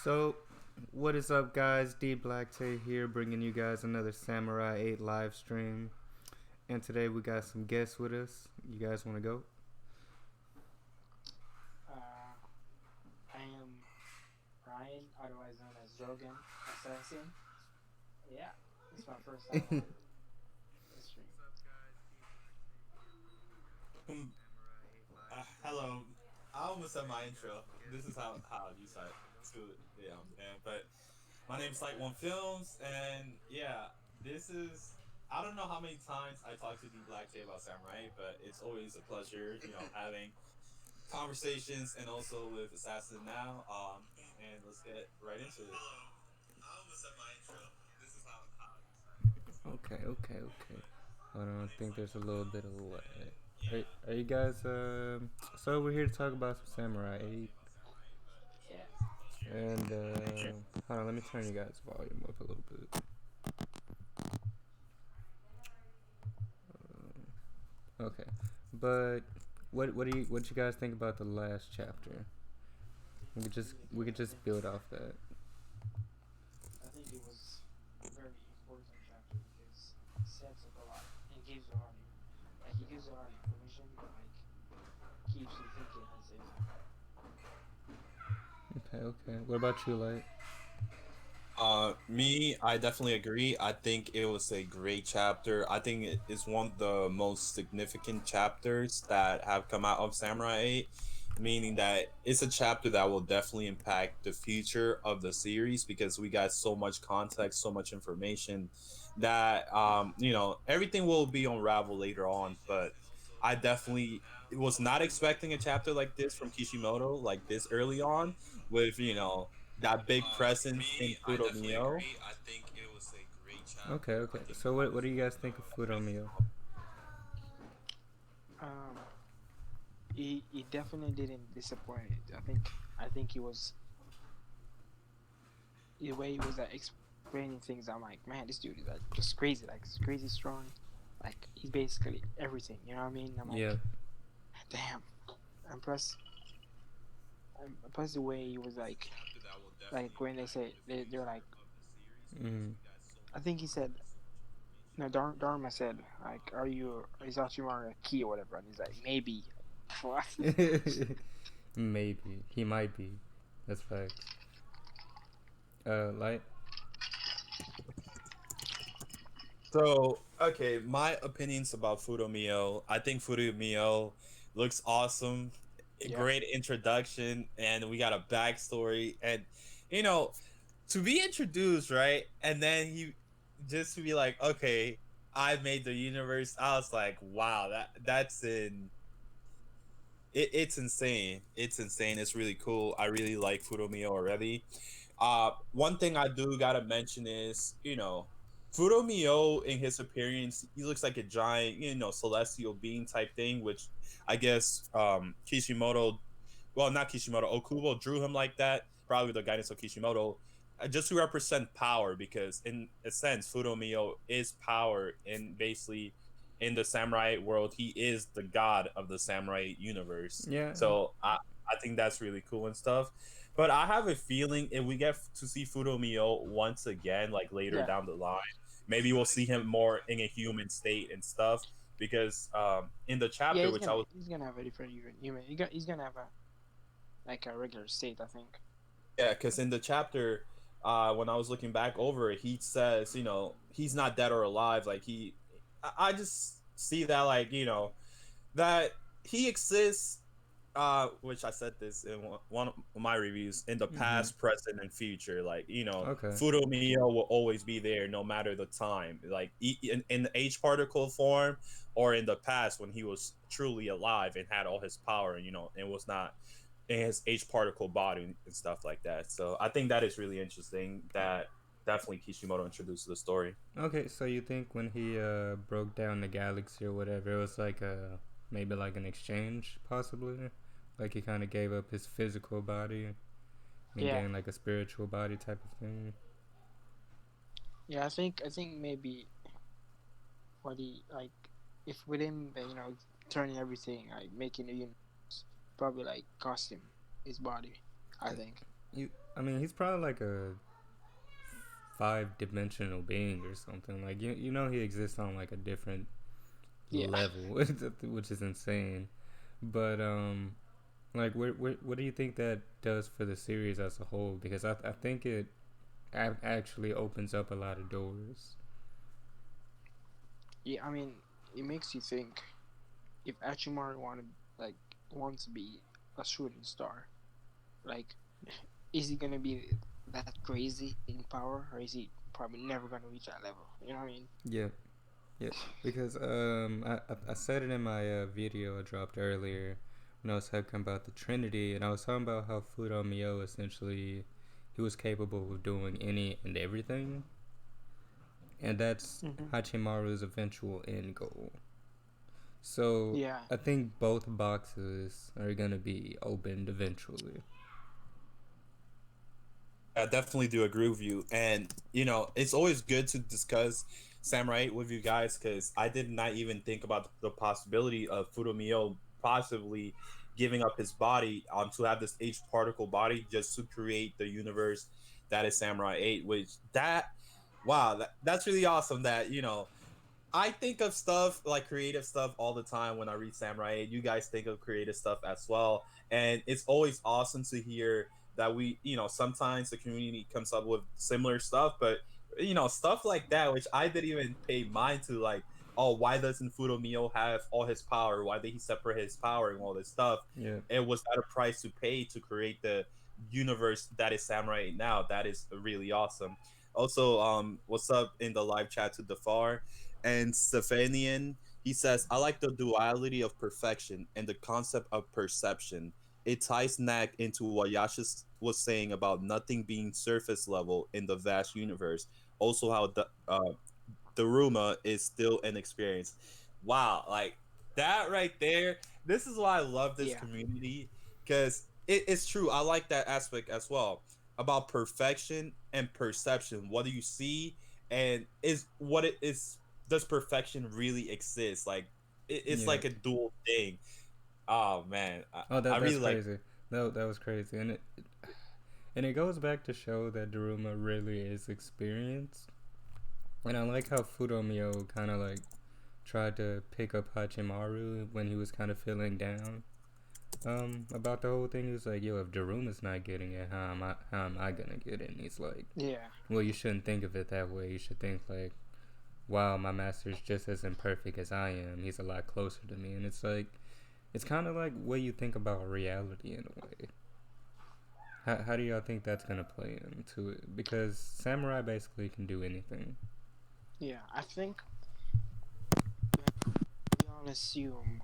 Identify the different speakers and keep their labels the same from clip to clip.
Speaker 1: So, what is up, guys? D Black Tay here, bringing you guys another Samurai 8 live stream. And today we got some guests with us. You guys want to go?
Speaker 2: Uh, I am Ryan, otherwise known as Jorgen Assassin. Yeah, it's my first time on the stream.
Speaker 3: Hello. I almost said my intro. This is how you start to but my name's Like One Films, and yeah, this is I don't know how many times I talked to D Black Tay about Samurai, but it's always a pleasure, having conversations and also with Assassin now. And let's get right into it. Hello. I almost said my intro. This is how you start.
Speaker 1: Okay. Hold on, I think there's a little bit of lag. Are you guys, so we're here to talk about some Samurai 8.
Speaker 2: Yeah.
Speaker 1: And, hold on, let me turn you guys' volume up a little bit. Okay, but what you guys think about the last chapter? We could just build off that.
Speaker 2: I think it was a very important chapter because it sets up a lot and gives you a lot of, it gives you a lot of information that keeps you thinking at the same time.
Speaker 1: Okay. What about you, Light?
Speaker 3: Me, I definitely agree. I think it was a great chapter. I think it is one of the most significant chapters that have come out of Samurai 8, meaning that it's a chapter that will definitely impact the future of the series because we got so much context, so much information that everything will be unraveled later on, but I definitely was not expecting a chapter like this from Kishimoto like this early on with, that big presence in
Speaker 1: Me, I definitely
Speaker 3: Fudomio.
Speaker 1: agree. I think it was a great chapter. Okay. So what do you guys think of Fudomio?
Speaker 2: Um, he definitely didn't disappoint. I think he was the way he was explaining things. I'm like, man, this dude is just crazy, he's crazy strong. He's basically everything. You know what I mean? I'm
Speaker 1: Yeah.
Speaker 2: like, damn. And plus the way he was like when they say they're like,
Speaker 1: Mm.
Speaker 2: I think he said, no, Daruma said like, is Hajimaru a key or whatever? And he's like, maybe. What?
Speaker 1: Maybe he might be. That's facts. Light.
Speaker 3: So, okay, my opinions about Fudomio. I think Fudomio looks awesome. A
Speaker 2: Yeah.
Speaker 3: great introduction, and we got a backstory. And, you know, to be introduced, right? And then he just to be like, okay, I made the universe. I was like, wow, it's insane. It's insane. It's really cool. I really like Fudomio already. One thing I do gotta mention is, Fudomio in his appearance, he looks like a giant, celestial being type thing, which I guess Kishimoto, well, not Kishimoto, Okubo drew him like that, probably with the guidance of Kishimoto, just to represent power, because in a sense, Fudomio is power in basically in the samurai world. He is the god of the samurai universe.
Speaker 1: Yeah.
Speaker 3: So I think that's really cool and stuff. But I have a feeling if we get to see Fudomio once again, like later
Speaker 2: Yeah.
Speaker 3: down the line, maybe we'll see him more in a human state and stuff. Because in the
Speaker 2: Yeah,
Speaker 3: chapter, which I was
Speaker 2: he's gonna have a different human. He's gonna have a regular state, I think.
Speaker 3: yeah, because in the chapter, when I was looking back over it, he says, he's not dead or alive. Like I just see that, like, that he exists, which I said this in one of my reviews, in the
Speaker 1: Mhm.
Speaker 3: past, present, and future. Like,
Speaker 1: Okay.
Speaker 3: Fudomiya will always be there no matter the time. Like, in the H particle form, or in the past when he was truly alive and had all his power, and, and was not in his H particle body and stuff like that. So I think that is really interesting. That definitely Kishimoto introduced to the story.
Speaker 1: Okay. So you think when he broke down the galaxy or whatever, it was like a maybe like an exchange, possibly? Like he kind of gave up his physical body and
Speaker 2: Yeah,
Speaker 1: gained like a spiritual body type of thing.
Speaker 2: yeah. I think maybe what he if with him, turning everything, making the universe, probably cost him his body. I think.
Speaker 1: You I mean, he's probably like a five-dimensional being or something. Like you know, he exists on like a different
Speaker 2: Yeah.
Speaker 1: level, which is insane. But like, what do you think that does for the series as a whole? Because I think it actually opens up a lot of doors.
Speaker 2: Yeah, I mean, it makes you think if Hachimaru wants to be a shooting star, like, is he gonna be that crazy in power, or is he probably never gonna reach that level? You know what I mean?
Speaker 1: Yeah, yeah. Because I said it in my video I dropped earlier when I was talking about the Trinity, and I was talking about how Fudo essentially he was capable of doing any and everything, and that's
Speaker 2: Mm-hmm.
Speaker 1: Hachimaru's eventual end goal. So
Speaker 2: Yeah.
Speaker 1: I think both boxes are gonna be opened eventually.
Speaker 3: I definitely do agree with you. And, it's always good to discuss Samurai with you guys because I did not even think about the possibility of Fudomio possibly giving up his body to have this H particle body just to create the universe that is Samurai 8, which wow, that's really awesome that, I think of stuff like creative stuff all the time when I read Samurai 8. You guys think of creative stuff as well. And it's always awesome to hear that sometimes the community comes up with similar stuff, but stuff like that, which I didn't even pay mind to, like, oh, why doesn't Fudomio have all his power? Why did he separate his power and all this stuff?
Speaker 1: Yeah.
Speaker 3: It was at a price to pay to create the universe that is Samurai 8 now. That is really awesome. Also, what's up in the live chat to Defar? And Stephanian, he says, I like the duality of perfection and the concept of perception. It ties Knack into what Yasha was saying about nothing being surface level in the vast universe. Also, how the Daruma is still an experience. Wow, like that right there. This is why I love this
Speaker 2: Yeah.
Speaker 3: community because it's true. I like that aspect as well about perfection and perception. What do you see, and is what it is? Does perfection really exist? Like it's
Speaker 1: Yeah.
Speaker 3: like a dual thing. Oh man,
Speaker 1: Oh,
Speaker 3: I
Speaker 1: that's
Speaker 3: really like.
Speaker 1: crazy. No, that was crazy, and it goes back to show that Daruma really is experienced. And I like how Fudomio kind of like tried to pick up Hachimaru when he was kind of feeling down. About the whole thing, he was like, "Yo, if Daruma's not getting it, how am I gonna get it?" And he's like,
Speaker 2: Yeah.
Speaker 1: "Well, you shouldn't think of it that way. You should think like, wow, my master's just as imperfect as I am. He's a lot closer to me." And it's like, it's kind of like what you think about reality in a way. How do y'all think that's gonna play into it? Because Samurai basically can do anything.
Speaker 2: Yeah. I think we all assume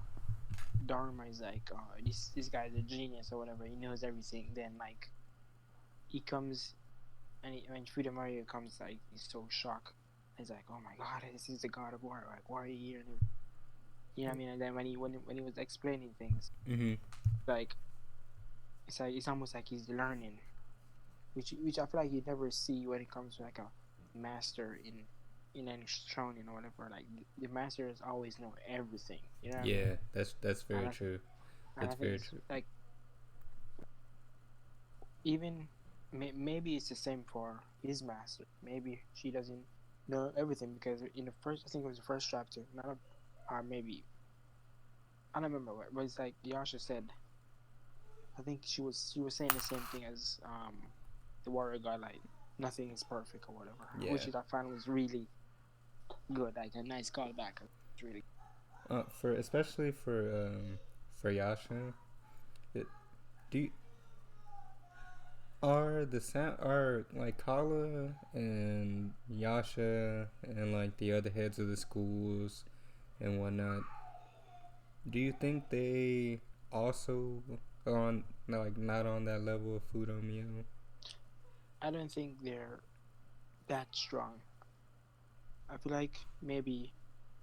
Speaker 2: Dharma is like, oh, this guy's a genius or whatever. He knows everything. Then like, he comes, and when Freedom Mario comes, like, he's so shocked. He's like, oh my god, this is the god of war. Like, why are you here? And you know what I mean? And then when he was explaining things,
Speaker 1: Mm-hmm.
Speaker 2: like, it's almost like he's learning, which I feel like you never see when it comes to like a master in any shonen or whatever. Like, the masters always know everything. You know what I mean?
Speaker 1: Yeah, that's very true.
Speaker 2: And
Speaker 1: That's
Speaker 2: I think
Speaker 1: very
Speaker 2: it's
Speaker 1: true.
Speaker 2: like, even maybe it's the same for his master. Maybe she doesn't know everything because in the first, I think it was the first chapter, not or maybe I don't remember what, but it's like Yasha said. I think she was saying the same thing as the warrior god, like nothing is perfect or whatever,
Speaker 1: Yeah.
Speaker 2: which is, I found was really good, like a nice callback. It's really
Speaker 1: For especially for Yasha, it, do you, are like Kala and Yasha and like the other heads of the schools and whatnot. Do you think they also are on like not on that level of Fudomio?
Speaker 2: I don't think they're that strong. I feel like maybe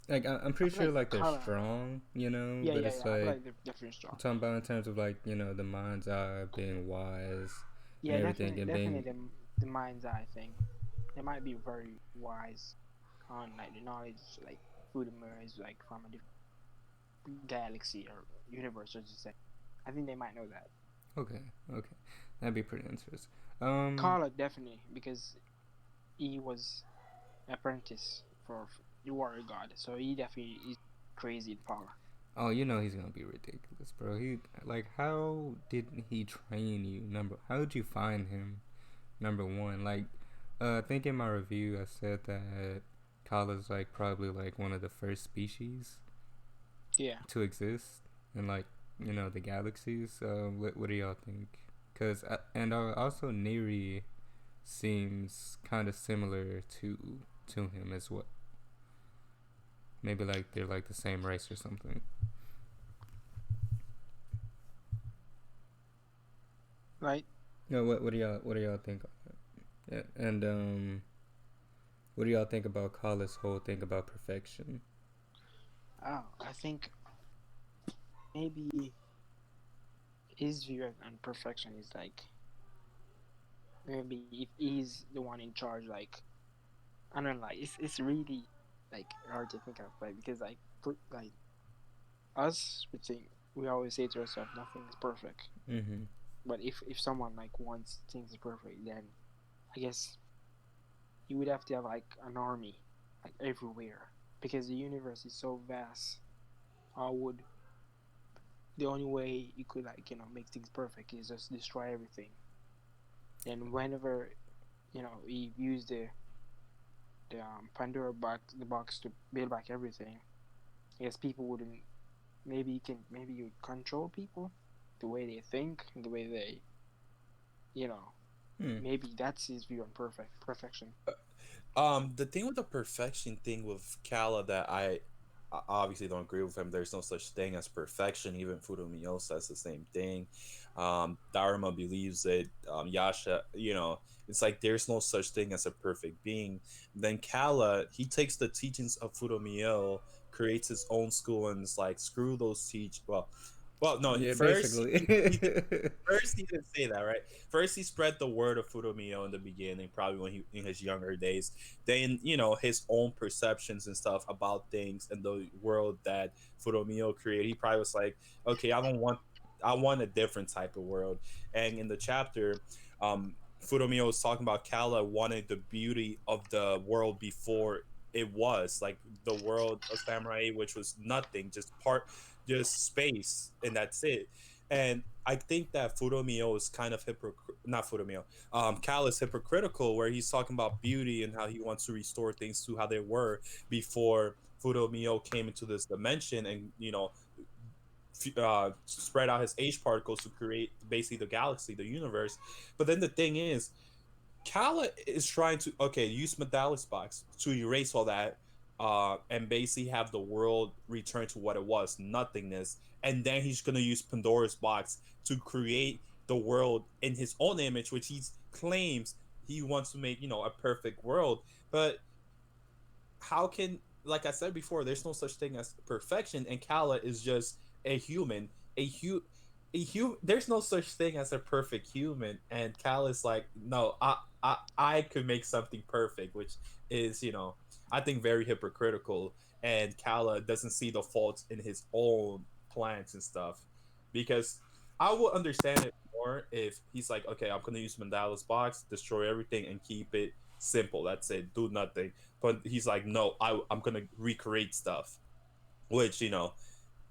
Speaker 1: Like I'm
Speaker 2: I
Speaker 1: pretty
Speaker 2: feel
Speaker 1: sure
Speaker 2: like
Speaker 1: like they're
Speaker 2: Kara.
Speaker 1: strong,
Speaker 2: Yeah,
Speaker 1: but
Speaker 2: yeah,
Speaker 1: it's
Speaker 2: yeah. I feel
Speaker 1: like
Speaker 2: like they're definitely
Speaker 1: I'm
Speaker 2: strong.
Speaker 1: talking about in terms of like the mind's eye being wise and
Speaker 2: Yeah,
Speaker 1: everything and
Speaker 2: definitely
Speaker 1: being
Speaker 2: the mind's eye thing. They might be very wise on like the knowledge, like Fudamer is like from a different galaxy or universe, as you say. I think they might know that.
Speaker 1: okay, that'd be pretty interesting.
Speaker 2: Carla definitely, because he was apprentice for the warrior god, so he definitely is crazy in power.
Speaker 1: Oh, you know he's gonna be ridiculous, bro. He like, how did he train you? How did you find him? Number one, like, I think in my review I said that Kala's like probably like one of the first species
Speaker 2: Yeah.
Speaker 1: to exist in like, the galaxies. What do y'all think? Cause and also Neri seems kind of similar to him as well. Maybe like they're like the same race or something.
Speaker 2: Right.
Speaker 1: No, what do y'all think? Yeah, and what do y'all think about Kala's whole thing about perfection?
Speaker 2: Oh, I think maybe his view on perfection is like, maybe if he's the one in charge, like, I don't know, like it's really like hard to think of, like, because like us, we always say to ourselves, nothing is perfect.
Speaker 1: Mm-hmm.
Speaker 2: But if someone like wants things perfect, then I guess you would have to have like an army, like everywhere, because the universe is so vast. How would the only way you could, like, make things perfect is just destroy everything. And whenever he used the Pandora box, the box to build back everything, I guess people wouldn't. Maybe you control people, the way they think, the way they, you know.
Speaker 1: Hmm.
Speaker 2: Maybe that's his view on perfection.
Speaker 3: The thing with the perfection thing with Kala that I obviously don't agree with him. There's no such thing as perfection. Even Fudomio says the same thing. Daruma believes it. Yasha, it's like there's no such thing as a perfect being. Then Kala, he takes the teachings of Fudomio, creates his own school, and is like, screw those teach. Well, no.
Speaker 1: Yeah,
Speaker 3: First,
Speaker 1: basically.
Speaker 3: first he didn't say that, right? First he spread the word of Fudomio in the beginning, probably when he in his younger days. Then his own perceptions and stuff about things and the world that Fudomio created. He probably was like, okay, I want a different type of world. And in the chapter, Fudomio was talking about Kala wanted the beauty of the world before it was like the world of samurai, which was nothing, just space, and that's it. And I think that Fudomio is kind of not Fudomio. Cal is hypocritical, where he's talking about beauty and how he wants to restore things to how they were before Fudomio came into this dimension, and spread out his H particles to create basically the galaxy, the universe. But then the thing is, Kala is trying to use Madara's box to erase all that, and basically have the world return to what it was, nothingness. And then he's gonna use Pandora's box to create the world in his own image, which he claims he wants to make, a perfect world. But how can, like I said before, there's no such thing as perfection, and Kala is just a human, there's no such thing as a perfect human, and Kala is like, no, I could make something perfect, which is, I think very hypocritical. And Kala doesn't see the faults in his own plans and stuff, because I would understand it more if he's like, okay, I'm gonna use Mandela's box, destroy everything, and keep it simple. That's it, do nothing. But he's like, no, I'm gonna recreate stuff, which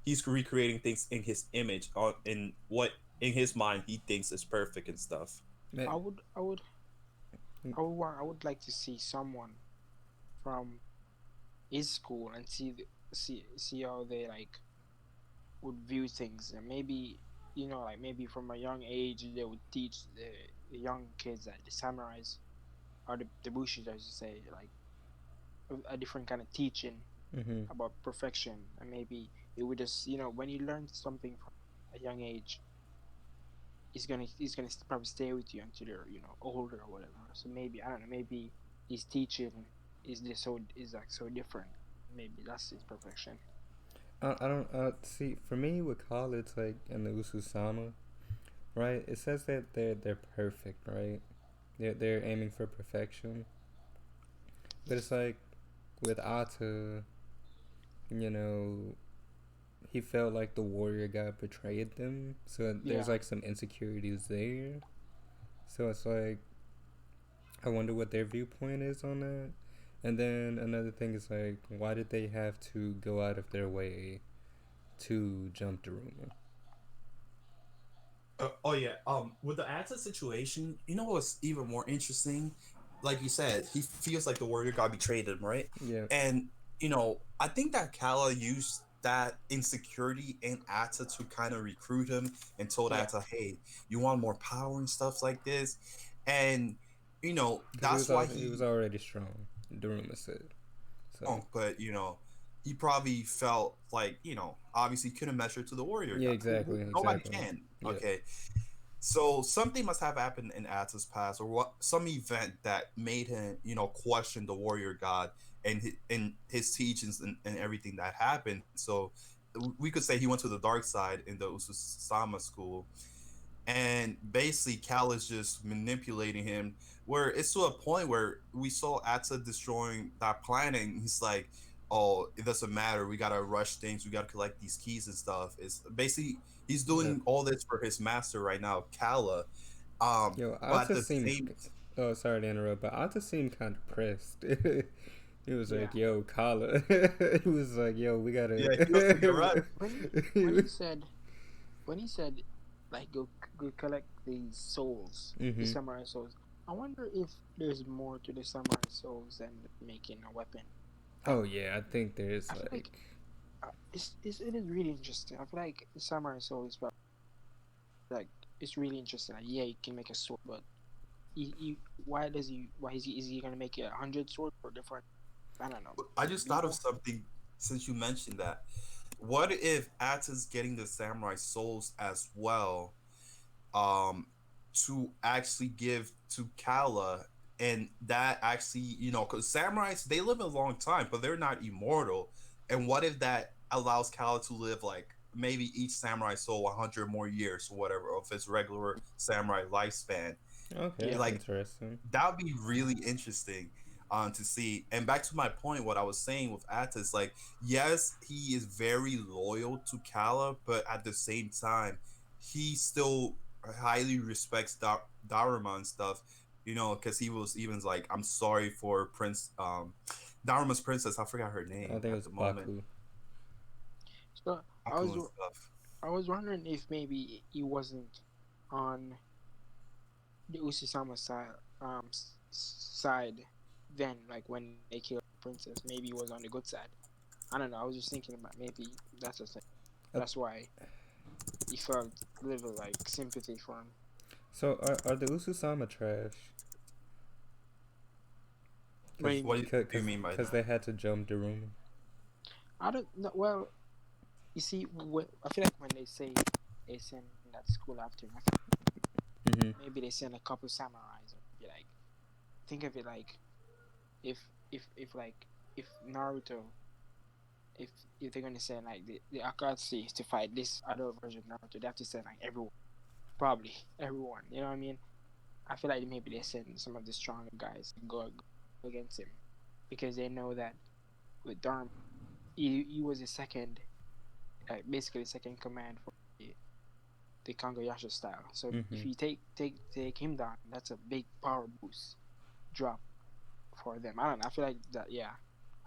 Speaker 3: he's recreating things in his image, on in what in his mind he thinks is perfect and stuff.
Speaker 2: I
Speaker 1: Man,
Speaker 2: would, I would, I would like to see someone from his school and see how they like would view things, and maybe like maybe from a young age they would teach the young kids, like the samurais or the bushies, as you say, like a different kind of teaching
Speaker 1: mm-hmm.
Speaker 2: about perfection. And maybe it would just, when you learn something from a young age, it's gonna probably stay with you until you're older or whatever. So maybe, I don't know, maybe his teaching is like so different. Maybe that's his perfection.
Speaker 1: I don't see. For me, with Kala, it's like in the Ususama, right? It says that they're perfect, right? They're aiming for perfection, but it's like with Ata, you know, he felt like the warrior god betrayed them, so there's
Speaker 2: Yeah.
Speaker 1: like some insecurities there. So it's like I wonder what their viewpoint is on that. And then another thing is like, why did they have to go out of their way to jump Daruma?
Speaker 3: Oh yeah. With the Ata situation, you know what's even more interesting? Like you said, he feels like the warrior god betrayed him, right?
Speaker 1: Yeah.
Speaker 3: And I think that Kala used that insecurity in Ata to kind of recruit him and told
Speaker 2: Yeah.
Speaker 3: Ata, "Hey, you want more power and stuff like this," and
Speaker 1: Because
Speaker 3: that's why
Speaker 1: he was
Speaker 3: he.
Speaker 1: already strong, Daruma said. So,
Speaker 3: But he probably felt like obviously couldn't measure to the warrior
Speaker 1: yeah,
Speaker 3: god.
Speaker 1: exactly,
Speaker 3: Nobody
Speaker 1: exactly.
Speaker 3: can.
Speaker 1: Yeah.
Speaker 3: Okay. So something must have happened in Ata's past, or what? Some event that made him, question the warrior god and his teachings and everything that happened. So we could say he went to the dark side in the Ususama school, and basically Cal is just manipulating him. Where it's to a point where we saw Ata destroying that planet, and he's like, "Oh, it doesn't matter. We gotta rush things. We gotta collect these keys and stuff." It's basically he's
Speaker 1: Yeah.
Speaker 3: doing all this for his master right now, Kala.
Speaker 1: Yo,
Speaker 3: But at
Speaker 1: Ata
Speaker 3: the
Speaker 1: seemed.
Speaker 3: same,
Speaker 1: Oh, sorry to interrupt, but Ata seemed kind of pressed. He was
Speaker 2: Yeah.
Speaker 1: like, "Yo, Kala." He was like, "Yo, we
Speaker 3: yeah, he was in a rush.
Speaker 1: gotta."
Speaker 2: When he said like go collect these souls, the
Speaker 1: Mhm.
Speaker 2: samurai souls. I wonder if there's more to the samurai souls than making a weapon. Like
Speaker 1: Oh yeah, I think there's
Speaker 2: I feel like
Speaker 1: like.
Speaker 2: it is really interesting. I feel like the samurai soul is like it's really interesting. Like, yeah, you can make a sword, but why does he? Why is he gonna make 100 swords for different? I don't know.
Speaker 3: I just thought of
Speaker 2: People.
Speaker 3: something since you mentioned that. What if Ata's getting the samurai souls as well? um to actually give to Kala, and that actually because samurais, they live a long time but they're not immortal. And what if that allows Kala to live like maybe each samurai soul 100 more years or whatever of his regular samurai lifespan?
Speaker 1: Okay,
Speaker 2: Yeah.
Speaker 1: that's
Speaker 3: Like
Speaker 1: interesting.
Speaker 3: that would be really interesting to see. And back to my point, what I was saying with Atta is like, yes, he is very loyal to Kala, but at the same time, he still highly respects Daruma and stuff. Because he was even like, I'm sorry for Daruma's princess. I forgot her
Speaker 1: I
Speaker 3: name
Speaker 1: think it
Speaker 3: at
Speaker 1: was
Speaker 3: the moment.
Speaker 1: Baku.
Speaker 2: So I
Speaker 3: Aku
Speaker 2: was
Speaker 3: and stuff.
Speaker 2: I was wondering if maybe he wasn't on the Usama side side then, like when they killed the princess. Maybe he was on the good side. I don't know. I was just thinking about maybe that's the thing.
Speaker 1: Uh,
Speaker 2: That's why he felt a little like sympathy for him.
Speaker 1: so are the Ususama trash?
Speaker 2: What do
Speaker 1: Cause,
Speaker 2: you
Speaker 3: What
Speaker 2: mean?
Speaker 3: do you
Speaker 1: cause,
Speaker 3: mean by
Speaker 1: cause
Speaker 3: that?
Speaker 1: they had to jump Daruma.
Speaker 2: I don't know. Well, you see, I feel like when they send that school after him, I feel
Speaker 1: Mhm.
Speaker 2: maybe they send a couple samurais. Or be like, think of it like if if Naruto, if if they're gonna send like the Akatsuki to fight this other version of Naruto, they have to send like everyone, probably everyone. You know what I mean? I feel like maybe they send some of the stronger guys to go against him because they know that with Daruma, he was the second, basically the second command for the Kangoyasha style. So if
Speaker 1: Mhm.
Speaker 2: you take him down, that's a big power boost drop for them. I don't know. I feel like that. Yeah,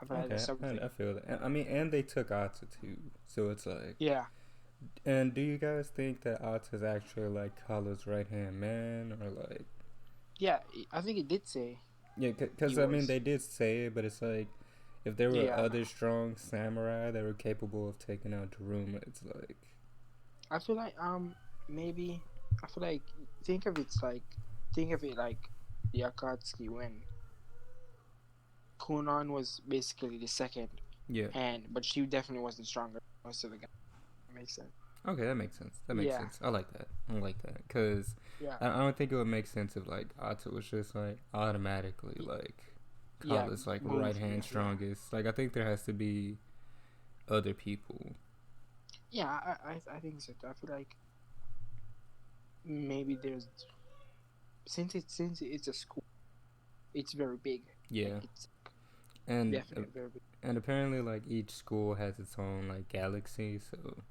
Speaker 2: I feel like that's
Speaker 1: Okay,
Speaker 2: something.
Speaker 1: I feel that. I mean, and they took Ata too, so it's like.
Speaker 2: Yeah,
Speaker 1: And do you guys think that Ata's actually like Kala's right hand man, or like?
Speaker 2: yeah. I think it did say
Speaker 1: Yeah,
Speaker 2: he
Speaker 1: because I mean
Speaker 2: was.
Speaker 1: they did say it, but it's like if there were
Speaker 2: Yeah,
Speaker 1: other strong samurai that were capable of taking out Daruma, it's like.
Speaker 2: I feel like maybe I feel like think of it like the Akatsuki when Kunan was basically the second
Speaker 1: Yeah.
Speaker 2: hand, but she definitely wasn't stronger than most of the guys. That makes sense.
Speaker 1: Okay, that makes sense. That makes
Speaker 2: Yeah,
Speaker 1: sense. I like that. I like that because
Speaker 2: yeah,
Speaker 1: I don't think it would make sense if like Ata was just like automatically like
Speaker 2: yeah.
Speaker 1: Kala's like
Speaker 2: Move.
Speaker 1: right hand
Speaker 2: Yeah,
Speaker 1: strongest. Like I think there has to be other people.
Speaker 2: yeah. I think so. I feel like maybe there's since it's a school, it's very big. Like
Speaker 1: Yeah,
Speaker 2: it's
Speaker 1: and
Speaker 2: definitely very big.
Speaker 1: and apparently like each school has its own like galaxy, so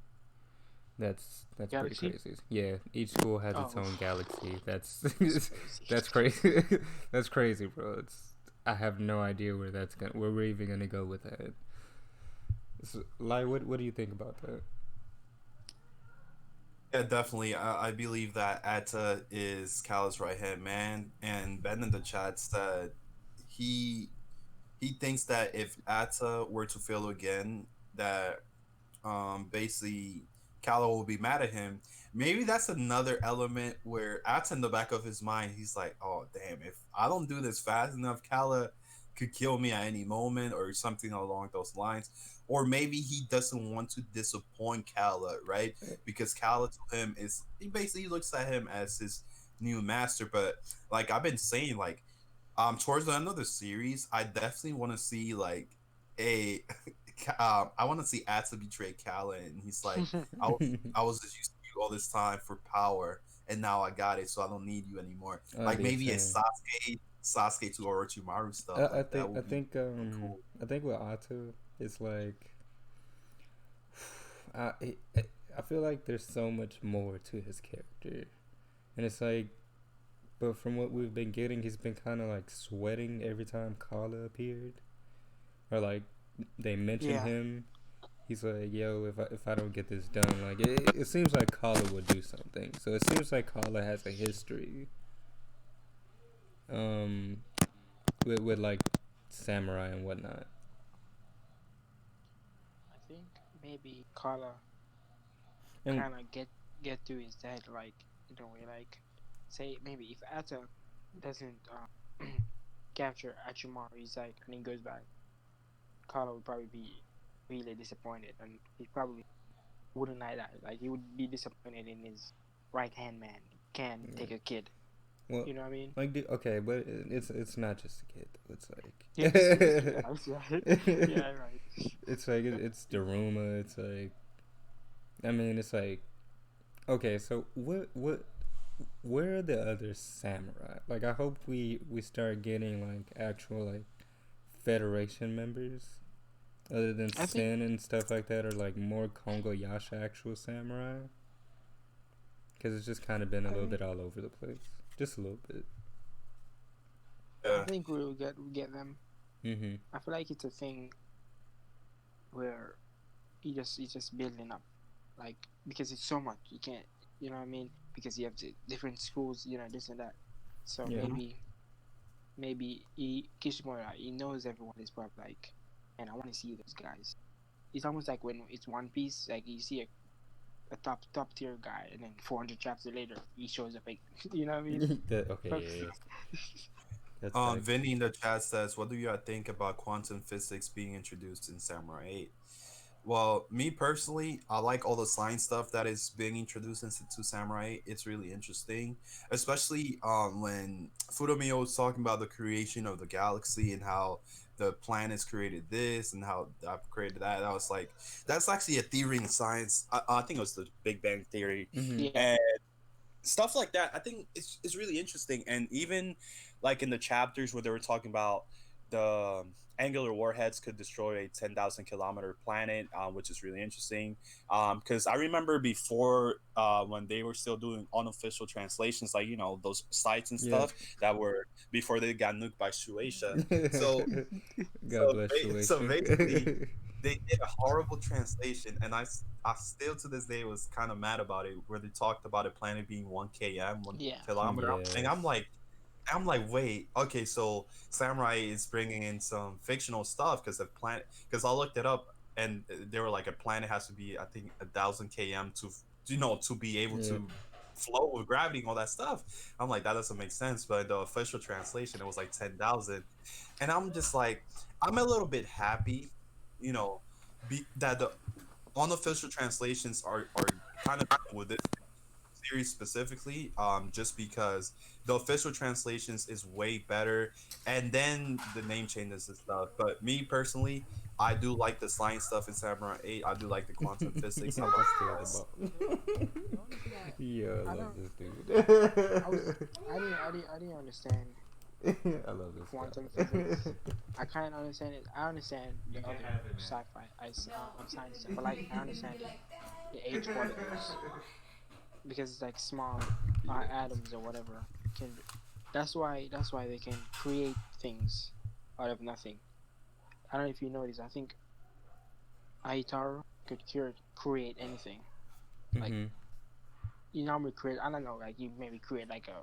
Speaker 1: That's pretty
Speaker 2: Galaxy?
Speaker 1: crazy. Yeah, each school has its
Speaker 2: Oh,
Speaker 1: own galaxy. That's
Speaker 2: that's crazy.
Speaker 1: that's crazy. That's crazy, bro. It's I have no idea where we're even gonna go with that. So, like, what do you think about that?
Speaker 3: Yeah, definitely. I believe that Atta is Cal's right hand man, and Ben in the chat said he he thinks that if Atta were to fail again, that basically Calla will be mad at him. Maybe that's another element where Atta in the back of his mind, he's like, oh damn, if I don't do this fast enough, Calla could kill me at any moment or something along those lines. Or maybe he doesn't want to disappoint Calla, right? Because Calla to him is he basically looks at him as his new master. But like I've been saying, like towards the end of the series, I definitely want to see like a I want to see Ata betray Callan, and he's like, I was just used to you all this time for power, and now I got it, so I don't need you anymore.
Speaker 1: That'd
Speaker 3: Like
Speaker 1: be
Speaker 3: maybe a
Speaker 1: insane.
Speaker 3: Sasuke to Orochimaru stuff,
Speaker 1: I
Speaker 3: like that
Speaker 1: think I
Speaker 3: would be
Speaker 1: think
Speaker 3: cool.
Speaker 1: I think with Atu, it's like I I I feel like there's so much more to his character, and it's like, but from what we've been getting, he's been kind of like sweating every time Kala appeared, or like they mention
Speaker 2: Yeah,
Speaker 1: him. He's like, yo, if I don't get this done, like it seems like Kala would do something. So it seems like Kala has a history, um, with like samurai and whatnot.
Speaker 2: I think maybe Kala
Speaker 1: And
Speaker 2: kind of get to his head, like in a way, like say maybe if Atta doesn't capture Hachimaru, he's like, and he goes back, Kala would probably be really disappointed, and he probably wouldn't like that. Like he would be disappointed in his right hand man. He can't take a kid.
Speaker 1: well,
Speaker 2: You know what I mean?
Speaker 1: like, okay, but it's not just a kid though. It's
Speaker 2: Yeah,
Speaker 1: like
Speaker 2: I'm sorry. Yeah, right.
Speaker 1: it's like it's Daruma. It's like, I mean, it's like, okay, so what where are the other samurai? Like, I hope we start getting like actual like Federation members other than
Speaker 2: I think
Speaker 1: Sin and stuff like that, or like more Kongo Yasha actual samurai. Because it's just kind of been a
Speaker 2: I
Speaker 1: little
Speaker 2: think
Speaker 1: bit all over the place, just a little bit.
Speaker 2: I
Speaker 3: Yeah,
Speaker 2: think we'll get them.
Speaker 1: Mm-hmm.
Speaker 2: I feel like it's a thing where you just building up, like because it's so much you can't, you know what I mean? Because you have different schools, this and that. So
Speaker 1: Yeah.
Speaker 2: maybe Kishimura, he knows everyone is probably like, and I want to see those guys. It's almost like when it's One Piece, like you see a top tier guy, and then 400 chapters later he shows up. Like, you know what I mean?
Speaker 1: Okay, yeah, yeah. That's like,
Speaker 3: Vinny in the chat says, "What do you think about quantum physics being introduced in Samurai 8?" Well, me personally, I like all the science stuff that is being introduced into Samurai. It's really interesting, especially when Fudomio was talking about the creation of the galaxy and how the planets created this and how I've created that. I was like, that's actually a theory in science. I think it was the Big Bang theory,
Speaker 1: mm-hmm.
Speaker 2: Yeah,
Speaker 3: and stuff like that. I think it's really interesting, and even like in the chapters where they were talking about the angular warheads could destroy a 10,000 kilometer planet, which is really interesting. Because I remember before when they were still doing unofficial translations, like those sites and
Speaker 1: Yeah.
Speaker 3: stuff that were before they got nuked by Shueisha. So
Speaker 1: God bless
Speaker 3: so
Speaker 1: Shueisha.
Speaker 3: basically they did a horrible translation, and I still to this day was kind of mad about it, where they talked about a planet being 1 km, one
Speaker 2: yeah,
Speaker 3: kilometer, and
Speaker 1: Yes.
Speaker 3: I'm like, wait, okay, so Samurai is bringing in some fictional stuff because the planet, because I looked it up, and they were like, a planet has to be, I think, 1,000 km to to be able
Speaker 1: Yeah.
Speaker 3: to flow with gravity and all that stuff. I'm like, that doesn't make sense, but the official translation it was like 10,000, and I'm just like, I'm a little bit happy, you know, that the unofficial translations are kind of with this series specifically, just because the official translations is way better, and then the name changes and stuff. But me personally, I do like the science stuff in Samurai 8. I do like the quantum physics. I love
Speaker 1: Still the
Speaker 3: this.
Speaker 1: ball.
Speaker 2: the only thing
Speaker 1: Yeah, I
Speaker 2: I
Speaker 1: love
Speaker 2: don't
Speaker 1: this
Speaker 2: I was
Speaker 1: dude.
Speaker 2: I didn't understand
Speaker 1: I love this
Speaker 2: quantum
Speaker 1: guy.
Speaker 2: physics. I kind of understand it. I understand the other sci-fi, science stuff, but like I understand the age particles because it's like small atoms or whatever can. That's why they can create things out of nothing. I don't know if you notice. I think Aitaru could create anything. Like
Speaker 1: Mhm.
Speaker 2: you normally create. I don't know. Like you maybe create like a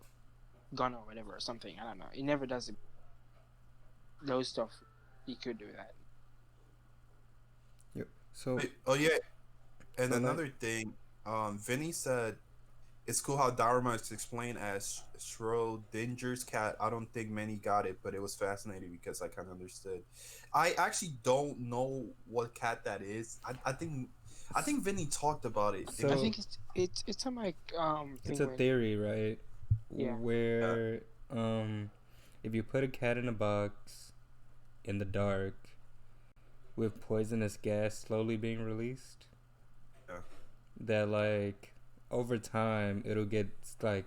Speaker 2: gun or whatever or something. I don't know. It never does those stuff. He could do that.
Speaker 1: Yep. So,
Speaker 3: Oh yeah, and
Speaker 1: so like,
Speaker 3: another thing, Vinny said it's cool how Daruma is explained as Schrodinger's cat. I don't think many got it, but it was fascinating because I kind of understood. I actually don't know what cat that is. I think Vinny talked about it in
Speaker 2: I
Speaker 3: his.
Speaker 1: so
Speaker 2: think it's some like
Speaker 1: it's
Speaker 2: thing
Speaker 1: a
Speaker 2: when
Speaker 1: theory, right?
Speaker 2: yeah
Speaker 3: Uh,
Speaker 1: Where, if you put a cat in a box in the dark with poisonous gas slowly being released,
Speaker 3: yeah.
Speaker 1: that like over time it'll get like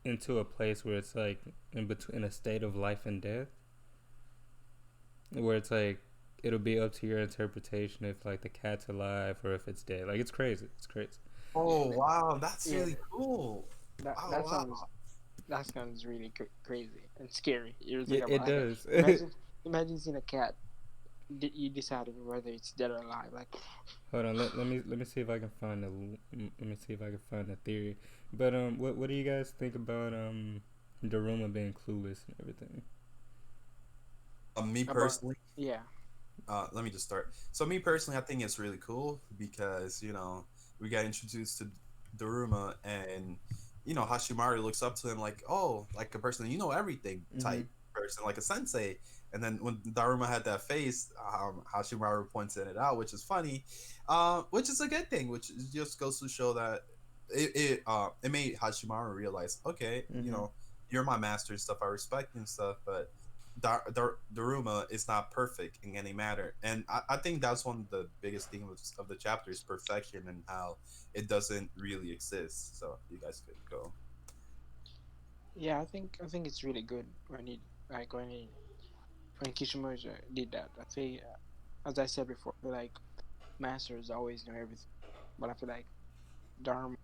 Speaker 1: into a place where it's like in between, in a state of life and death, where it's like it'll be up to your interpretation if like the cat's alive or if it's dead. Like it's crazy. It's crazy.
Speaker 3: Oh wow, that's
Speaker 2: yeah
Speaker 3: really cool.
Speaker 2: that
Speaker 3: Oh
Speaker 2: that
Speaker 3: wow.
Speaker 2: sounds that sounds really crazy and scary. You're
Speaker 1: Yeah,
Speaker 2: thinking
Speaker 1: it
Speaker 2: about like
Speaker 1: does.
Speaker 2: imagine seeing a cat. You deciding whether it's dead or alive. Like
Speaker 1: Hold on, let me see if I can find let me see if I can find a theory. But what do you guys think about Daruma being clueless and everything?
Speaker 3: Me
Speaker 2: about
Speaker 3: personally,
Speaker 2: yeah
Speaker 3: let me just start. So me personally, I think it's really cool because we got introduced to Daruma, and Hashimaru looks up to him like, oh, like a person everything
Speaker 1: Mhm.
Speaker 3: type person, like a sensei. And then when Daruma had that face, Hashimaru pointed it out, which is funny, which is a good thing, which just goes to show that it made Hashimaru realize, okay,
Speaker 1: Mhm.
Speaker 3: you're my master and stuff, I respect you and stuff, but Daruma is not perfect in any matter, and I think that's one of the biggest themes of the chapter is perfection and how it doesn't really exist. So you guys could go.
Speaker 2: yeah. I think it's really good when he like when Kishimoto did that. I think as I said before, I feel like masters always know everything, but I feel like Dharma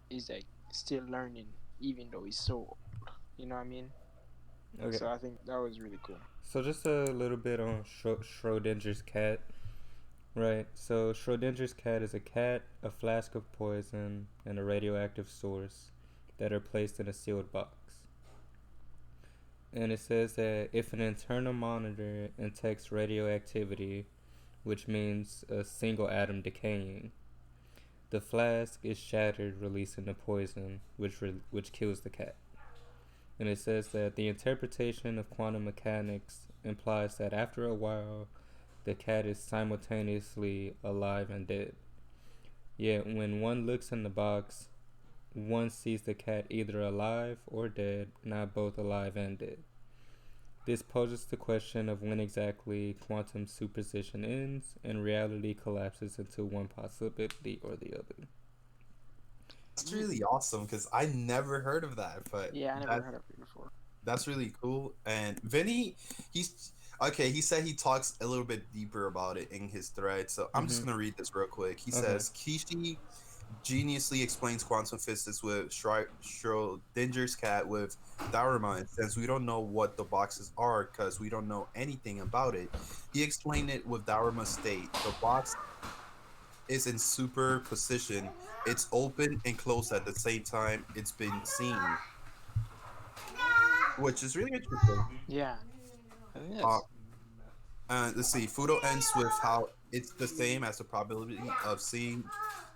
Speaker 2: is like still learning even though he's so old. You know what I mean?
Speaker 1: Okay.
Speaker 2: So I think that was really cool.
Speaker 1: So just a little bit on Schrodinger's cat, right? So Schrodinger's cat is a cat, a flask of poison, and a radioactive source that are placed in a sealed box. And it says that if an internal monitor detects radioactivity, which means a single atom decaying, the flask is shattered, releasing the poison, which kills the cat. And it says that the interpretation of quantum mechanics implies that after a while, the cat is simultaneously alive and dead. Yet when one looks in the box, one sees the cat either alive or dead, not both alive and dead. This poses the question of when exactly quantum superposition ends and reality collapses into one possibility or the other.
Speaker 3: That's really awesome because I never heard of that, but
Speaker 2: Yeah, I never
Speaker 3: that
Speaker 2: heard of it before.
Speaker 3: that's really cool. And Vinny, he's okay. He said he talks a little bit deeper about it in his thread, so I'm just
Speaker 1: Mm-hmm.
Speaker 3: gonna read this real quick. He
Speaker 1: Okay.
Speaker 3: says Kishi geniusly explains quantum physics with Schrodinger's cat with Daruma. And since we don't know what the boxes are because we don't know anything about it, he explained it with Daruma's state. The box is in superposition. It's open and closed at the same time. It's been seen, which is really interesting.
Speaker 2: Yeah, I think
Speaker 3: Uh,
Speaker 2: that's
Speaker 3: let's see. Fudo ends with how it's the same as the probability of seeing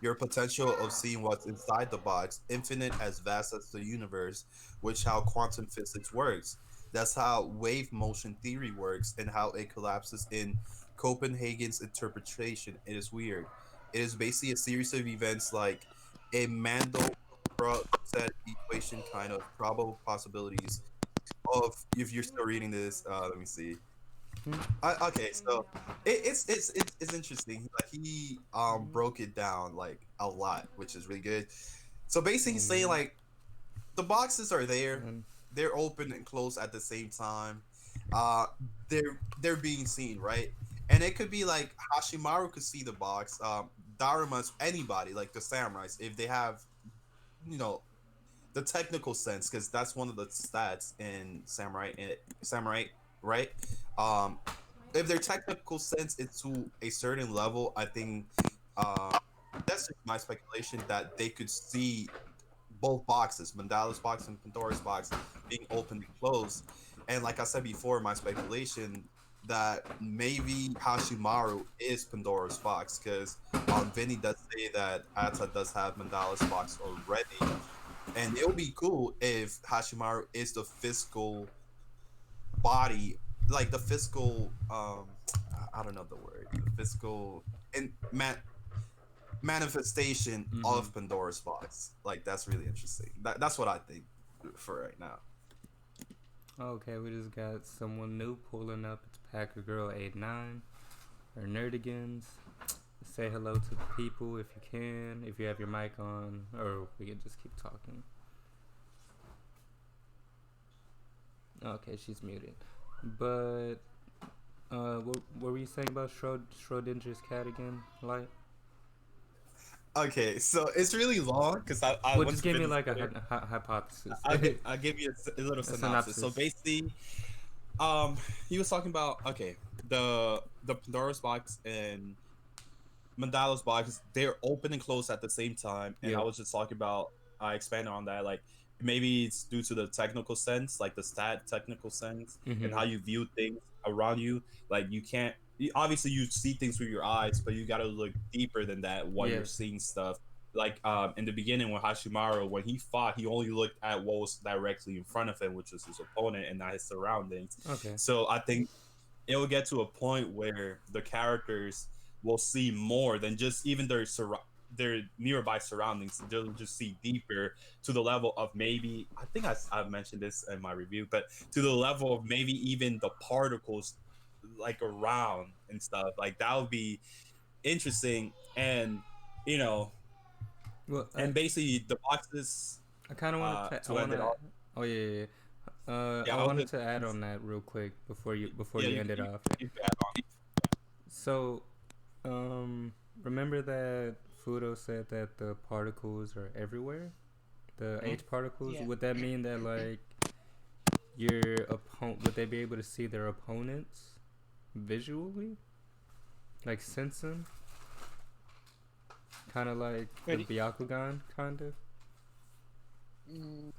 Speaker 3: your potential of seeing what's inside the box, infinite as vast as the universe, which how quantum physics works. That's how wave motion theory works and how it collapses in Copenhagen's interpretation. It is weird. It is basically a series of events like a Mandelbrot set equation kind of probable possibilities of if you're still reading this, let me see. Okay, so it's interesting. Like he broke it down like a lot, which is really good. So basically, he's saying like the boxes are there. they're open and closed at the same time. Uh, they're being seen, right? And it could be like Hashimaru could see the box. Daruma's anybody like the samurais if they have, you know, the technical sense, because that's one of the stats in samurai, right? Um, if their technical sense is to a certain level, I think uh, that's just my speculation that they could see both boxes, Mandala's box and Pandora's box, being open and closed. And like I said before, my speculation that maybe Hashimaru is Pandora's box, because Vinny does say that Atta does have Mandala's box already, and it would be cool if Hashimaru is the physical body, like the physical I don't know the word, the physical and manifestation
Speaker 1: Mm-hmm.
Speaker 3: of Pandora's box. Like that's really interesting. That's what I think for right now.
Speaker 1: Okay, we just got someone new pulling up. It's Packer Girl 89 or Nerdigans. Say hello to the people if you can, if you have your mic on, or we can just keep talking. Okay, she's muted. But what were you saying about Schrodinger's cat again? Like,
Speaker 3: Okay, so it's really long because I
Speaker 1: well,
Speaker 3: want
Speaker 1: just
Speaker 3: to
Speaker 1: give me
Speaker 3: finish.
Speaker 1: like a hypothesis,
Speaker 3: I'll give you a little
Speaker 1: a
Speaker 3: synopsis. So
Speaker 1: synopsis.
Speaker 3: basically, he was talking about, okay, the Pandora's box and Mandala's box, they're open and closed at the same time, and I
Speaker 1: Yep.
Speaker 3: was just talking about, I expanded on that, like maybe it's due to the technical sense, like the stat technical sense, and
Speaker 1: Mm-hmm.
Speaker 3: how you view things around you. Like you can't, obviously you see things through your eyes, but you got to look deeper than that while you're
Speaker 1: Yes.
Speaker 3: seeing stuff. Like in the beginning when Hashimaru, when he fought, he only looked at what was directly in front of him, which was his opponent, and not his surroundings.
Speaker 1: Okay.
Speaker 3: So I think it will get to a point where the characters will see more than just even their nearby surroundings. They'll just see deeper to the level of maybe, I think I've mentioned this in my review, but to the level of maybe even the particles like around and stuff. Like that would be interesting. And you know,
Speaker 1: Well,
Speaker 3: and basically the boxes
Speaker 1: I kind of wanted to. I
Speaker 3: to end
Speaker 1: want
Speaker 3: it
Speaker 1: to.
Speaker 3: off.
Speaker 1: Oh yeah, yeah.
Speaker 3: Yeah,
Speaker 1: I
Speaker 3: I was
Speaker 1: wanted
Speaker 3: just,
Speaker 1: to add on that real quick before
Speaker 3: yeah,
Speaker 1: you end it off.
Speaker 3: you can add on.
Speaker 1: So, remember that Fudo said that the particles are everywhere. The
Speaker 3: Mhm.
Speaker 1: H particles.
Speaker 2: Yeah.
Speaker 1: Would that mean that like your opponent? Would they be able to see their opponents visually, like sense them? Kind of like the
Speaker 2: Ready?
Speaker 1: Byakugan, kind of.
Speaker 2: Mm,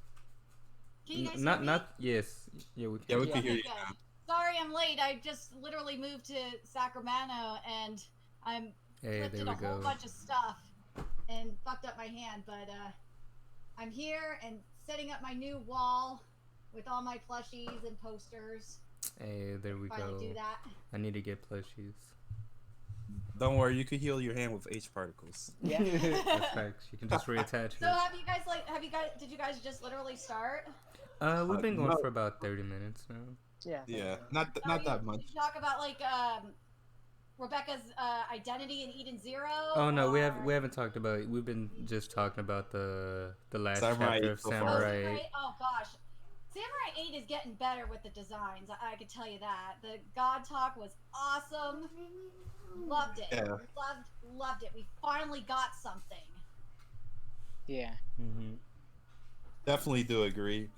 Speaker 4: Can you guys hear
Speaker 1: Not
Speaker 4: me?
Speaker 1: not yes. Yeah, we
Speaker 3: Yeah,
Speaker 1: can.
Speaker 3: we can hear
Speaker 4: Okay,
Speaker 3: you
Speaker 4: good.
Speaker 3: now.
Speaker 4: Sorry I'm late. I just literally moved to Sacramento and I'm
Speaker 1: Hey, there
Speaker 4: lifted
Speaker 1: we
Speaker 4: a whole
Speaker 1: go.
Speaker 4: bunch of stuff and fucked up my hand, but I'm here and setting up my new wall with all my plushies and posters.
Speaker 1: Hey, there we
Speaker 4: Finally
Speaker 1: go.
Speaker 4: do that.
Speaker 1: I need to get plushies.
Speaker 3: Don't worry, you could heal your hand with H particles.
Speaker 2: yeah.
Speaker 1: That's facts. You can just reattach
Speaker 4: So
Speaker 1: it.
Speaker 4: did you guys just literally start?
Speaker 1: We've been going
Speaker 3: No,
Speaker 1: for about 30 minutes now.
Speaker 2: Yeah.
Speaker 3: yeah,
Speaker 4: Oh,
Speaker 3: not that much.
Speaker 4: did you talk about like Rebecca's identity in Eden Zero?
Speaker 1: Oh no, we
Speaker 4: or...
Speaker 1: haven't talked about it. We've been just talking about the last
Speaker 3: Samurai
Speaker 1: chapter of
Speaker 3: so far.
Speaker 4: Oh,
Speaker 1: Samurai.
Speaker 4: Samurai 8? Oh gosh. Samurai 8 is getting better with the designs. I can tell you that. The God Talk was awesome. Loved it.
Speaker 3: Yeah.
Speaker 4: Loved it. We finally got something.
Speaker 2: Yeah.
Speaker 1: Mm-hmm.
Speaker 3: Definitely do agree.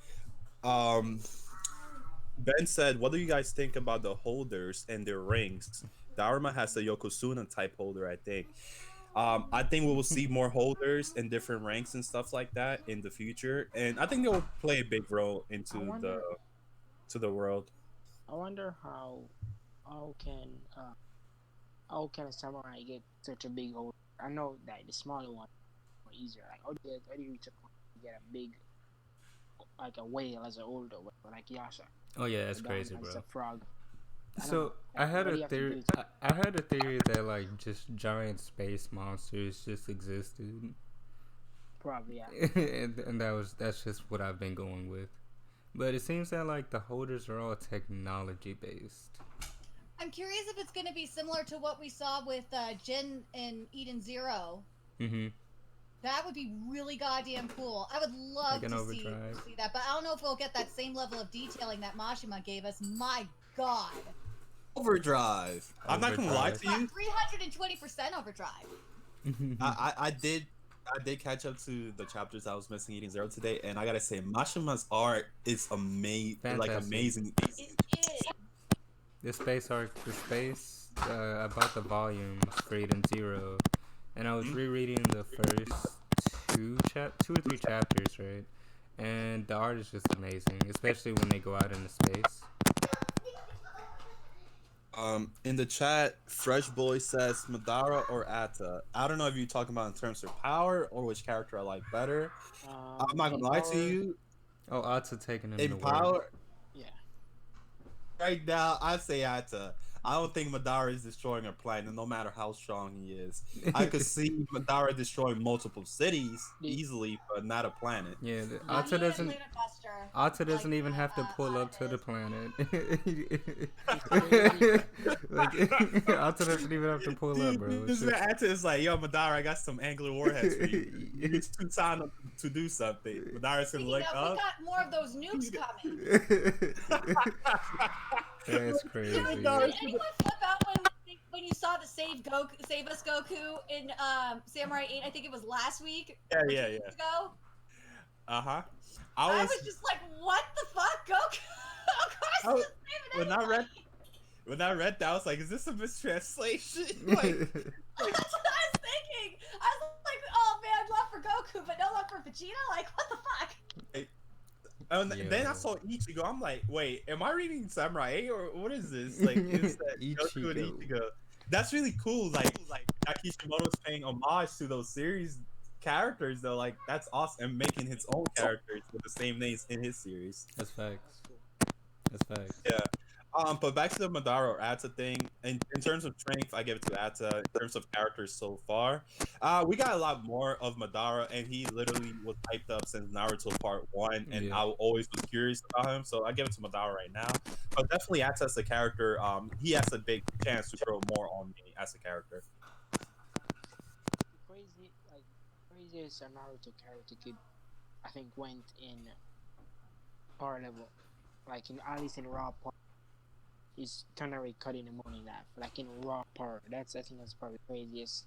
Speaker 3: Um, Ben said, "What do you guys think about the holders and their rings?" Daruma has a Yokozuna type holder, I think. I think we will see more holders and different ranks and stuff like that in the future, and I think they will play a big role
Speaker 2: I
Speaker 3: into
Speaker 2: wonder.
Speaker 3: the world.
Speaker 2: I wonder how can uh how can a samurai get such a big hold? I know that the smaller one more easier. Like how do you reach a point to get a big like a whale as an older whale like Yasha?
Speaker 1: Oh yeah, that's
Speaker 2: Or
Speaker 1: crazy,
Speaker 2: as
Speaker 1: bro.
Speaker 2: a frog. I don't know.
Speaker 1: So I had
Speaker 2: What
Speaker 1: a
Speaker 2: do you have to
Speaker 1: theory.
Speaker 2: do?
Speaker 1: I had a theory that like just giant space monsters just existed,
Speaker 2: Probably yeah.
Speaker 1: and that's just what I've been going with. But it seems that like the holders are all technology based.
Speaker 4: I'm curious if it's going to be similar to what we saw with Jin in Eden Zero.
Speaker 1: Mm-hmm.
Speaker 4: That would be really goddamn cool. I would love
Speaker 1: Like an
Speaker 4: to
Speaker 1: overdrive.
Speaker 4: see that, but I don't know if we'll get that same level of detailing that Mashima gave us. My god.
Speaker 3: Overdrive. I'm not gonna lie to you.
Speaker 4: 320% overdrive.
Speaker 3: I did catch up to the chapters I was missing eating zero today, and I gotta say, Mashima's art is amazing. Like
Speaker 1: Fantastic.
Speaker 3: amazing.
Speaker 4: It is.
Speaker 1: The space arc, the space about the volumes for Eden Zero, and I was rereading the first two or three chapters, right? And the art is just amazing, especially when they go out into space.
Speaker 3: In the chat, Fresh Boy says Madara or Atta. I don't know if you're talking about in terms of power or which character I like better. I'm not gonna lie to you.
Speaker 1: Oh, Atsu taking him
Speaker 3: In
Speaker 1: to
Speaker 3: power,
Speaker 1: work.
Speaker 2: Yeah.
Speaker 3: right now, I say Atta. I don't think Madara is destroying a planet, no matter how strong he is. I could see Madara destroying multiple cities easily, but not a planet.
Speaker 1: Yeah,
Speaker 4: I
Speaker 1: Atsu
Speaker 4: need a
Speaker 1: doesn't.
Speaker 4: Planet Buster.
Speaker 1: Atsu doesn't
Speaker 4: Like,
Speaker 1: even have to pull up to
Speaker 4: Attis.
Speaker 1: the planet. Like, Atsu doesn't even have to pull up, bro. It's
Speaker 3: This
Speaker 1: just-
Speaker 3: Atta is like, yo, Madara, I got some angular warheads for you. You need two time to do something. Madara's gonna
Speaker 4: You
Speaker 3: look
Speaker 4: know, we
Speaker 3: up.
Speaker 4: got more of those nukes coming.
Speaker 1: That's crazy.
Speaker 4: Did anyone flip out when you saw the Save Us Goku in Samurai 8? I think it was last week.
Speaker 3: Yeah,
Speaker 4: or 2
Speaker 3: yeah,
Speaker 4: weeks
Speaker 3: yeah.
Speaker 4: ago.
Speaker 3: Uh-huh.
Speaker 4: I was just like, what the fuck, Goku? Of
Speaker 3: I
Speaker 4: course,
Speaker 3: was-
Speaker 4: he's
Speaker 3: when
Speaker 4: saving
Speaker 3: I read-
Speaker 4: anybody.
Speaker 3: When I read that, I was like, is this a mistranslation? Like,
Speaker 4: That's what I was thinking. I was like, oh man, love for Goku, but no love for Vegeta. Like, what the fuck?
Speaker 3: and then I
Speaker 1: Yo.
Speaker 3: saw Ichigo. I'm like, wait, am I reading Samurai 8 or what is this? Like, is that Goku and
Speaker 1: Ichigo.
Speaker 3: Ichigo? That's really cool. Like Kishimoto's paying homage to those series characters, though. Like, that's awesome. And making his own characters with the same names in his series.
Speaker 1: That's facts. That's facts.
Speaker 3: Yeah. But back to the Madara or Atta thing. In terms of strength, I give it to Atta. In terms of characters so far, we got a lot more of Madara, and he literally was hyped up since Naruto Part 1, and
Speaker 1: Yeah.
Speaker 3: I always was curious about him. So I give it to Madara right now. But definitely Atta as a character, he has a big chance to grow more on me as a character.
Speaker 2: Crazy as a Naruto character could, I think, went in power level, like in at least in raw power. He's kind of cutting the money in half, like in raw power. I think that's probably the craziest.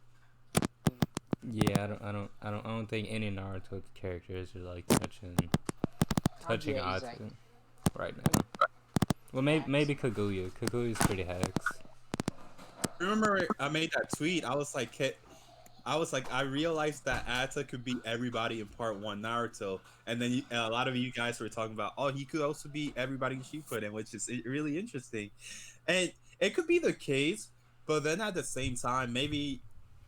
Speaker 1: Yeah, I don't think any Naruto characters are like touching
Speaker 2: Yeah,
Speaker 1: Atsu
Speaker 2: exactly.
Speaker 1: right now. Well, maybe Kaguya. Kaguya's pretty hacks.
Speaker 3: Remember, I made that tweet. I was like, I realized that Atta could be everybody in Part 1 Naruto, and then a lot of you guys were talking about, oh, he could also be everybody in Shippuden, which is really interesting, and it could be the case, but then at the same time, maybe,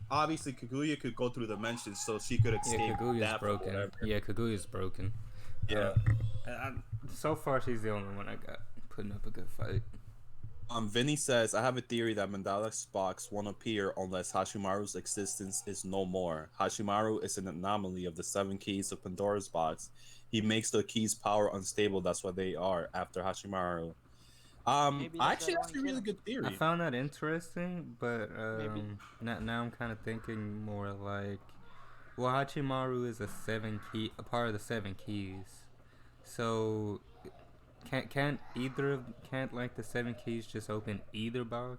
Speaker 3: obviously, Kaguya could go through dimensions, so she could escape.
Speaker 1: Yeah, Kaguya's
Speaker 3: death or
Speaker 1: broken.
Speaker 3: whatever.
Speaker 1: Yeah, Kaguya's broken.
Speaker 3: Yeah.
Speaker 1: So far, she's the only one I got putting up a good fight.
Speaker 3: Vinny says, I have a theory that Doris Box won't appear unless Hajimaru's existence is no more. Hajimaru is an anomaly of the 7 keys of Pandora's box. He makes the keys' power unstable. That's what they are after Hajimaru.
Speaker 2: Maybe
Speaker 3: Actually,
Speaker 2: that's
Speaker 3: that's a really good theory.
Speaker 1: I found that interesting, but
Speaker 2: Maybe.
Speaker 1: now I'm kind of thinking more like, well, Hachimaru is a part of the 7 keys, so can't like the 7 keys just open either box?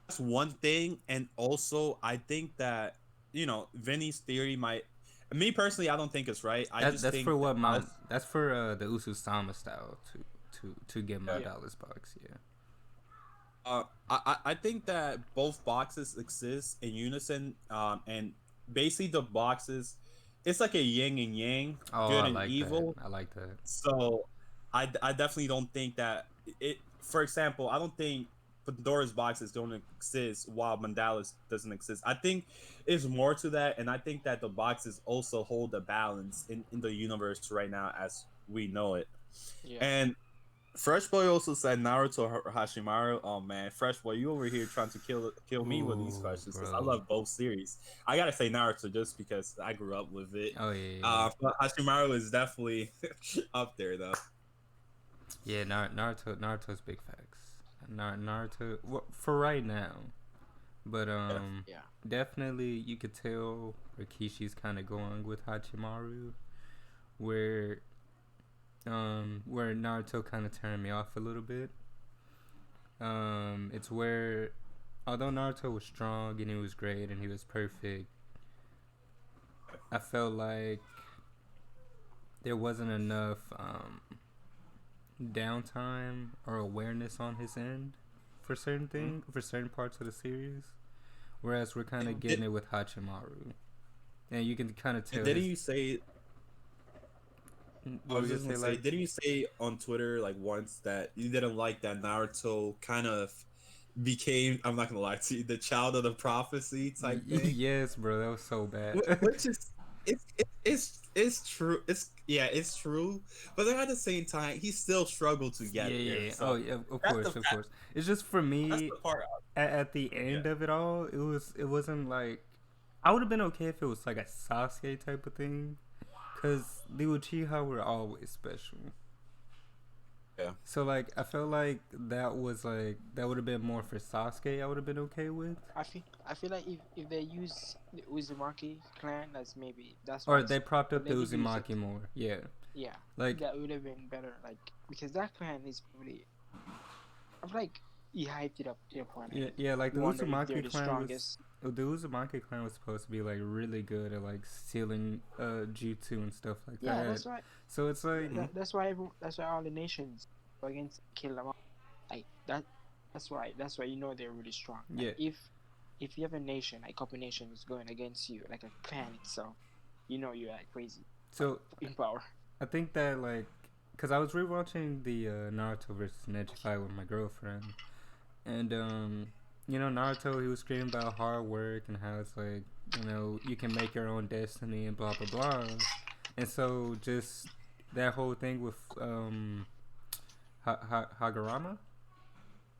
Speaker 3: That's one thing, and also I think that Vinny's theory might. Me personally, I don't think it's right.
Speaker 1: That's
Speaker 3: think
Speaker 1: for what
Speaker 3: that
Speaker 1: that's for the Ususama style to get my
Speaker 3: Yeah.
Speaker 1: Dallas box. Yeah.
Speaker 3: I think that both boxes exist in unison, and basically the boxes, it's like a yin and yang,
Speaker 1: Oh,
Speaker 3: good
Speaker 1: I
Speaker 3: and
Speaker 1: like
Speaker 3: evil.
Speaker 1: that. I like that.
Speaker 3: So, I definitely don't think that it. For example, I don't think Pandora's box is going to exist while Mandala's doesn't exist. I think it's more to that, and I think that the boxes also hold a balance in the universe right now as we know it.
Speaker 2: Yeah.
Speaker 3: And Fresh Boy also said Naruto or Hashimaru. Oh man, Fresh Boy, you over here trying to kill me with these
Speaker 1: Ooh,
Speaker 3: questions because I
Speaker 1: bro.
Speaker 3: love both series. I gotta say Naruto just because I grew up with it.
Speaker 1: Oh yeah.
Speaker 3: But Hashimaru is definitely up there though.
Speaker 1: Yeah, Naruto's big facts. Naruto for right now. But
Speaker 2: Yeah.
Speaker 1: definitely you could tell Rikishi's kind of going with Hachimaru, where where Naruto kind of turned me off a little bit. It's where although Naruto was strong and he was great and he was perfect, I felt like there wasn't enough downtime or awareness on his end for certain things, for certain parts of the series. Whereas we're kind of getting it with Hachimaru, and you can kind of tell.
Speaker 3: Didn't you say? I
Speaker 1: What
Speaker 3: was
Speaker 1: were you
Speaker 3: just
Speaker 1: gonna
Speaker 3: gonna say,
Speaker 1: like?
Speaker 3: didn't you say on Twitter like once that you didn't like that Naruto kind of became, I'm not gonna lie to you, the child of the prophecy type thing?
Speaker 1: Yes, bro, that was so bad.
Speaker 3: Which is it's true. It's true. But then at the same time, he still struggled to
Speaker 1: Yeah,
Speaker 3: get there.
Speaker 1: yeah.
Speaker 3: So
Speaker 1: Oh, yeah. Of
Speaker 3: that's
Speaker 1: course,
Speaker 3: the
Speaker 1: of course. It's just for
Speaker 3: that's
Speaker 1: me
Speaker 3: the part.
Speaker 1: at the
Speaker 3: Yeah.
Speaker 1: end of it all. It wasn't like I would have been okay if it was like a Sasuke type of thing, cause the Uchiha were always special.
Speaker 3: Yeah.
Speaker 1: So like I felt like that was like that would have been more for Sasuke. I would have been okay with.
Speaker 2: I feel like if they use the Uzumaki clan, that's
Speaker 1: Or
Speaker 2: why
Speaker 1: they propped
Speaker 2: but
Speaker 1: up the
Speaker 2: they did use
Speaker 1: Uzumaki
Speaker 2: it.
Speaker 1: more. Yeah.
Speaker 2: Yeah,
Speaker 1: Like
Speaker 2: that would have been better. Like because that clan is probably I feel like he hyped it up to a point.
Speaker 1: yeah, like the
Speaker 2: You wonder if they're
Speaker 1: Uzumaki
Speaker 2: the
Speaker 1: clan was
Speaker 2: strongest.
Speaker 1: the Uzumaki clan was supposed to be like really good at like stealing jutsu and stuff like
Speaker 2: Yeah,
Speaker 1: that.
Speaker 2: that's why.
Speaker 1: So it's like
Speaker 2: That's why all the nations go against kill them all. Like that. That's why you know they're really strong. Like,
Speaker 1: yeah.
Speaker 2: if you have a nation, like a couple nations going against you, like a clan itself, you know you're like crazy
Speaker 1: So
Speaker 2: in power.
Speaker 1: I think that like, cause I was rewatching the Naruto versus Neji fight with my girlfriend, and you know Naruto he was screaming about hard work and how it's like you know you can make your own destiny and blah blah blah, and so just that whole thing with Hagarama,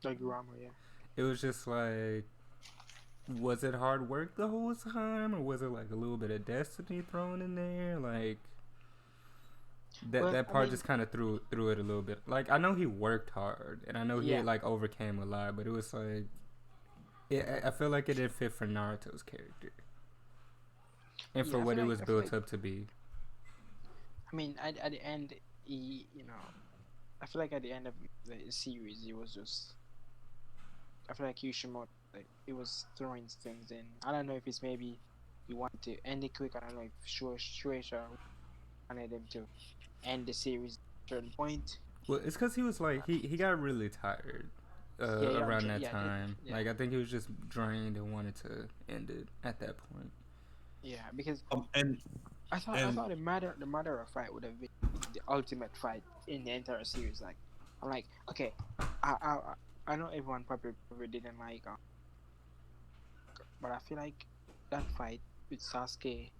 Speaker 2: Like Rama, yeah.
Speaker 1: it was just like. Was it hard work the whole time, or was it like a little bit of destiny thrown in there? Like that part just kind of threw it a little bit. Like I know he worked hard, and I know he like overcame a lot, but it was like I feel like it didn't fit for Naruto's character, and for what it was built up to be.
Speaker 2: I mean, at the end, I feel like at the end of the series, it was just. I feel like Yushimoto, like, it was throwing things in. I don't know if it's maybe he wanted to end it quick. I don't know if Shueisha wanted him to end the series at a certain point.
Speaker 1: Well, it's because he was like he got really tired around that time. Like I think he was just drained and wanted to end it at that point.
Speaker 2: Yeah, because
Speaker 3: and
Speaker 2: I thought the Madara fight would have been the ultimate fight in the entire series. Like I'm like, okay, I know everyone probably didn't like, but I feel like that fight with Sasuke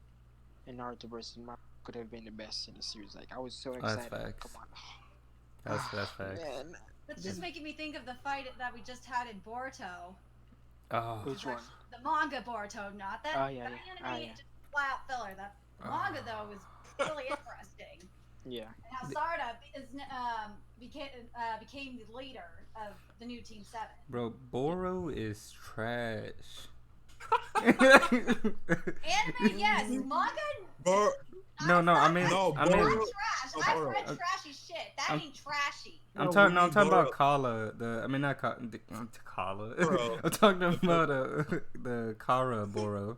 Speaker 2: and Naruto versus Madara could have been the best in the series. Like I was so excited.
Speaker 1: That's facts.
Speaker 2: Come on.
Speaker 1: That's facts.
Speaker 2: Man.
Speaker 4: That's just making me think of the fight that we just had in Boruto.
Speaker 1: Oh.
Speaker 2: Which one?
Speaker 4: The manga Boruto, not that.
Speaker 2: Oh yeah,
Speaker 4: the anime, just flat filler. That manga though was really interesting.
Speaker 2: Yeah.
Speaker 4: And how Sarda became the leader of the new Team 7.
Speaker 1: Bro, Boro is trash.
Speaker 4: Anime, yes. Manga.
Speaker 1: No, I mean,
Speaker 4: Trash. I've read trashy shit. That ain't trashy.
Speaker 1: I'm talking about Kala. Not Kala. I'm talking about the Kara Boro.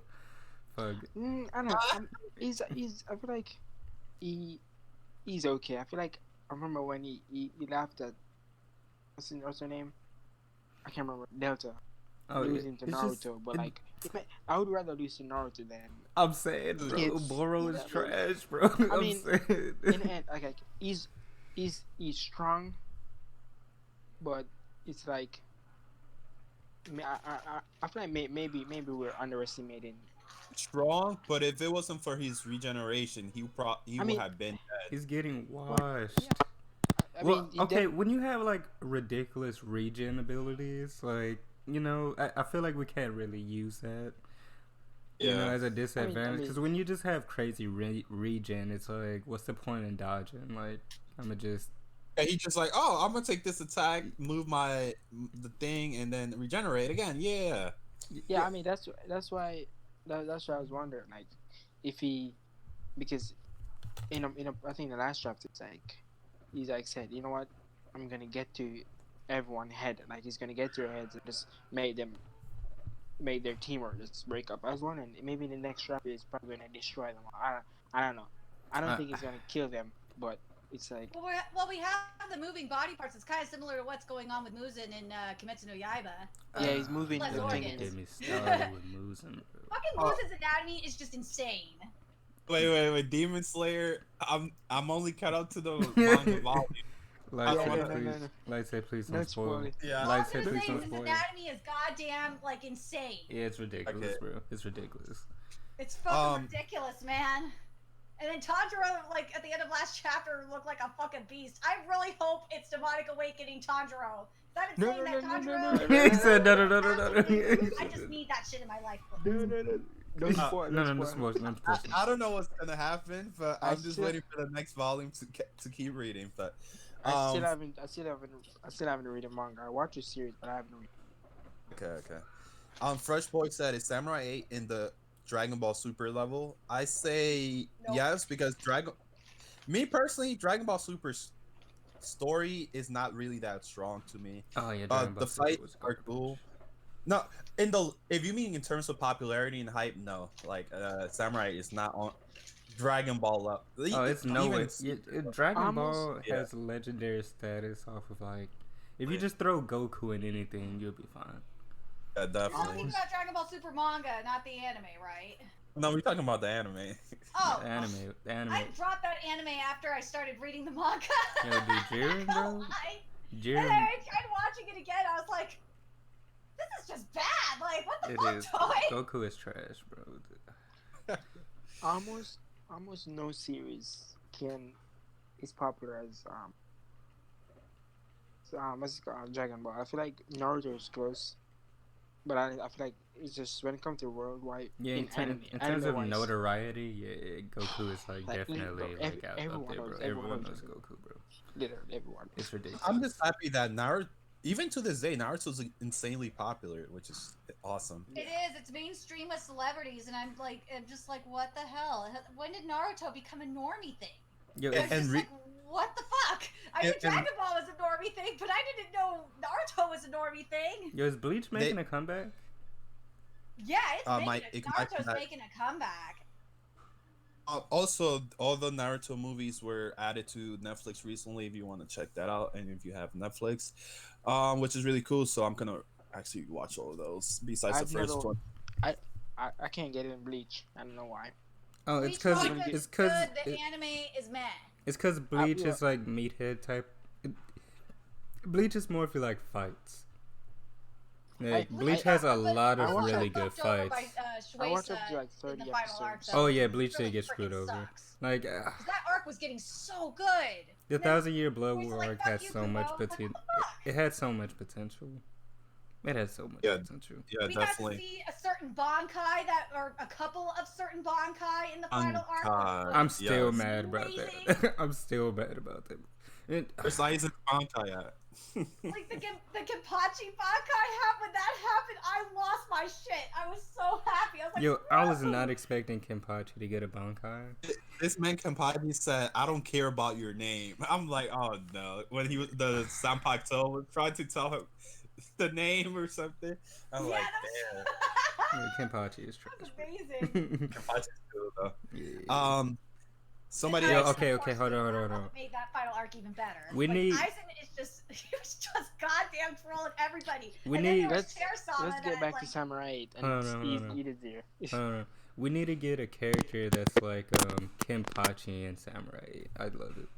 Speaker 1: Fuck.
Speaker 2: I don't know. He's. I feel like he's okay. I feel like I remember when he laughed at what's her name? I can't remember. Delta. Losing to Naruto, but like I would rather lose to Naruto than.
Speaker 1: I'm saying, bro, Boro is trash, bro.
Speaker 2: I mean, in the end, like he's strong, but it's like I feel like maybe we're underestimating.
Speaker 3: Strong, but if it wasn't for his regeneration, he would have been dead.
Speaker 1: He's getting washed.
Speaker 2: I mean,
Speaker 1: okay, when you have like ridiculous regen abilities, like you know, I feel like we can't really use that. You know, as a disadvantage, because when you just have crazy regen, it's like, what's the point in dodging? Like, I'ma just.
Speaker 3: Yeah, he just like, oh, I'm gonna take this attack, move the thing, and then regenerate again. Yeah.
Speaker 2: Yeah, I mean that's why I was wondering, like, if he, because I think the last draft it's like he's like said, you know what, I'm gonna get to everyone head, like he's gonna get to their heads and just make their team or just break up. I was wondering maybe the next draft is probably gonna destroy them. I don't know. I don't
Speaker 1: Uh,
Speaker 2: think he's gonna kill them, but it's like
Speaker 4: Well, we have the moving body parts. It's kind of similar to what's going on with Muzan in Kimetsu no Yaiba.
Speaker 2: yeah, he's moving
Speaker 4: Less
Speaker 2: the
Speaker 1: don't
Speaker 2: thing.
Speaker 1: even
Speaker 4: organs.
Speaker 1: get me started with Muzan, bro.
Speaker 4: Fucking
Speaker 3: Oh.
Speaker 4: Muzan's anatomy is just insane.
Speaker 3: Wait, Demon Slayer. I'm only caught up to the manga volume.
Speaker 1: Light
Speaker 3: Yeah,
Speaker 1: say,
Speaker 3: no,
Speaker 1: please. Light say, please don't
Speaker 2: Don't
Speaker 1: spoil.
Speaker 2: spoil it.
Speaker 3: Yeah.
Speaker 4: All
Speaker 1: Light
Speaker 4: I'm
Speaker 1: say,
Speaker 4: gonna
Speaker 1: please
Speaker 4: say
Speaker 1: don't
Speaker 4: is his
Speaker 1: spoil.
Speaker 4: anatomy is goddamn like insane.
Speaker 1: Yeah, it's ridiculous,
Speaker 3: Okay.
Speaker 1: bro. It's ridiculous.
Speaker 4: It's fucking ridiculous, man. And then Tanjiro, like at the end of last chapter, looked like a fucking beast. I really hope it's Demonic Awakening Tanjiro. I've been saying that Tanjiro.
Speaker 1: He said no.
Speaker 4: I just need that shit in my life.
Speaker 2: No. Don't spoil.
Speaker 1: No,
Speaker 2: don't
Speaker 1: no
Speaker 2: spoil.
Speaker 1: spoil.
Speaker 3: I don't know what's gonna happen, but
Speaker 2: I
Speaker 3: I'm just
Speaker 2: still-
Speaker 3: waiting for the next volume to keep reading. But
Speaker 2: I still haven't read the manga. I watched the series, but I haven't read.
Speaker 3: okay. Fresh Boy said, "Is Samurai 8 in the Dragon Ball Super level?" I say
Speaker 4: Nope.
Speaker 3: yes, because me personally, Dragon Ball Super's story is not really that strong to me.
Speaker 1: Oh yeah, Dragon Ball
Speaker 3: The
Speaker 1: Super
Speaker 3: fights
Speaker 1: was
Speaker 3: are
Speaker 1: good.
Speaker 3: cool. No, if you mean in terms of popularity and hype, no. Like Samurai is not on Dragon Ball up.
Speaker 1: Oh, it's no way. Dragon
Speaker 2: Almost-
Speaker 1: Ball
Speaker 3: Yeah.
Speaker 1: has legendary status off of like, if you just throw Goku in anything, you'll be fine.
Speaker 3: Yeah,
Speaker 4: You're talking
Speaker 3: definitely.
Speaker 4: about Dragon Ball Super manga, not the anime, right?
Speaker 3: No, we're talking about the anime.
Speaker 4: Oh,
Speaker 1: The anime.
Speaker 4: I dropped that anime after I started reading the manga.
Speaker 1: Yo, dude, Jiren, bro.
Speaker 4: And then
Speaker 1: Jiren,
Speaker 4: I tried watching it again. I was like, this is just bad. Like, what the
Speaker 1: it
Speaker 4: fuck,
Speaker 1: is.
Speaker 4: Toy?
Speaker 1: Goku is trash, bro.
Speaker 2: Almost no series is popular as what's it called, Dragon Ball. I feel like Naruto is close, but I feel like it's just when it comes to worldwide
Speaker 1: Yeah, in terms of notoriety, yeah, Goku is like
Speaker 2: Like,
Speaker 1: definitely
Speaker 2: bro,
Speaker 1: like out
Speaker 2: everyone
Speaker 1: there, bro.
Speaker 2: knows-
Speaker 1: Everyone
Speaker 2: everyone
Speaker 1: knows
Speaker 2: knows
Speaker 1: Goku, bro.
Speaker 2: literally everyone.
Speaker 1: It's ridiculous.
Speaker 3: I'm just happy that Naruto, even to this day, Naruto's insanely popular, which is awesome.
Speaker 4: It is. It's mainstream with celebrities, and I'm just like, what the hell? When did Naruto become a normie thing?
Speaker 1: Yo,
Speaker 4: I was
Speaker 3: and
Speaker 4: just
Speaker 3: re-
Speaker 4: like, what the fuck? I knew
Speaker 3: and-
Speaker 4: Dragon Ball was a normie thing, but I didn't know Naruto was a normie thing.
Speaker 1: yo, is Bleach making a comeback?
Speaker 4: Yeah, it's
Speaker 3: Naruto's
Speaker 4: Naruto's making a comeback.
Speaker 3: Also, all the Naruto movies were added to Netflix recently. If you want to check that out, and if you have Netflix, which is really cool. So I'm gonna actually watch all of those. Besides
Speaker 2: I've
Speaker 3: the first
Speaker 2: never-
Speaker 3: one.
Speaker 2: I can't get it in Bleach. I don't know why.
Speaker 1: Oh,
Speaker 4: Bleach
Speaker 1: it's because
Speaker 4: manga
Speaker 1: it's
Speaker 4: is
Speaker 1: because
Speaker 4: good, the anime is meh.
Speaker 1: it's because Bleach
Speaker 2: yeah.
Speaker 1: is like meathead type. Bleach is more for like fights. Like, Bleach has a lot of really good fights.
Speaker 2: I watched up to like
Speaker 4: in
Speaker 2: 30
Speaker 4: the final arc,
Speaker 2: episodes.
Speaker 4: though.
Speaker 1: Oh yeah,
Speaker 4: It
Speaker 1: Bleach
Speaker 4: really
Speaker 1: did get screwed
Speaker 4: freaking
Speaker 1: over.
Speaker 4: sucks.
Speaker 1: Like
Speaker 4: 'Cause that arc was getting so good.
Speaker 1: the
Speaker 4: And then
Speaker 1: 1,000-Year Blood
Speaker 4: Bleach
Speaker 1: War
Speaker 4: is like,
Speaker 1: arc
Speaker 4: "Fuck
Speaker 1: has
Speaker 4: you,
Speaker 1: so much
Speaker 4: Kumo." Like,
Speaker 1: potential.
Speaker 4: what the fuck?
Speaker 1: It had so much potential. It has so much
Speaker 3: Yeah.
Speaker 1: potential.
Speaker 3: Yeah,
Speaker 4: We
Speaker 3: definitely.
Speaker 4: got to see a certain Bankai or a couple of certain Bankai in the final arc.
Speaker 3: Bankai.
Speaker 1: I'm still
Speaker 3: Yes.
Speaker 1: mad about
Speaker 4: Amazing.
Speaker 1: that. I'm still mad about that.
Speaker 3: Where's Isaac Bankai at?
Speaker 4: Like the Kenpachi Bankai happened. When that happened, I lost my shit. I was so happy. I was like,
Speaker 1: Yo, I was
Speaker 4: "Whoa."
Speaker 1: not expecting Kenpachi to get a Bankai.
Speaker 3: This man Kampagi said, "I don't care about your name." I'm like, oh no. When he was the Sanpakuto was trying to tell him the name or something, I'm
Speaker 4: Yeah,
Speaker 3: like,
Speaker 4: that
Speaker 3: damn.
Speaker 1: Yeah, Kenpachi is
Speaker 4: was
Speaker 1: trash.
Speaker 4: amazing.
Speaker 3: Kampachi's cool though.
Speaker 1: Yeah.
Speaker 3: Somebody
Speaker 4: And
Speaker 1: Yo,
Speaker 3: else.
Speaker 4: Aizen,
Speaker 1: okay,
Speaker 4: of
Speaker 1: okay,
Speaker 4: course,
Speaker 1: hold on, hold on,
Speaker 4: was
Speaker 1: hold
Speaker 4: what
Speaker 1: on.
Speaker 4: Made that final arc even better.
Speaker 1: We
Speaker 4: Like,
Speaker 1: need-
Speaker 4: Aizen is just he was just goddamn trolling everybody.
Speaker 1: We
Speaker 4: and then
Speaker 1: need-
Speaker 4: there was Tear
Speaker 2: Let's get back to Samurai 8 and
Speaker 1: Hold on.
Speaker 2: eat it there.
Speaker 1: We need to get a character that's like Kenpachi and Samurai. I'd love it.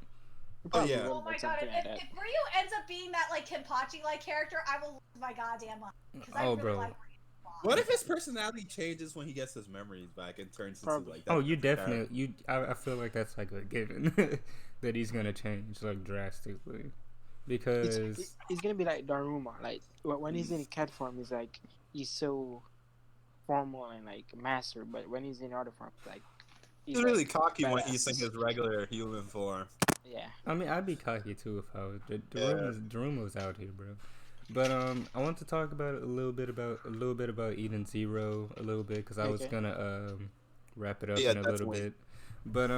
Speaker 3: Oh, yeah.
Speaker 4: Oh my god! If Ryu ends up being that like Kenpachi-like character, I will lose my goddamn mind. 'Cause I
Speaker 1: Oh,
Speaker 4: really
Speaker 1: bro.
Speaker 4: like Ryu.
Speaker 3: What if his personality changes when he gets his memories back and turns into
Speaker 2: Probably.
Speaker 3: like that?
Speaker 1: Oh, you definitely. I feel like that's like a given that he's gonna change like drastically because
Speaker 2: It's gonna be like Daruma. Like when he's in cat form, he's so formal and like master. But when he's in other form,
Speaker 3: He's really
Speaker 2: like,
Speaker 3: cocky when he's in
Speaker 2: badass.
Speaker 3: his regular human form.
Speaker 2: Yeah.
Speaker 1: I mean I'd be cocky too if I was. Daruma was out here, bro. But I want to talk about a little bit about Eden Zero a little bit because I was
Speaker 2: Okay.
Speaker 1: gonna wrap it up
Speaker 3: Yeah,
Speaker 1: in a little
Speaker 3: definitely.
Speaker 1: bit. But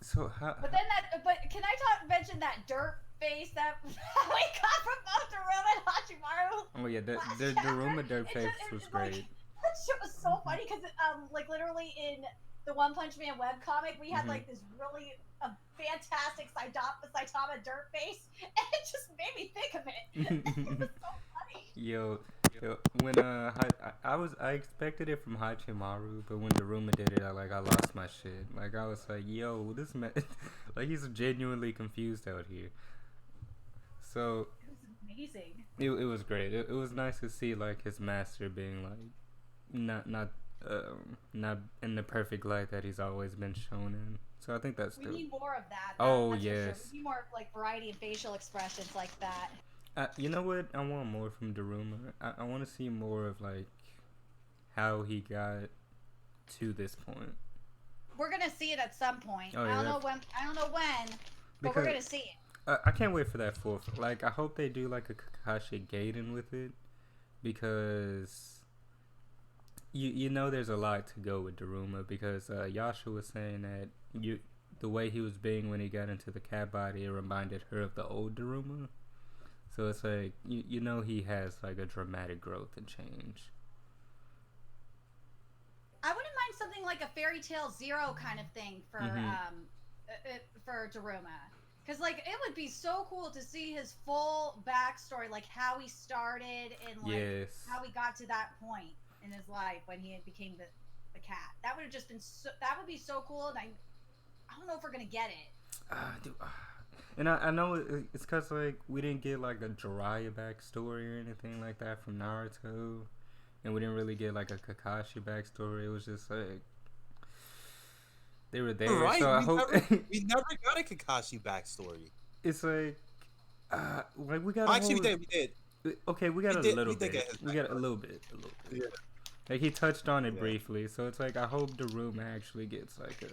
Speaker 1: so how?
Speaker 4: But then but can I mention that dirt face that we got from both Daruma and Hajimaru?
Speaker 1: Oh yeah, the
Speaker 4: last
Speaker 1: the
Speaker 4: chapter?
Speaker 1: Daruma Dirt
Speaker 4: It
Speaker 1: Face
Speaker 4: just-
Speaker 1: was
Speaker 4: it's like-
Speaker 1: great.
Speaker 4: That shit was so funny because like literally in the One Punch Man webcomic, we had
Speaker 1: Mhm.
Speaker 4: like this really fantastic Saitama dirt face, and it just made me think of it. It was so funny.
Speaker 1: Yo, when I expected it from Hachimaru, but when Daruma did it, I lost my shit. Like I was like, yo, this man, like he's genuinely confused out here. So
Speaker 4: It was amazing.
Speaker 1: it was great. It was nice to see like his master being like not in the perfect light that he's always been shown in. So I think that's
Speaker 4: We
Speaker 1: dope.
Speaker 4: need more of that.
Speaker 1: Oh,
Speaker 4: That's for sure.
Speaker 1: yes.
Speaker 4: We need more like variety and facial expressions like that.
Speaker 1: You know what? I want more from Daruma. I want to see more of like how he got to this point.
Speaker 4: We're gonna see it at some point.
Speaker 1: Oh,
Speaker 4: I
Speaker 1: yeah,
Speaker 4: don't know when, but we're
Speaker 1: Because-
Speaker 4: gonna see it.
Speaker 1: I can't wait for that fourth. Like I hope they do like a Kakashi Gaiden with it, because you know there's a lot to go with Daruma, because Yasha was saying that the way he was being when he got into the cat body, it reminded her of the old Daruma. So it's like you know he has like a dramatic growth and change.
Speaker 4: I wouldn't mind something like a Fairy Tale Zero kind of thing for for Daruma, because like it would be so cool to see his full backstory, like how he started and like
Speaker 1: Yes.
Speaker 4: how he got to that point in his life when he became the cat. That would have just been that would be so cool, and I don't know if we're gonna get it.
Speaker 1: And I know it's because like we didn't get like a Jiraiya backstory or anything like that from Naruto, and we didn't really get like a Kakashi backstory. It was just like they were there.
Speaker 3: Right,
Speaker 1: So I
Speaker 3: we
Speaker 1: hope
Speaker 3: we never got a Kakashi backstory.
Speaker 1: it's like we got
Speaker 3: Actually, we did.
Speaker 1: Okay, we got
Speaker 3: We
Speaker 1: a
Speaker 3: did-
Speaker 1: little
Speaker 3: we did
Speaker 1: bit.
Speaker 3: get his
Speaker 1: We got a
Speaker 3: backstory.
Speaker 1: little bit.
Speaker 3: Yeah.
Speaker 1: Like he touched on it
Speaker 3: Yeah.
Speaker 1: briefly, so it's like I hope Daruma actually gets like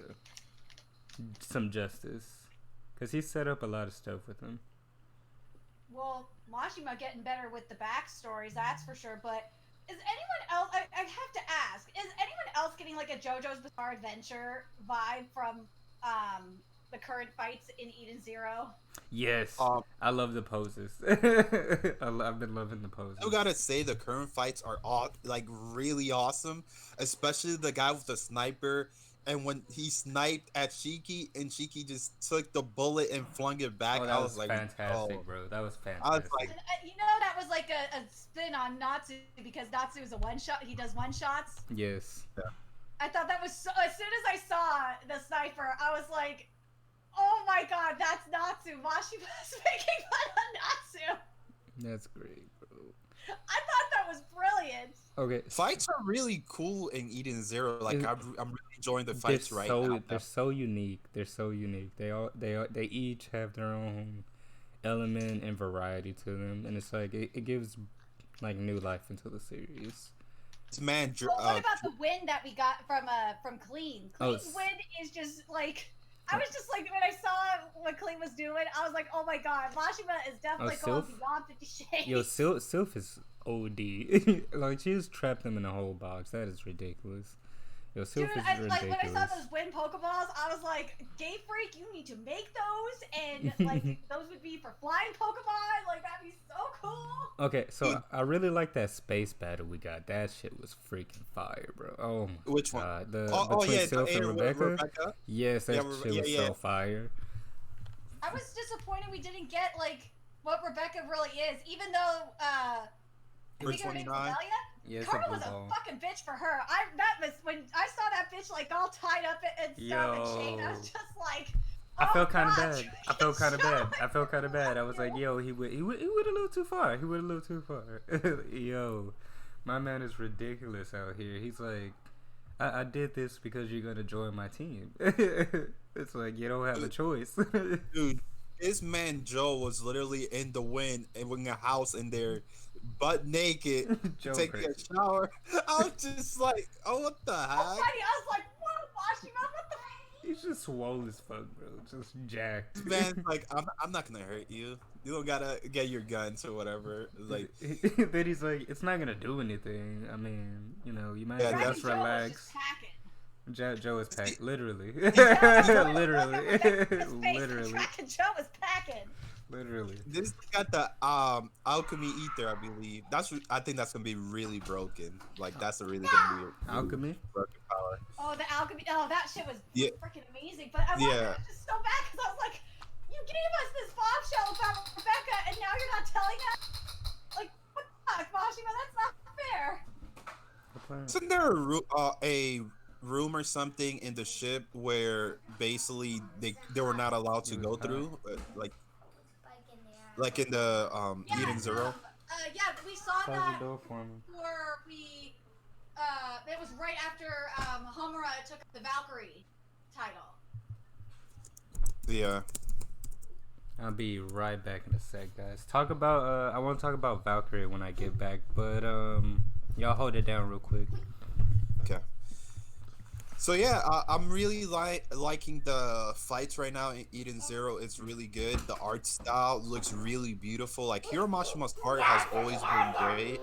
Speaker 1: some justice, because he set up a lot of stuff with him.
Speaker 4: Well, Mashima getting better with the backstories, that's for sure. But is anyone else? I have to ask: is anyone else getting like a JoJo's Bizarre Adventure vibe from the current fights in Eden Zero?
Speaker 1: Yes, I love the poses. I've been loving the poses.
Speaker 3: I gotta say the current fights are all like really awesome, especially the guy with the sniper. And when he sniped at Shiki and Shiki just took the bullet and flung it back,
Speaker 1: Oh,
Speaker 3: I
Speaker 1: that
Speaker 3: was
Speaker 1: was
Speaker 3: like,
Speaker 1: fantastic,
Speaker 3: oh.
Speaker 1: bro. That was fantastic.
Speaker 3: I was like,
Speaker 4: And, that was like a spin on Natsu, because Natsu is a one shot. He does one shots.
Speaker 1: Yes.
Speaker 4: I thought that was so. As soon as I saw the sniper, I was like, "Oh my god, that's Natsu!" Mashima's making fun of Natsu.
Speaker 1: That's great, bro.
Speaker 4: I thought that was brilliant.
Speaker 1: Okay.
Speaker 3: fights are really cool in Eden Zero. Like
Speaker 1: Is-
Speaker 3: I'm really enjoying the fights right now.
Speaker 1: They're so unique. They're so unique. They each have their own element and variety to them, and it's like it gives like new life into the series.
Speaker 3: This man,
Speaker 4: Well, what about the win that we got from Clean?
Speaker 1: Oh,
Speaker 4: Clean's win is just like. I was just like, when I saw what Clean was doing, I was like, oh my god, Mashima is definitely going
Speaker 1: Sylph?
Speaker 4: beyond 50 Shades.
Speaker 1: Yo, Sylph is OD. Like she just trapped them in a whole box. That is ridiculous. Yo, Sylph
Speaker 4: Dude,
Speaker 1: is
Speaker 4: like
Speaker 1: ridiculous.
Speaker 4: when I saw those win Pokeballs, I was like, Game Freak, you need to make those, and like those would be for flying Pokemon. Like that'd be so cool.
Speaker 1: Okay, so I really like that space battle we got. That shit was freaking fire, bro. Oh my
Speaker 3: Which one?
Speaker 1: god, the
Speaker 3: Oh
Speaker 1: between
Speaker 3: yeah,
Speaker 1: Sylph and
Speaker 3: Aiden with
Speaker 1: Rebecca. Yes, that
Speaker 3: Yeah,
Speaker 1: shit was
Speaker 3: yeah.
Speaker 1: so fire.
Speaker 4: I was disappointed we didn't get like what Rebecca really is, even though
Speaker 3: Number
Speaker 4: speaking of
Speaker 3: 29.
Speaker 4: Rebellia,
Speaker 1: Yes,
Speaker 4: Karma
Speaker 1: a blue
Speaker 4: was a
Speaker 1: ball.
Speaker 4: fucking bitch for her. That was when I saw that bitch like all tied up and stuff and chained. I was just like,
Speaker 1: I
Speaker 4: oh,
Speaker 1: felt kind of
Speaker 4: God,
Speaker 1: bad.
Speaker 4: you
Speaker 1: I felt kind of
Speaker 4: shut
Speaker 1: bad.
Speaker 4: up.
Speaker 1: I felt kind of bad. I was like, yo, he went a little too far. He went a little too far. Yo, my man is ridiculous out here. He's like, I did this because you're gonna join my team. It's like you don't have a choice.
Speaker 3: Dude, this man Joe was literally in the wind and in a house in there, butt naked,
Speaker 1: Joe
Speaker 3: taking
Speaker 1: crazy.
Speaker 3: a shower. I was just like, oh, what the
Speaker 4: Oh,
Speaker 3: heck?
Speaker 4: funny. I was like, whoa, Mashima, what the
Speaker 1: He just swole as fuck, bro. Just jacked.
Speaker 3: Man, like I'm not gonna hurt you. You don't gotta get your guns or whatever. Like
Speaker 1: then he's like, it's not gonna do anything. I mean, you know, you might
Speaker 3: Yeah,
Speaker 4: Dragon
Speaker 1: just
Speaker 4: Joe was
Speaker 1: relax.
Speaker 4: just packing.
Speaker 1: Joe is packed, literally,
Speaker 4: Literally.
Speaker 1: literally,
Speaker 4: Dragon Joe was packing.
Speaker 1: literally.
Speaker 3: this got the alchemy ether, I believe. I think that's gonna be really broken. Like that's a really gonna be a
Speaker 1: Alchemy.
Speaker 3: broken power.
Speaker 4: Oh, the alchemy. Oh, that shit was
Speaker 3: Yeah.
Speaker 4: freaking amazing. But I wanted
Speaker 3: Yeah.
Speaker 4: it just so bad because I was like, you gave us this bombshell about Rebecca, and now you're not telling us. Like, what the fuck, Mashima? That's not fair.
Speaker 3: Isn't there a room or something in the ship where basically they were not allowed to go through, like in the Eden Zero?
Speaker 4: Yeah, we saw
Speaker 1: Close
Speaker 4: that
Speaker 1: the door for me.
Speaker 4: before we. It was right after Homura took the Valkyrie title.
Speaker 3: Yeah.
Speaker 1: I'll be right back in a sec, guys. Talk about I want to talk about Valkyrie when I get back, but y'all hold it down real quick.
Speaker 3: Okay. So yeah, I'm really liking the fights right now in Eden Zero. It's really good. The art style looks really beautiful. Like Hiro Mashima's art has always been great.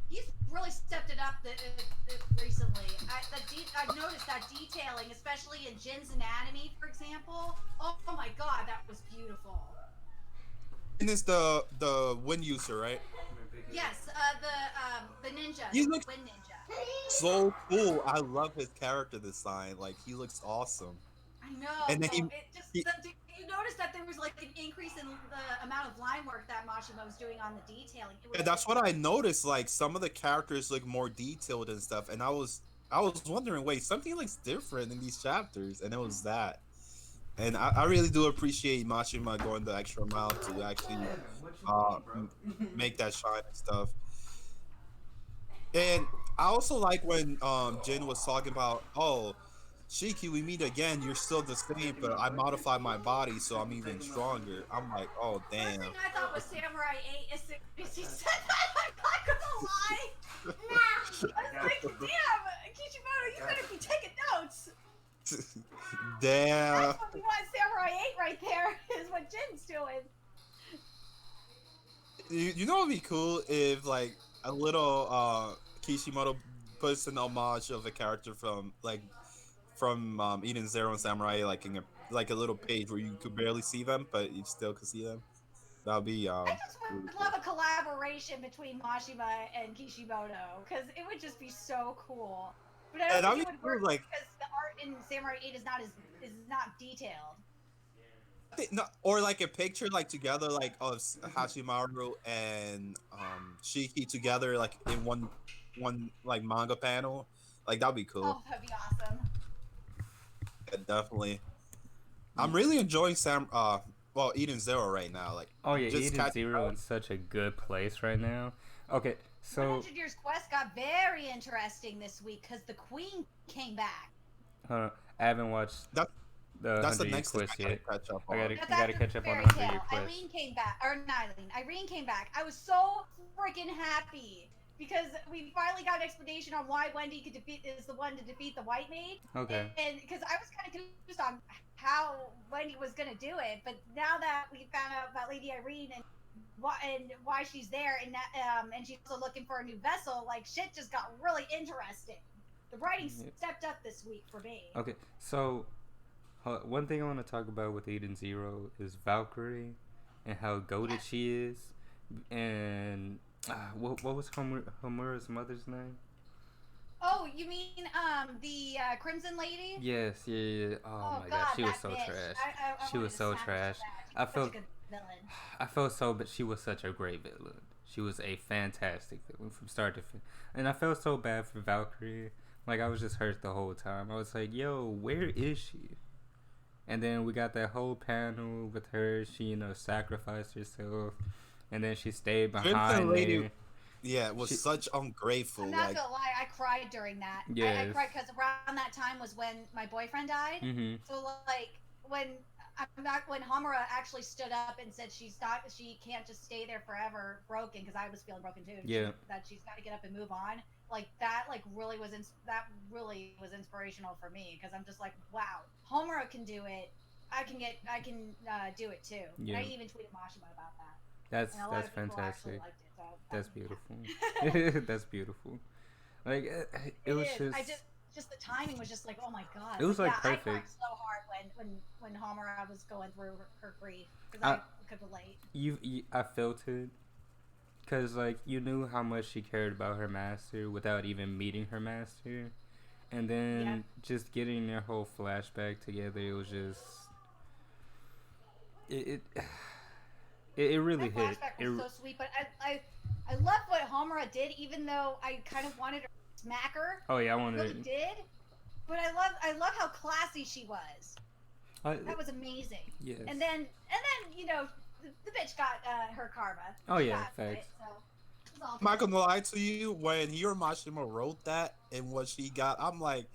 Speaker 4: He's really stepped it up recently. I've noticed that detailing, especially in Jin's anatomy, for example. Oh my god, that was beautiful.
Speaker 3: And it's the wind user, right?
Speaker 4: Yes, the ninja,
Speaker 3: He
Speaker 4: the
Speaker 3: looks-
Speaker 4: wind ninja.
Speaker 3: So cool. I love his character design. Like he looks awesome.
Speaker 4: I know.
Speaker 3: And then
Speaker 4: you noticed that there was like an increase in the amount of line work that Mashima was doing on the detailing. It was,
Speaker 3: Yeah, that's what I noticed. Like some of the characters look more detailed and stuff, and I was wondering, wait, something looks different in these chapters, and it was that. And I really do appreciate Mashima going the extra mile to actually make that shine and stuff. And I also like when Jin was talking about, oh, Shiki, we meet again. You're still the same, but I modified my body, so I'm even stronger. I'm like, oh
Speaker 4: first
Speaker 3: damn.
Speaker 4: thing I thought was Samurai 8 as soon as he said that. I'm not gonna lie. I was like, damn, Kishimoto, you better be taking notes.
Speaker 3: Damn.
Speaker 4: That's what we want Samurai 8 right there, is what Jin's doing.
Speaker 3: You know, it'd be cool if like a little Kishimoto puts an homage of a character from Eden Zero and Samurai, like in a little page where you could barely see them, but you still could see them. That'd be
Speaker 4: I just would
Speaker 3: really
Speaker 4: love a collaboration between Mashima and Kishimoto, because it would just be so cool. But I
Speaker 3: Yeah,
Speaker 4: don't
Speaker 3: that'd
Speaker 4: think it
Speaker 3: be
Speaker 4: would work
Speaker 3: cool, like-
Speaker 4: because the art in Samurai 8 is not detailed.
Speaker 3: No, or like a picture like together like of Hajimaru and Shiki together like in one like manga panel. Like that'd be cool.
Speaker 4: Oh, that'd be awesome.
Speaker 3: Yeah, definitely. I'm really enjoying Eden Zero right now. Like
Speaker 1: Oh yeah,
Speaker 3: just
Speaker 1: Eden
Speaker 3: catch-
Speaker 1: Zero in such a good place right now. Okay, so
Speaker 4: 100 Years Quest got very interesting this week because the Queen came back.
Speaker 1: I haven't watched
Speaker 3: That-
Speaker 1: the
Speaker 3: That's the
Speaker 1: 100
Speaker 3: next thing
Speaker 1: Quest
Speaker 3: I gotta
Speaker 1: yet.
Speaker 3: catch up
Speaker 1: I
Speaker 3: on.
Speaker 1: gotta
Speaker 4: That's
Speaker 1: I gotta
Speaker 4: after
Speaker 1: catch up on
Speaker 4: Fairy
Speaker 1: 100
Speaker 4: Tail.
Speaker 1: Quest.
Speaker 4: Irene came back, or not Irene. Irene came back. I was so freaking happy because we finally got an explanation on why Wendy is the one to defeat the White Maid.
Speaker 1: Okay.
Speaker 4: And because I was kind of confused on how Wendy was gonna do it, but now that we found out about Lady Irene and why she's there, and that and she's also looking for a new vessel, like shit just got really interesting. The writing stepped up this week for me.
Speaker 1: Okay, so one thing I want to talk about with Eden Zero is Valkyrie and how goated she is, and what was Homura's mother's name?
Speaker 4: Oh, you mean the Crimson Lady?
Speaker 1: Yes, yeah. Oh my
Speaker 4: God,
Speaker 1: god, she was
Speaker 4: that
Speaker 1: so
Speaker 4: bitch.
Speaker 1: trash.
Speaker 4: I
Speaker 1: She
Speaker 4: wanted
Speaker 1: was
Speaker 4: to
Speaker 1: so
Speaker 4: smack her
Speaker 1: trash.
Speaker 4: so bad.
Speaker 1: I
Speaker 4: She's
Speaker 1: felt-
Speaker 4: such a good villain.
Speaker 1: I felt so, but she was such a great villain. She was a fantastic villain from start to finish, and I felt so bad for Valkyrie. Like I was just hurt the whole time. I was like, "Yo, where is she?" And then we got that whole panel with her. She, sacrificed herself, and then she stayed behind
Speaker 3: Lady-
Speaker 1: there.
Speaker 3: Yeah, it was such ungrateful.
Speaker 4: I'm not
Speaker 3: Like
Speaker 4: gonna lie, I cried during that. I
Speaker 1: Yes.
Speaker 4: cried because around that time was when my boyfriend died.
Speaker 1: Mm-hmm.
Speaker 4: So like when Homura actually stood up and said she can't just stay there forever broken, because I was feeling broken too.
Speaker 1: Yeah.
Speaker 4: That she's got to get up and move on. like that really was inspirational for me because I'm just like, wow, Homura can do it. I can do it too.
Speaker 1: Yeah.
Speaker 4: And I even tweeted Mashima about that.
Speaker 1: That's
Speaker 4: And a lot
Speaker 1: that's
Speaker 4: of people actually
Speaker 1: fantastic.
Speaker 4: liked it. So
Speaker 1: That's
Speaker 4: yeah.
Speaker 1: beautiful. That's beautiful. Like it was
Speaker 4: is.
Speaker 1: just
Speaker 4: I just the timing was just like, oh my god.
Speaker 1: it was like
Speaker 4: yeah, I cried
Speaker 1: perfect.
Speaker 4: so hard when Homura was going through her grief because
Speaker 1: I
Speaker 4: I could relate.
Speaker 1: I felt it because like you knew how much she cared about her master without even meeting her master, and then
Speaker 4: Yeah.
Speaker 1: just getting their whole flashback together. It was just it it really
Speaker 4: That
Speaker 1: hit.
Speaker 4: flashback was so sweet, but I love what Homura did, even though I kind of wanted her to smack her.
Speaker 1: Oh yeah, I
Speaker 4: I
Speaker 1: wanted.
Speaker 4: really did. But I love how classy she was. That was amazing.
Speaker 1: Yes.
Speaker 4: And then you know the bitch got her karma.
Speaker 1: Oh
Speaker 4: She
Speaker 1: yeah,
Speaker 4: got
Speaker 1: facts.
Speaker 4: it, so it was all
Speaker 3: I'm not
Speaker 4: good.
Speaker 3: gonna lie to you. When Hiro Mashima wrote that and what she got, I'm like,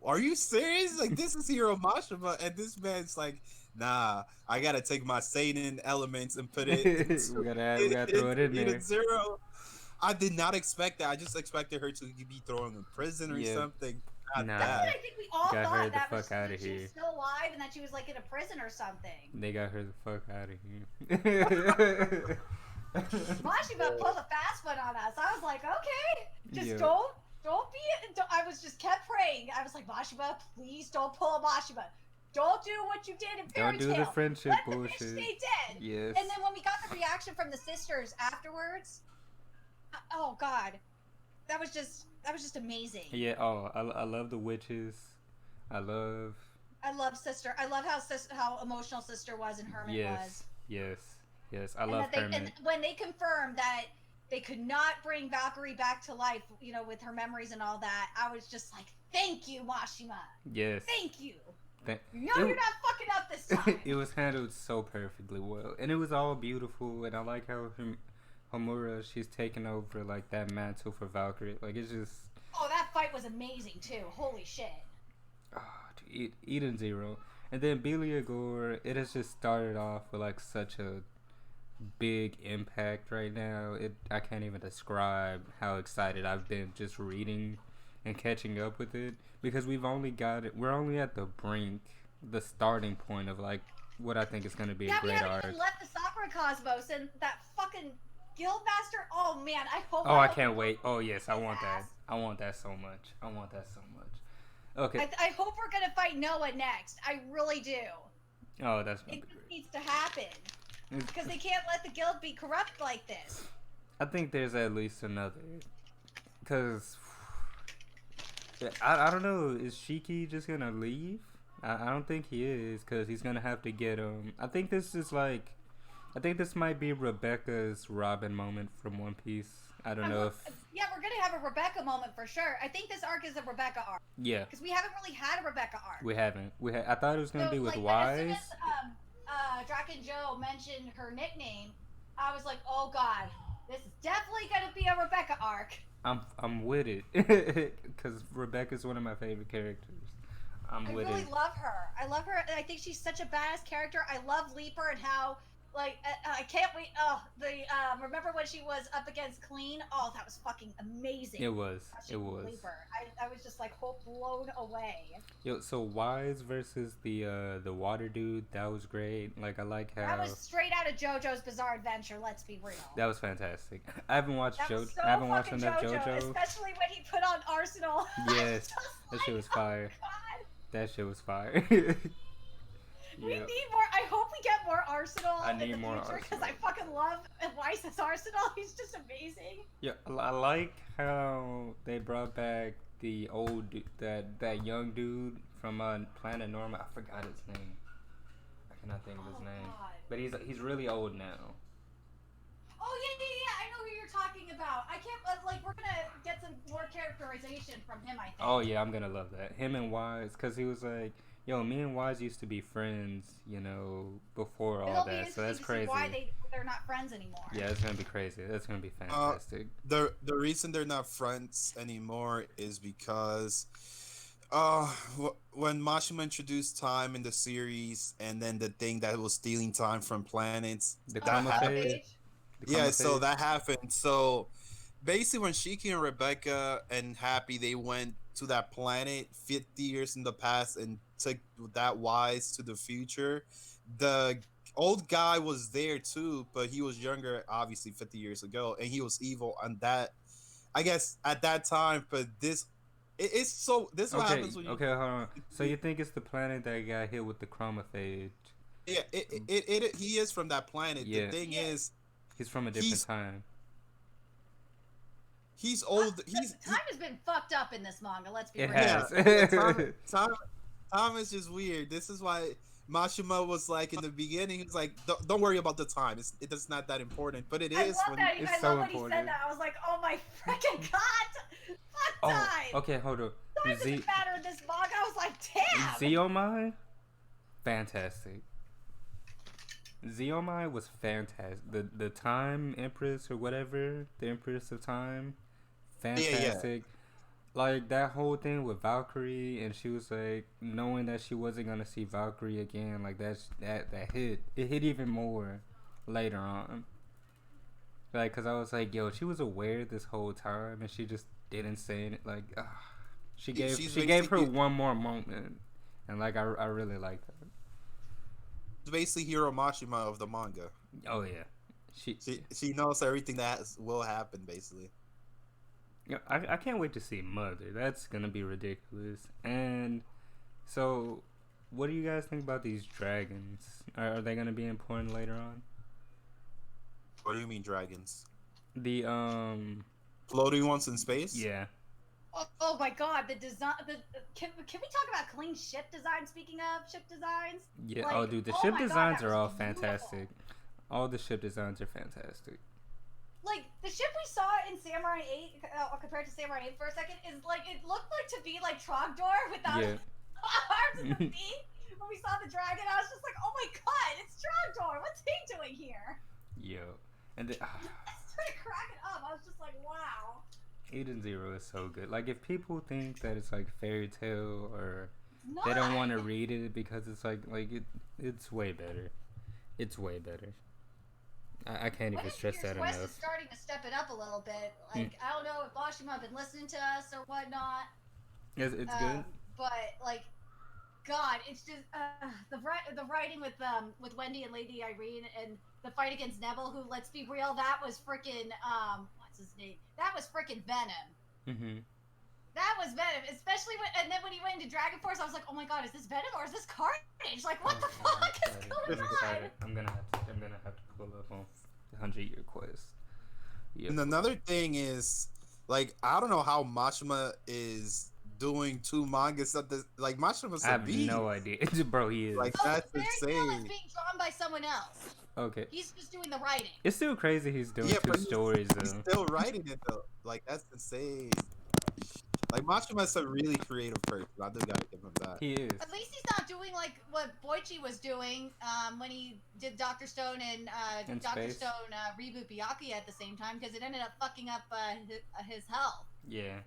Speaker 3: "Are you serious? Like this is Hiro Mashima, and this man's like, nah, I gotta take my Satan elements and put it
Speaker 1: we gotta throw it in there.
Speaker 3: Zero." I did not expect that. I just expected her to be thrown in prison or
Speaker 1: Yeah.
Speaker 3: something. Not
Speaker 1: Nah.
Speaker 4: That's what
Speaker 3: that.
Speaker 4: I think we all
Speaker 1: Got her
Speaker 4: thought.
Speaker 1: the
Speaker 4: That was
Speaker 1: fuck outta
Speaker 4: that she
Speaker 1: here.
Speaker 4: was still alive and that she was like in a prison or something.
Speaker 1: They got her the fuck out of here.
Speaker 4: Mashima pulled a fast one on us. I was like, okay, just
Speaker 1: Yeah.
Speaker 4: don't be. I was just kept praying. I was like, Mashima, please don't pull a Mashima. Don't do what you did in Fairy
Speaker 1: Don't do
Speaker 4: Tail.
Speaker 1: the friendship
Speaker 4: Let the bitch
Speaker 1: bullshit.
Speaker 4: stay dead.
Speaker 1: Yes.
Speaker 4: And then when we got the reaction from the sisters afterwards, oh god, that was just amazing.
Speaker 1: Yeah. Oh, I love the witches. I love.
Speaker 4: I love sister. I love how emotional sister was and Herman was.
Speaker 1: Yes. I
Speaker 4: And
Speaker 1: love
Speaker 4: that they,
Speaker 1: Herman.
Speaker 4: and when they confirmed that they could not bring Valkyrie back to life, you know, with her memories and all that, I was just like, thank you, Mashima.
Speaker 1: Yes.
Speaker 4: Thank you.
Speaker 1: Th-
Speaker 4: No, you're not fucking up this time.
Speaker 1: It was handled so perfectly well, and it was all beautiful. And I like how Homura, she's taking over like that mantle for Valkyrie. Like it's just.
Speaker 4: Oh, that fight was amazing too. Holy shit.
Speaker 1: Oh, dude, Eden Zero. And then Belia Gore, it has just started off with like such a big impact right now. I can't even describe how excited I've been just reading and catching up with it because we're only at the brink, the starting point of like what I think is going to be a
Speaker 4: We
Speaker 1: great
Speaker 4: haven't
Speaker 1: arc.
Speaker 4: even left the Sakura Cosmos and that fucking Guildmaster. Oh man, I hope.
Speaker 1: Oh, I
Speaker 4: hope
Speaker 1: can't
Speaker 4: he
Speaker 1: wait. Oh yes, I
Speaker 4: his
Speaker 1: want that.
Speaker 4: ass.
Speaker 1: I want that so much. Okay.
Speaker 4: I hope we're gonna fight Noah next. I really do.
Speaker 1: Oh, that's gonna
Speaker 4: It
Speaker 1: be
Speaker 4: just
Speaker 1: great.
Speaker 4: needs to happen because they can't let the guild be corrupt like this.
Speaker 1: I think there's at least another. Because. I don't know. Is Shiki just gonna leave? I don't think he is. Because he's gonna have to get. I think this is like. I think this might be Rebecca's Robin moment from One Piece. I don't know if.
Speaker 4: Yeah, we're gonna have a Rebecca moment for sure. I think this arc is a Rebecca arc
Speaker 1: Yeah,
Speaker 4: because we haven't really had a Rebecca arc.
Speaker 1: we haven't. I thought it was gonna be with
Speaker 4: like,
Speaker 1: Wise.
Speaker 4: As soon as Draken Joe mentioned her nickname, I was like, oh god, this is definitely gonna be a Rebecca arc.
Speaker 1: I'm with it because Rebecca's one of my favorite characters. I
Speaker 4: really love her. I love her. I think she's such a badass character. I love Leaper and how, like, I can't wait. Oh, remember when she was up against Clean? Oh, that was fucking amazing.
Speaker 1: It was.
Speaker 4: She was Leaper. I was just like blown away.
Speaker 1: Yo, so Wise versus the water dude, that was great. Like I like how
Speaker 4: That was straight out of JoJo's Bizarre Adventure. Let's be real.
Speaker 1: that was fantastic. I haven't watched
Speaker 4: That was so
Speaker 1: I haven't watched
Speaker 4: fucking
Speaker 1: enough
Speaker 4: JoJo,
Speaker 1: JoJo.
Speaker 4: especially when he put on Arsenal.
Speaker 1: Yes, that shit was fire.
Speaker 4: God.
Speaker 1: That shit was fire.
Speaker 4: We
Speaker 1: Yeah.
Speaker 4: need more. I hope we get more Arsenal
Speaker 1: I
Speaker 4: in
Speaker 1: need
Speaker 4: the
Speaker 1: more
Speaker 4: future because I
Speaker 1: Arsenal.
Speaker 4: fucking love Weiss's Arsenal. He's just amazing.
Speaker 1: Yeah, I like how they brought back the that young dude from Planet Norma. I forgot his name. I cannot think of his name.
Speaker 4: God.
Speaker 1: But he's really old now.
Speaker 4: Oh yeah. I know who you're talking about. I can't. Like, we're gonna get some more characterization from him. I think.
Speaker 1: Oh yeah, I'm gonna love that. Him and Wise, cause he was like, yo, me and Wise used to be friends, you know, before all
Speaker 4: It'll be
Speaker 1: that. So
Speaker 4: interesting
Speaker 1: that's
Speaker 4: to see
Speaker 1: crazy.
Speaker 4: why they're not friends anymore.
Speaker 1: Yeah, it's gonna be crazy. That's gonna be fantastic.
Speaker 3: The reason they're not friends anymore is because when Mashima introduced time in the series and then the thing that was stealing time from planets,
Speaker 1: The
Speaker 3: that
Speaker 1: coma
Speaker 3: happened.
Speaker 1: phase. The
Speaker 3: Yeah,
Speaker 1: coma
Speaker 3: so
Speaker 1: phase.
Speaker 3: that happened. So basically when Shiki and Rebecca and Happy they went to that planet 50 years in the past and took that wise to the future, the old guy was there too, but he was younger, obviously 50 years ago, and he was evil on that. I guess at that time, but it's so this is what
Speaker 1: Okay,
Speaker 3: happens when you
Speaker 1: okay, hold on. So you think it's the planet that got hit with the chromophage?
Speaker 3: yeah he is from that planet. The
Speaker 1: Yeah,
Speaker 3: thing
Speaker 4: Yeah.
Speaker 3: is
Speaker 1: he's from a different
Speaker 3: he's
Speaker 1: time.
Speaker 3: he's old.
Speaker 4: Time has been fucked up in this manga. Let's be
Speaker 1: It
Speaker 4: real.
Speaker 1: has.
Speaker 3: Yeah, time is just weird. This is why Mashima was like in the beginning. He was like, "Don't worry about the time. It's not that important." But it
Speaker 4: I
Speaker 3: is
Speaker 4: love
Speaker 3: when
Speaker 4: that.
Speaker 1: It's
Speaker 4: I
Speaker 1: so
Speaker 4: love when he
Speaker 1: important.
Speaker 4: said that. I was like, oh my freaking god! Fuck
Speaker 1: Oh,
Speaker 4: time!
Speaker 1: okay, hold on.
Speaker 4: Time doesn't matter in this manga. I was like, damn!
Speaker 1: Zeomai, fantastic. Zeomai was fantastic. The Time Empress or whatever, the Empress of Time, fantastic. Like that whole thing with Valkyrie, and she was like knowing that she wasn't gonna see Valkyrie again. Like that hit. It hit even more later on. Like, cause I was like, yo, she was aware this whole time, and she just didn't say it. Like, she gave her one more moment, and like I really like that.
Speaker 3: it's basically Hiro Mashima of the manga.
Speaker 1: Oh yeah,
Speaker 3: She knows everything that will happen basically.
Speaker 1: yeah. I can't wait to see Mother. That's gonna be ridiculous. And so, what do you guys think about these dragons? Are they gonna be important later on?
Speaker 3: What do you mean dragons?
Speaker 1: The
Speaker 3: Floating ones in space?
Speaker 1: yeah.
Speaker 4: Oh my god, the design. Can we talk about clean ship design? Speaking of ship designs,
Speaker 1: Yeah.
Speaker 4: Like,
Speaker 1: Oh, dude, the
Speaker 4: oh
Speaker 1: ship
Speaker 4: my God,
Speaker 1: designs
Speaker 4: that
Speaker 1: are
Speaker 4: was
Speaker 1: all
Speaker 4: beautiful.
Speaker 1: fantastic. All the ship designs are fantastic.
Speaker 4: like the ship we saw in Samurai 8 compared to Samurai 8 for a second is like it looked like to be like Trogdor without
Speaker 1: Yeah.
Speaker 4: arms and feet. When we saw the dragon, I was just like, oh my god, it's Trogdor. What's he doing here?
Speaker 1: Yo, and
Speaker 4: I started cracking up. I was just like, wow.
Speaker 1: Eden Zero is so good. Like, if people think that it's like fairy tale or
Speaker 4: It's
Speaker 1: they don't want to
Speaker 4: not.
Speaker 1: read it because it's like it's way better. It's way better. I can't even
Speaker 4: What
Speaker 1: stress
Speaker 4: if
Speaker 1: that
Speaker 4: Quest is
Speaker 1: enough.
Speaker 4: starting to step it up a little bit. Like, I don't know if Bashima have been listening to us or whatnot.
Speaker 1: It's good.
Speaker 4: But like, God, it's just the writing with Wendy and Lady Irene and the fight against Neville, who, let's be real, that was freaking what's his name? That was freaking Venom.
Speaker 1: Mhm.
Speaker 4: That was Venom, especially and then when he went into Dragon Force, I was like, oh my God, is this Venom or is this Carnage? Like, what the fuck is going
Speaker 1: I'm
Speaker 4: on?
Speaker 1: excited. I'm gonna have to pull up on the 100-year quest. Yep.
Speaker 3: And another thing is, like, I don't know how Mashima is doing two mangas at the like Mashima's
Speaker 1: I
Speaker 3: a
Speaker 1: have
Speaker 3: beast.
Speaker 1: no idea, bro. He is.
Speaker 3: Like
Speaker 4: Oh,
Speaker 3: that's
Speaker 4: Fairy Tail is
Speaker 3: insane.
Speaker 4: being drawn by someone else.
Speaker 1: Okay.
Speaker 4: He's just doing the writing.
Speaker 1: It's still crazy he's doing
Speaker 3: Yeah,
Speaker 1: two
Speaker 3: but he's
Speaker 1: stories
Speaker 3: He's
Speaker 1: though.
Speaker 3: still writing it though. Like that's insane. Like Mashima's a really creative person. I do gotta give him that.
Speaker 1: He is.
Speaker 4: At least he's not doing like what Boichi was doing when he did Dr. Stone and
Speaker 1: In
Speaker 4: Dr.
Speaker 1: space.
Speaker 4: Stone reboot Byakuya at the same time because it ended up fucking up his health.
Speaker 1: Yeah.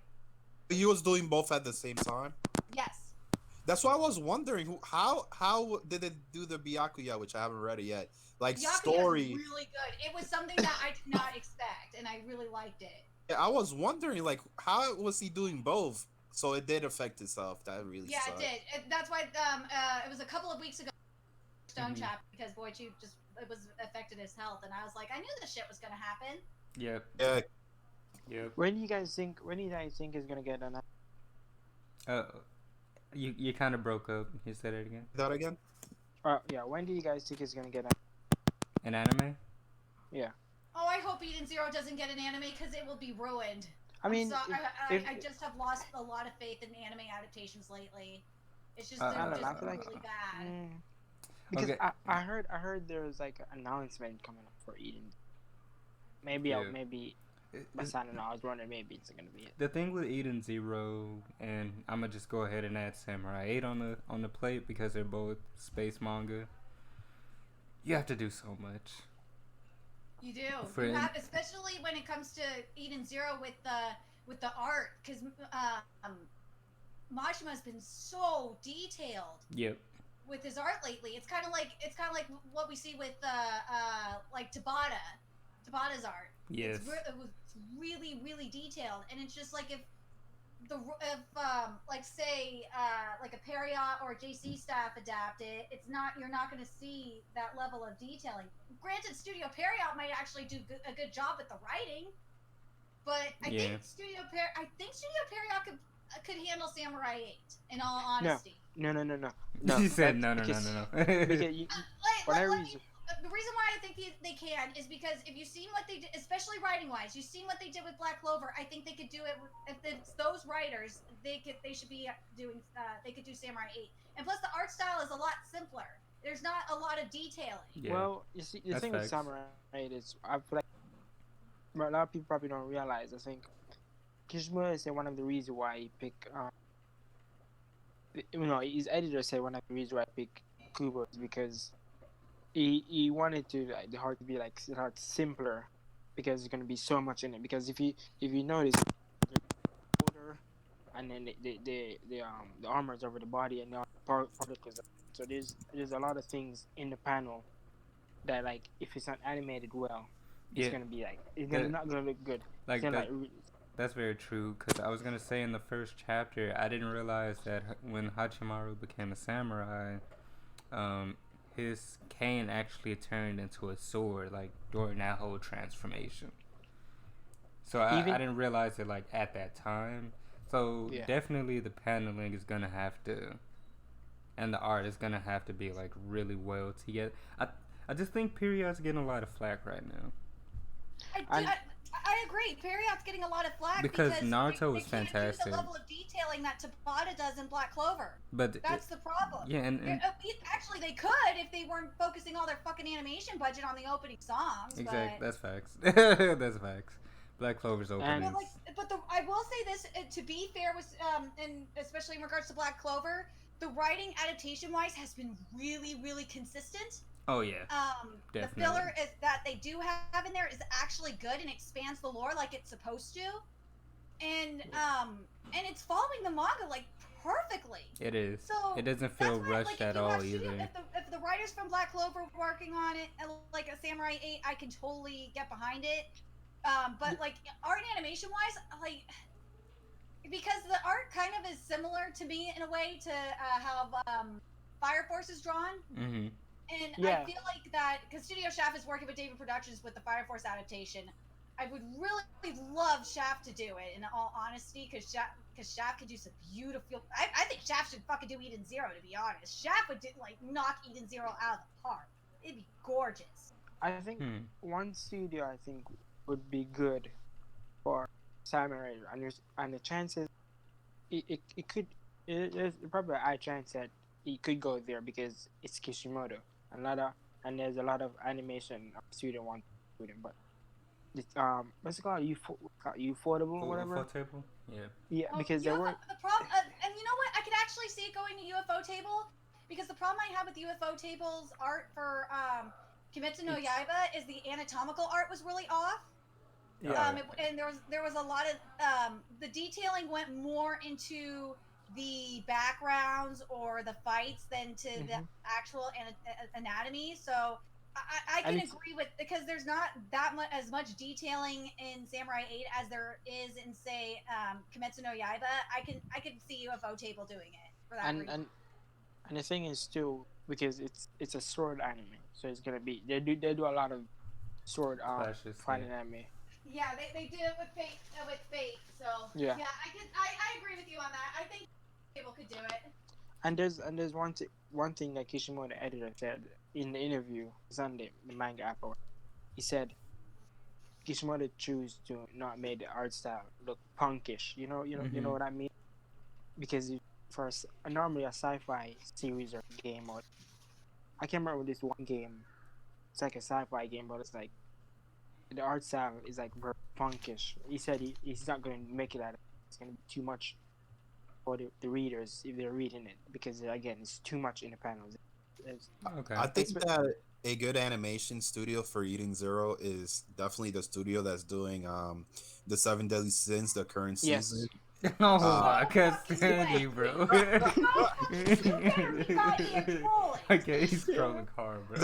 Speaker 3: He was doing both at the same time.
Speaker 4: Yes.
Speaker 3: That's why I was wondering how did it do the Byakuya, which I haven't read it yet. Like
Speaker 4: Byakuya
Speaker 3: story.
Speaker 4: is really good. It was something that I did not expect, and I really liked it.
Speaker 3: Yeah, I was wondering like how was he doing both? So it did affect itself. That really
Speaker 4: Yeah,
Speaker 3: sucked.
Speaker 4: it did. That's why it was a couple of weeks ago. Stone
Speaker 1: Mhm.
Speaker 4: chapter because Boichi just it was affected his health, and I was like, I knew this shit was gonna happen.
Speaker 1: Yep.
Speaker 3: Yeah.
Speaker 1: Yep.
Speaker 5: When do you guys think? When do you guys think is gonna get announced?
Speaker 1: You kind of broke up. Can you say that again?
Speaker 3: That again?
Speaker 5: Yeah. When do you guys think is gonna get?
Speaker 1: An anime?
Speaker 4: Oh, I hope Eden Zero doesn't get an anime because it will be ruined.
Speaker 5: I mean,
Speaker 4: I just have lost a lot of faith in anime adaptations lately. It's just
Speaker 1: I
Speaker 4: they're
Speaker 1: don't
Speaker 4: just
Speaker 1: know, I
Speaker 5: feel like-
Speaker 4: really bad.
Speaker 5: because
Speaker 1: Okay.
Speaker 5: I heard there was like an announcement coming up for Eden. Maybe
Speaker 1: Yeah.
Speaker 5: maybe. But I don't know. I was wondering maybe it's gonna be it.
Speaker 1: The thing with Eden Zero, and I'm gonna just go ahead and add Samurai 8 on the plate because they're both space manga. You have to do so much.
Speaker 4: You do,
Speaker 1: Friend.
Speaker 4: you have, especially when it comes to Eden Zero with the art, because Mashima's been so detailed
Speaker 1: Yep.
Speaker 4: with his art lately. It's kind of like what we see with like Tabata. Tabata's art.
Speaker 1: Yes.
Speaker 4: It was really, really detailed, and it's just like if like say like a Periot or a JC staff adapt it, you're not going to see that level of detailing. Granted, Studio Periot might actually do a good job with the writing, but I think Studio Periot could handle Samurai 8. In all honesty.
Speaker 5: No.
Speaker 1: He said no.
Speaker 5: Because
Speaker 4: The reason why I think they can is because if you've seen what they did, especially writing wise, you've seen what they did with Black Clover. I think they could do it. If it's those writers, they should be doing. They could do Samurai 8, and plus the art style is a lot simpler. There's not a lot of detailing.
Speaker 1: Yeah.
Speaker 5: Well, you see, the thing with Samurai is, I feel like a lot of people probably don't realize. I think Kishimoto said one of the reasons why he picked. His editor said one of the reasons why he picked Kubo is because he wanted the art to be like simpler, because there's gonna be so much in it. Because if you notice, older, and then the armor's over the body, and the particles. So there's a lot of things in the panel that, like, if it's not animated well, it's gonna be like not gonna look good.
Speaker 1: Like that, that's very true. Because I was gonna say in the first chapter, I didn't realize that when Hajimaru became a samurai, his cane actually turned into a sword, like, during that whole transformation. So I didn't realize it, like, at that time. So definitely the paneling is gonna have to, and the art is gonna have to be, like, really well together. I just think Period's getting a lot of flack right now.
Speaker 4: I agree. Period's getting a lot of flack
Speaker 1: because Naruto
Speaker 4: was
Speaker 1: fantastic.
Speaker 4: Do the level of detailing that Tabata does in Black Clover.
Speaker 1: But
Speaker 4: that's the problem.
Speaker 1: Yeah, and
Speaker 4: actually they could if they weren't focusing all their fucking animation budget on the opening songs.
Speaker 1: Exactly, that's facts. That's facts. Black Clover's openings.
Speaker 4: I will say this, to be fair, with and especially in regards to Black Clover, the writing adaptation wise has been really, really consistent.
Speaker 1: Oh yeah.
Speaker 4: The filler is that they do have in there is actually good and expands the lore like it's supposed to, and it's following the manga like perfectly.
Speaker 1: It is.
Speaker 4: So
Speaker 1: it doesn't feel rushed at all either.
Speaker 4: If the writers from Black Clover were working on it, like a Samurai 8, I can totally get behind it. But like art and animation wise, like, because the art kind of is similar to me in a way to how Fire Force is drawn.
Speaker 1: Mm-hmm.
Speaker 4: And I feel like that, because Studio Shaft is working with David Productions with the Fire Force adaptation, I would really love Shaft to do it, in all honesty, because Shaft could do some beautiful... I think Shaft should fucking do Eden Zero, to be honest. Shaft would, like, knock Eden Zero out of the park. It'd be gorgeous.
Speaker 5: I think one studio, I think, would be good for Samurai, and the chances... There's probably a high chance that it could go there, because it's Kishimoto. And there's a lot of animation studio want to do them, but it's what's it called? Ufotable, whatever.
Speaker 1: Ufotable? Yeah.
Speaker 5: Yeah, because there were
Speaker 4: the problem, and you know what? I could actually see it going to UFO Table, because the problem I have with UFO Table's art for Kimetsu no Yaiba is the anatomical art was really off.
Speaker 1: Yeah.
Speaker 4: And there was a lot of the detailing went more into the backgrounds or the fights than to the actual anatomy. So I can agree with, because there's not that much as much detailing in Samurai 8 as there is in, say, Kimetsu no Yaiba. I could see UFO Table doing it for that reason.
Speaker 5: And the thing is too, because it's a sword anime, so it's gonna be they do a lot of sword fighting anime.
Speaker 4: Yeah, they did it with Fate. So yeah, I agree with you on that. I think people could do it.
Speaker 5: And there's one thing that Kishimoto, the editor, said in the interview Sunday, the manga Apple. He said Kishimoto chose to not make the art style look punkish. You know what I mean? Because normally a sci-fi series or game, or I can't remember this one game. It's like a sci-fi game, but it's like the art style is like very punkish. He said he's not going to make it out. It's going to be too much for the readers if they're reading it, because again, it's too much in the panels.
Speaker 1: Okay.
Speaker 3: I think that a good animation studio for Eden Zero is definitely the studio that's doing the Seven Deadly Sins, the current season.
Speaker 1: Oh my god, bro.
Speaker 3: No,
Speaker 1: Okay, he's scrolling car, bro.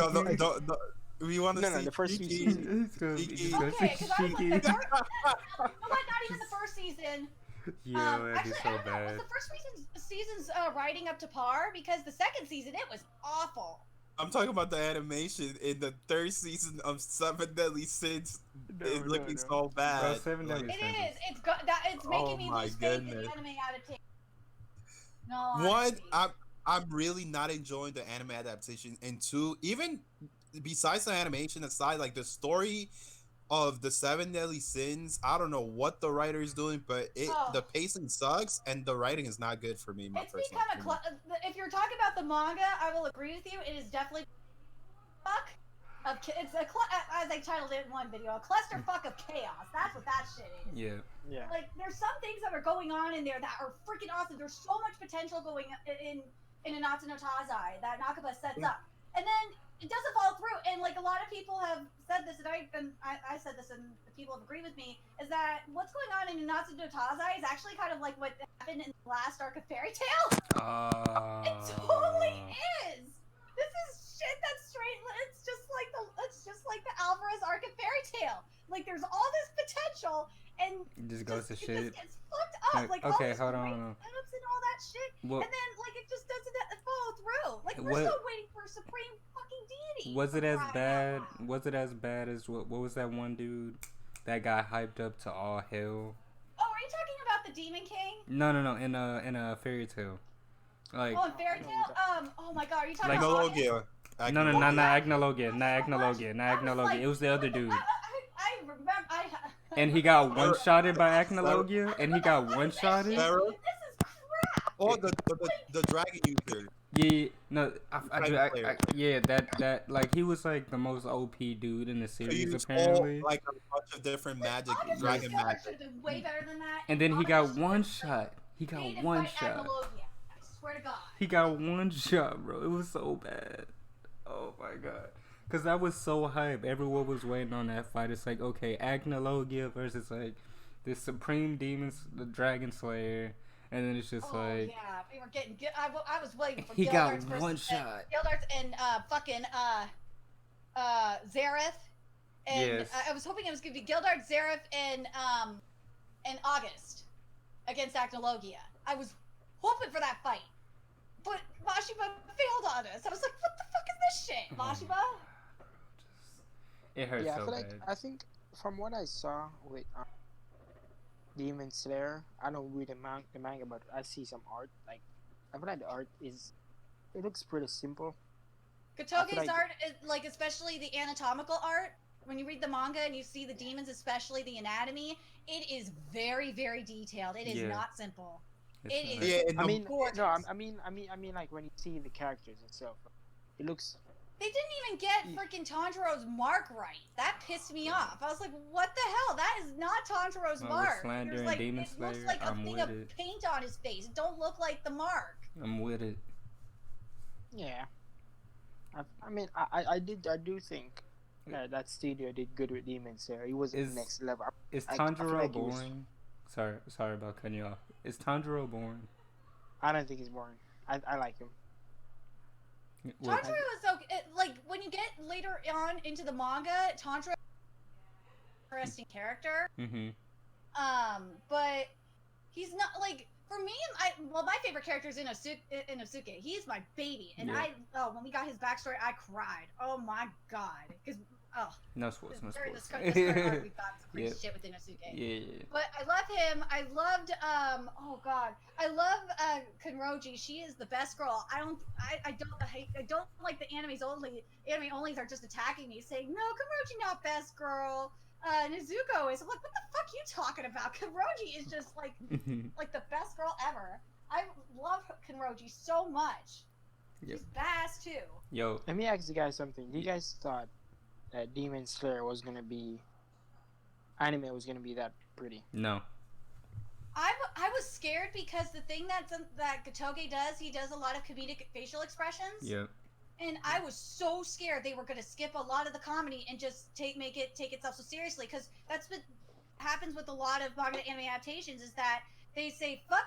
Speaker 3: We want to
Speaker 5: No, no,
Speaker 3: see
Speaker 5: the first two
Speaker 3: Kiki.
Speaker 5: seasons.
Speaker 1: It's gonna be
Speaker 3: Kiki.
Speaker 1: just
Speaker 4: Okay, because I was like,
Speaker 1: cheeky.
Speaker 4: the first, you know what? Not even the first season.
Speaker 1: Yo, that'd be
Speaker 4: Actually,
Speaker 1: so
Speaker 4: I don't know. Was
Speaker 1: bad.
Speaker 4: the first season's writing up to par? Because the second season, it was awful.
Speaker 3: I'm talking about the animation in the third season of Seven Deadly Sins. It's looking so
Speaker 1: Bro,
Speaker 3: bad.
Speaker 1: Seven
Speaker 3: Like,
Speaker 1: Deadly
Speaker 4: It
Speaker 1: Sins.
Speaker 4: is. It's making
Speaker 3: Oh
Speaker 4: me
Speaker 3: my
Speaker 4: lose faith in
Speaker 3: goodness.
Speaker 4: the anime adaptation. No,
Speaker 3: one,
Speaker 4: honestly.
Speaker 3: I'm really not enjoying the anime adaptation, and two, even besides the animation aside, like the story of the Seven Deadly Sins, I don't know what the writer is doing, but the pacing sucks and the writing is not good for me. My
Speaker 4: It's
Speaker 3: personal
Speaker 4: become
Speaker 3: opinion.
Speaker 4: if you're talking about the manga, I will agree with you. It is definitely it's as I titled it in one video, a clusterfuck of chaos. That's what that shit is.
Speaker 1: Yeah.
Speaker 5: Yeah.
Speaker 4: Like there's some things that are going on in there that are freaking awesome. There's so much potential going in Nanatsu no Taizai that Nakaba sets up, and then it doesn't follow through. And like a lot of people have said this, and I said this, and people have agreed with me, is that what's going on in Nanatsu no Taizai is actually kind of like what happened in the last arc of Fairy Tail. It totally is. This is shit that's straight. It's just like the Alvarez arc of Fairy Tail. Like there's all this potential, and
Speaker 1: It just goes to
Speaker 4: it
Speaker 1: shit.
Speaker 4: just gets fucked up. Like
Speaker 1: Okay,
Speaker 4: all
Speaker 1: hold
Speaker 4: this
Speaker 1: on.
Speaker 4: setups and all that shit,
Speaker 1: Well,
Speaker 4: and then like it just doesn't follow through. Like we're
Speaker 1: What-
Speaker 4: still waiting for Supreme fucking Deity.
Speaker 1: was it
Speaker 4: for
Speaker 1: as
Speaker 4: crying out
Speaker 1: bad?
Speaker 4: loud.
Speaker 1: Was it as bad as what was that one dude that got hyped up to all hell?
Speaker 4: Oh, are you talking about the Demon King?
Speaker 1: No, in a fairy tale. Like
Speaker 4: Oh, in Fairy Tail. Oh my God, are you talking
Speaker 1: Like-
Speaker 4: about August?
Speaker 3: Agnologia.
Speaker 1: no,
Speaker 3: Agnologia.
Speaker 1: not Agnologia, not
Speaker 4: So much.
Speaker 1: Agnologia, not
Speaker 4: I was
Speaker 1: Agnologia.
Speaker 4: like-
Speaker 1: It was the other dude.
Speaker 4: I remember.
Speaker 1: And he got one shotted by Agnologia, and he got one shotted.
Speaker 3: Sarah?
Speaker 4: This is crap.
Speaker 3: Oh, the dragon user.
Speaker 1: Yeah, no,
Speaker 3: Dragon player.
Speaker 1: yeah, that like he was like the most OP dude in the
Speaker 3: He
Speaker 1: series
Speaker 3: used
Speaker 1: apparently.
Speaker 3: like a bunch of different magic,
Speaker 4: August
Speaker 3: dragon
Speaker 4: Gilbert
Speaker 3: magic.
Speaker 4: should have been way better than that.
Speaker 1: And then he
Speaker 4: August
Speaker 1: got
Speaker 4: should
Speaker 1: one
Speaker 4: have
Speaker 1: shot. He got
Speaker 4: made him
Speaker 1: one
Speaker 4: fight
Speaker 1: shot.
Speaker 4: Agnologia. I swear to God.
Speaker 1: He got one shot, bro. It was so bad. Oh my god. Cause I was so hyped. Everyone was waiting on that fight. It's like, okay, Agnologia versus like the Supreme Demons, the Dragon Slayer, and then it's just like
Speaker 4: Yeah, we were getting. I was waiting for
Speaker 1: he got
Speaker 4: Gildarts versus,
Speaker 1: one shot.
Speaker 4: Gildarts and fucking Zareth, and
Speaker 1: Yes.
Speaker 4: I was hoping it was gonna be Gildart, Zareth, and August against Agnologia. I was hoping for that fight, but Mashiba failed on us. I was like, what the fuck is this shit, Mashiba?
Speaker 1: It hurts
Speaker 5: Yeah, I
Speaker 1: so
Speaker 5: feel
Speaker 1: bad.
Speaker 5: like I think from what I saw with Demon Slayer, I don't read the manga, but I see some art. Like I feel like the art it looks pretty simple.
Speaker 4: Katoge's
Speaker 5: like-
Speaker 4: art, like especially the anatomical art, when you read the manga and you see the demons, especially the anatomy, it is very, very detailed. It is
Speaker 1: Yeah.
Speaker 4: not simple.
Speaker 1: It's
Speaker 4: it
Speaker 1: not-
Speaker 4: is-
Speaker 3: Yeah, and
Speaker 5: I
Speaker 3: the-
Speaker 5: mean,
Speaker 4: gorgeous.
Speaker 5: no, I mean, like when you see the characters itself, it looks.
Speaker 4: They didn't even get freaking Tanjiro's mark right. That pissed me off. I was like, what the hell? That is not Tanjiro's
Speaker 1: Well, with
Speaker 4: mark.
Speaker 1: Slander
Speaker 4: There's
Speaker 1: and
Speaker 4: like,
Speaker 1: Demon
Speaker 4: it looks
Speaker 1: Slayer,
Speaker 4: like a
Speaker 1: I'm
Speaker 4: thing
Speaker 1: with
Speaker 4: of
Speaker 1: it.
Speaker 4: paint on his face. It don't look like the mark.
Speaker 1: I'm with it.
Speaker 5: Yeah. I do think that studio did good with Demon Slayer. It was
Speaker 1: Is-
Speaker 5: next level.
Speaker 1: Is
Speaker 5: I feel
Speaker 1: Tanjiro
Speaker 5: like it was-
Speaker 1: boring? Sorry about cutting you off. Is Tanjiro boring?
Speaker 5: I don't think he's boring. I like him.
Speaker 1: Well,
Speaker 4: Tanjiro is so like when you get later on into the manga, Tanjiro is an interesting character.
Speaker 1: mm-hmm.
Speaker 4: But he's not like for me. My favorite character is Inosuke. He's my baby, and
Speaker 1: Yeah.
Speaker 4: when we got his backstory, I cried. Oh my god, because
Speaker 1: No sports, no
Speaker 4: during
Speaker 1: sports.
Speaker 4: this current arc, we got some crazy
Speaker 1: Yep.
Speaker 4: shit with Inosuke.
Speaker 1: Yeah.
Speaker 4: But I love him. I loved oh god. I love Kenroji. She is the best girl. I don't like the animes only. Anime onlys are just attacking me saying, "No, Kenroji not best girl." Nezuko is. I'm like, what the fuck you talking about? Kenroji is just like the best girl ever. I love Kenroji so much.
Speaker 1: Yep.
Speaker 4: She's badass too.
Speaker 1: Yo,
Speaker 5: Let me ask you guys something. You guys thought that Demon Slayer was gonna be anime was gonna be that pretty?
Speaker 1: no.
Speaker 4: I was scared because the thing that Katoge does, he does a lot of comedic facial expressions.
Speaker 1: Yep.
Speaker 4: And I was so scared they were going to skip a lot of the comedy and just take itself so seriously, because that's what happens with a lot of manga anime adaptations is that they say fuck.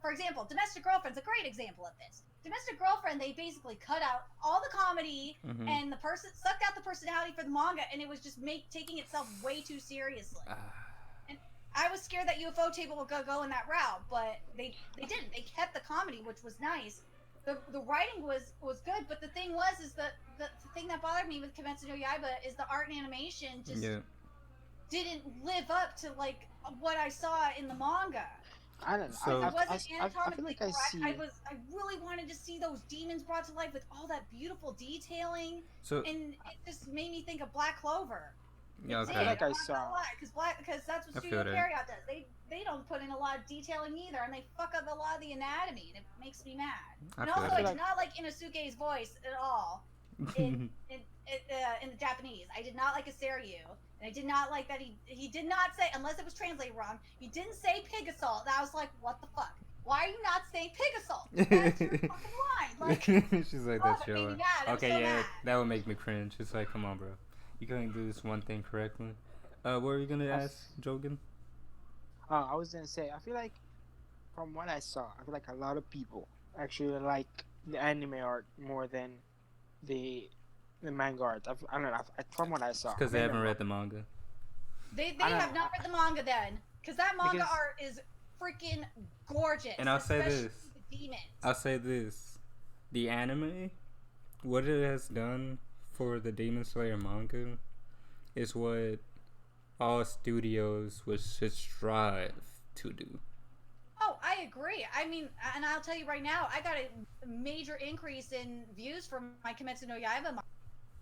Speaker 4: For example, Domestic Girlfriend's a great example of this. Domestic Girlfriend, they basically cut out all the comedy
Speaker 1: Mhm.
Speaker 4: and the person sucked out the personality for the manga, and it was just taking itself way too seriously. And I was scared that UFO Table would go in that route, but they didn't. They kept the comedy, which was nice. The writing was good, but the thing was is the thing that bothered me with Kimetsu no Yaiba is the art and animation just didn't live up to like what I saw in the manga.
Speaker 5: I don't know.
Speaker 1: So-
Speaker 4: It wasn't
Speaker 5: I feel
Speaker 4: anatomically
Speaker 5: like I
Speaker 4: correct.
Speaker 5: see.
Speaker 4: I really wanted to see those demons brought to life with all that beautiful detailing,
Speaker 1: So
Speaker 4: and it just made me think of Black Clover.
Speaker 1: yeah,
Speaker 4: It did,
Speaker 1: okay.
Speaker 5: like I
Speaker 4: I'm not gonna
Speaker 5: saw-
Speaker 4: lie, because that's what
Speaker 1: I
Speaker 4: Studio
Speaker 1: feel that.
Speaker 4: Carryout does. They don't put in a lot of detailing either, and they fuck up a lot of the anatomy, and it makes me mad.
Speaker 1: I
Speaker 4: And
Speaker 1: feel
Speaker 4: also, I
Speaker 1: that.
Speaker 4: did not like Inosuke's voice at all in the Japanese. I did not like Asaryu, and I did not like that he did not say, unless it was translated wrong, he didn't say pig assault. And I was like, what the fuck? Why are you not saying pig assault? That's your fucking line. Like,
Speaker 1: She's like, that's
Speaker 4: that made
Speaker 1: your
Speaker 4: me
Speaker 1: line.
Speaker 4: mad. I was
Speaker 1: Okay,
Speaker 4: so
Speaker 1: yeah,
Speaker 4: mad.
Speaker 1: that would make me cringe. It's like, come on, bro. You couldn't do this one thing correctly. What were you gonna ask, Jogan?
Speaker 5: I was gonna say, I feel like from what I saw, I feel like a lot of people actually like the anime art more than the manga art. I don't know. From what I saw,
Speaker 1: Because they haven't read the manga.
Speaker 4: They
Speaker 5: I don't
Speaker 4: have
Speaker 5: know.
Speaker 4: not read the manga then, because that manga
Speaker 5: Because-
Speaker 4: art is freaking gorgeous.
Speaker 1: And I'll say
Speaker 4: especially
Speaker 1: this.
Speaker 4: the demons.
Speaker 1: I'll say this. The anime, what it has done for the Demon Slayer manga is what all studios should strive to do.
Speaker 4: Oh, I agree. I mean, and I'll tell you right now, I got a major increase in views from my Kimetsu no Yaiba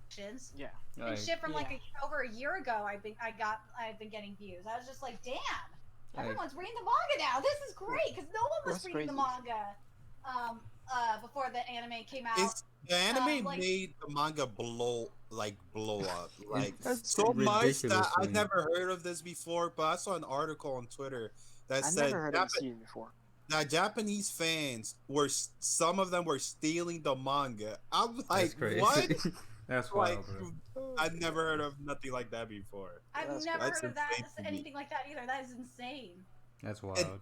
Speaker 4: sections.
Speaker 5: Yeah.
Speaker 4: And
Speaker 1: Like,
Speaker 4: shit from like over a year ago, I've been getting views. I was just like, damn,
Speaker 1: Like-
Speaker 4: everyone's reading the manga now. This is great because no one was
Speaker 5: That's
Speaker 4: reading the
Speaker 5: crazy.
Speaker 4: manga before the anime came out.
Speaker 3: It's the anime
Speaker 4: like-
Speaker 3: made the manga blow up like
Speaker 5: That's
Speaker 3: so much that I
Speaker 1: ridiculously.
Speaker 3: never heard of this before. But I saw an article on Twitter that
Speaker 5: I
Speaker 3: said
Speaker 5: never heard of the scene before.
Speaker 3: that Japanese fans some of them were stealing the manga. I'm
Speaker 1: that's
Speaker 3: like,
Speaker 1: crazy.
Speaker 3: what?
Speaker 1: That's
Speaker 3: Like,
Speaker 1: wild, bro.
Speaker 3: I've never heard of nothing like that before.
Speaker 4: I've
Speaker 5: That's-
Speaker 4: never
Speaker 3: that's
Speaker 4: heard of that
Speaker 3: insane to me.
Speaker 4: anything like that either. That is insane.
Speaker 1: That's wild.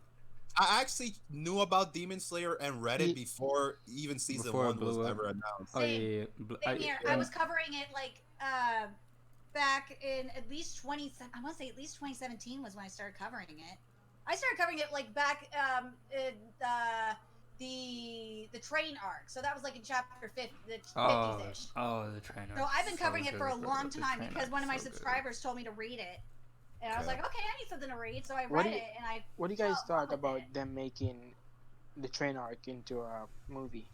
Speaker 3: I actually knew about Demon Slayer and read it
Speaker 5: Ye-
Speaker 3: before even season
Speaker 1: Before it
Speaker 3: 1 was
Speaker 1: blew up.
Speaker 3: ever announced.
Speaker 1: Oh, yeah.
Speaker 4: Same here. I was covering it like back in at least I want to say at least 2017 was when I started covering it. I started covering it like back in the train arc. So that was like in chapter 50, the 50s-ish.
Speaker 1: The trainer.
Speaker 4: So I've been covering it for a
Speaker 1: good, bro.
Speaker 4: long
Speaker 1: The
Speaker 4: time
Speaker 1: trainer
Speaker 4: because one of my
Speaker 1: is so good.
Speaker 4: subscribers told me to read it. And I was
Speaker 3: Okay.
Speaker 4: like, okay, I need something to read. So I
Speaker 5: What
Speaker 4: read
Speaker 5: do you-
Speaker 4: it and I
Speaker 5: What do you guys
Speaker 4: fell in love
Speaker 5: thought
Speaker 4: with
Speaker 5: about
Speaker 4: it.
Speaker 5: them making the train arc into a movie?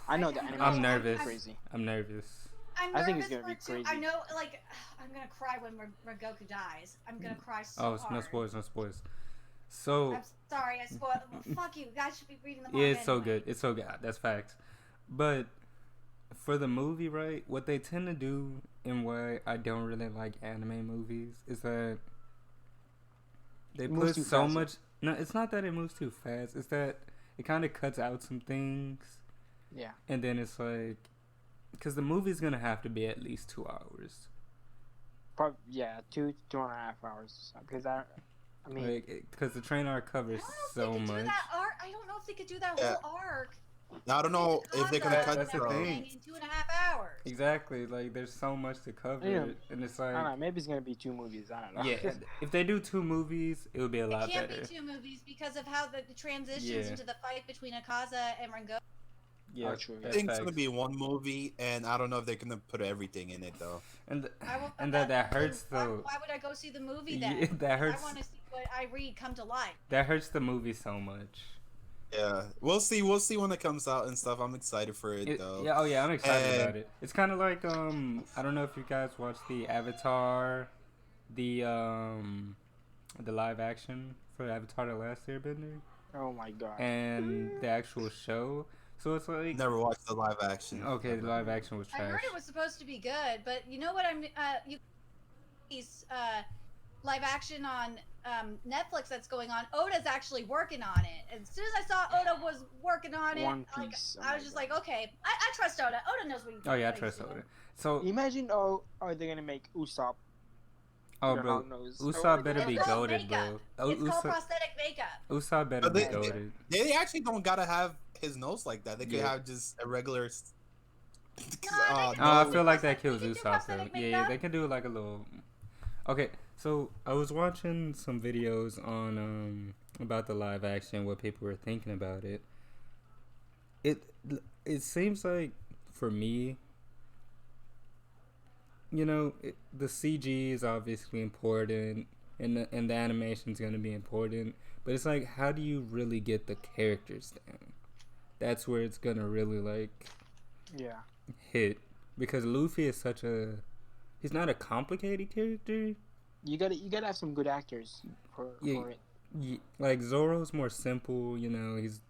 Speaker 5: I know the
Speaker 4: I'm
Speaker 5: animation
Speaker 1: I'm
Speaker 5: is
Speaker 1: nervous.
Speaker 5: crazy.
Speaker 1: I'm nervous.
Speaker 4: I'm
Speaker 5: I
Speaker 4: nervous
Speaker 5: think it's gonna
Speaker 4: for
Speaker 5: be
Speaker 4: it too.
Speaker 5: crazy.
Speaker 4: I know, like, I'm gonna cry when Rengoku dies. I'm gonna cry so
Speaker 1: Oh,
Speaker 4: hard.
Speaker 1: no spoilers, no spoilers. So,
Speaker 4: I'm sorry, I spoiled. Fuck you, guys should be reading the
Speaker 1: yeah,
Speaker 4: manga.
Speaker 1: it's so
Speaker 4: anyway.
Speaker 1: good. It's so good. That's facts. But for the movie, right, what they tend to do and why I don't really like anime movies is that they
Speaker 5: It moves
Speaker 1: put
Speaker 5: too
Speaker 1: so
Speaker 5: fast.
Speaker 1: much. No, it's not that it moves too fast. It's that it kind of cuts out some things.
Speaker 5: Yeah.
Speaker 1: And then it's like, because the movie's gonna have to be at least 2 hours.
Speaker 5: Probably, yeah, 2.5 hours. Because I mean,
Speaker 1: Because the train arc
Speaker 4: I
Speaker 1: covers
Speaker 4: don't know if
Speaker 1: so
Speaker 4: they could do
Speaker 1: much.
Speaker 4: that arc. I don't know if they could do that
Speaker 3: Yeah.
Speaker 4: whole arc.
Speaker 3: I don't know if they're gonna
Speaker 1: That's
Speaker 3: cut
Speaker 1: the
Speaker 3: the
Speaker 1: thing.
Speaker 4: in 2.5 hours.
Speaker 1: Exactly. Like, there's so much to cover,
Speaker 5: Yeah.
Speaker 1: and it's
Speaker 5: I
Speaker 1: like,
Speaker 5: don't know. Maybe it's gonna be 2 movies. I don't know.
Speaker 1: yeah, if they do 2 movies, it would be a
Speaker 4: It
Speaker 1: lot
Speaker 4: can't
Speaker 1: better.
Speaker 4: be 2 movies because of how the transitions
Speaker 1: Yeah.
Speaker 4: into the fight between Akaza and Rengoku.
Speaker 1: Yeah,
Speaker 5: Oh, true.
Speaker 3: I
Speaker 1: that's
Speaker 3: think it's gonna
Speaker 1: facts.
Speaker 3: be one movie, and I don't know if they're gonna put everything in it though.
Speaker 1: And
Speaker 4: I will,
Speaker 1: and that hurts
Speaker 4: why,
Speaker 1: though.
Speaker 4: Why would I go see the movie
Speaker 1: Yeah,
Speaker 4: then?
Speaker 1: that hurts.
Speaker 4: I want to see what I read come to life.
Speaker 1: That hurts the movie so much.
Speaker 3: Yeah, we'll see. We'll see when it comes out and stuff. I'm excited for it though.
Speaker 1: Yeah, oh yeah, I'm excited
Speaker 3: And-
Speaker 1: about it. It's kind of like I don't know if you guys watched the Avatar, the live action for Avatar: The Last Airbender,
Speaker 5: Oh my god.
Speaker 1: and the actual show. So it's like,
Speaker 3: Never watched the live action.
Speaker 1: okay, the live action was
Speaker 4: I heard
Speaker 1: trash.
Speaker 4: it was supposed to be good, but you know what? Live action on Netflix that's going on. Oda's actually working on it. And as soon as I saw Oda was working on it,
Speaker 5: One
Speaker 4: like,
Speaker 5: Piece, oh
Speaker 4: I
Speaker 5: my
Speaker 4: was just
Speaker 5: God.
Speaker 4: like, okay, I trust Oda. Oda knows what he's
Speaker 1: Oh yeah, I
Speaker 4: what he's
Speaker 1: trust
Speaker 4: doing.
Speaker 1: Oda. So,
Speaker 5: Imagine, are they gonna make Usopp?
Speaker 1: oh
Speaker 5: their
Speaker 1: bro,
Speaker 5: hog-nose?
Speaker 1: Usopp better be
Speaker 4: It's called
Speaker 1: goaded, bro.
Speaker 4: makeup.
Speaker 1: Oh,
Speaker 4: It's called prosthetic makeup.
Speaker 1: Usopp better
Speaker 3: But
Speaker 1: be
Speaker 3: they-
Speaker 1: goaded.
Speaker 3: They actually don't gotta have his nose like that. They could
Speaker 1: Yeah.
Speaker 3: have just a regular.
Speaker 4: No, they
Speaker 1: I
Speaker 4: can
Speaker 1: feel
Speaker 4: do
Speaker 1: like that
Speaker 4: prosthetic-
Speaker 1: kills
Speaker 4: they can do
Speaker 1: Usopp though.
Speaker 4: prosthetic
Speaker 1: Yeah,
Speaker 4: makeup.
Speaker 1: they can do like a little. Okay, so I was watching some videos on about the live action, what people were thinking about it. It it seems like for me, the CG is obviously important, and the animation's gonna be important. But it's like, how do you really get the characters down? That's where it's gonna really like
Speaker 5: Yeah.
Speaker 1: hit, because Luffy is he's not a complicated character.
Speaker 5: You gotta have some good actors for it.
Speaker 1: Like Zoro's more simple, he's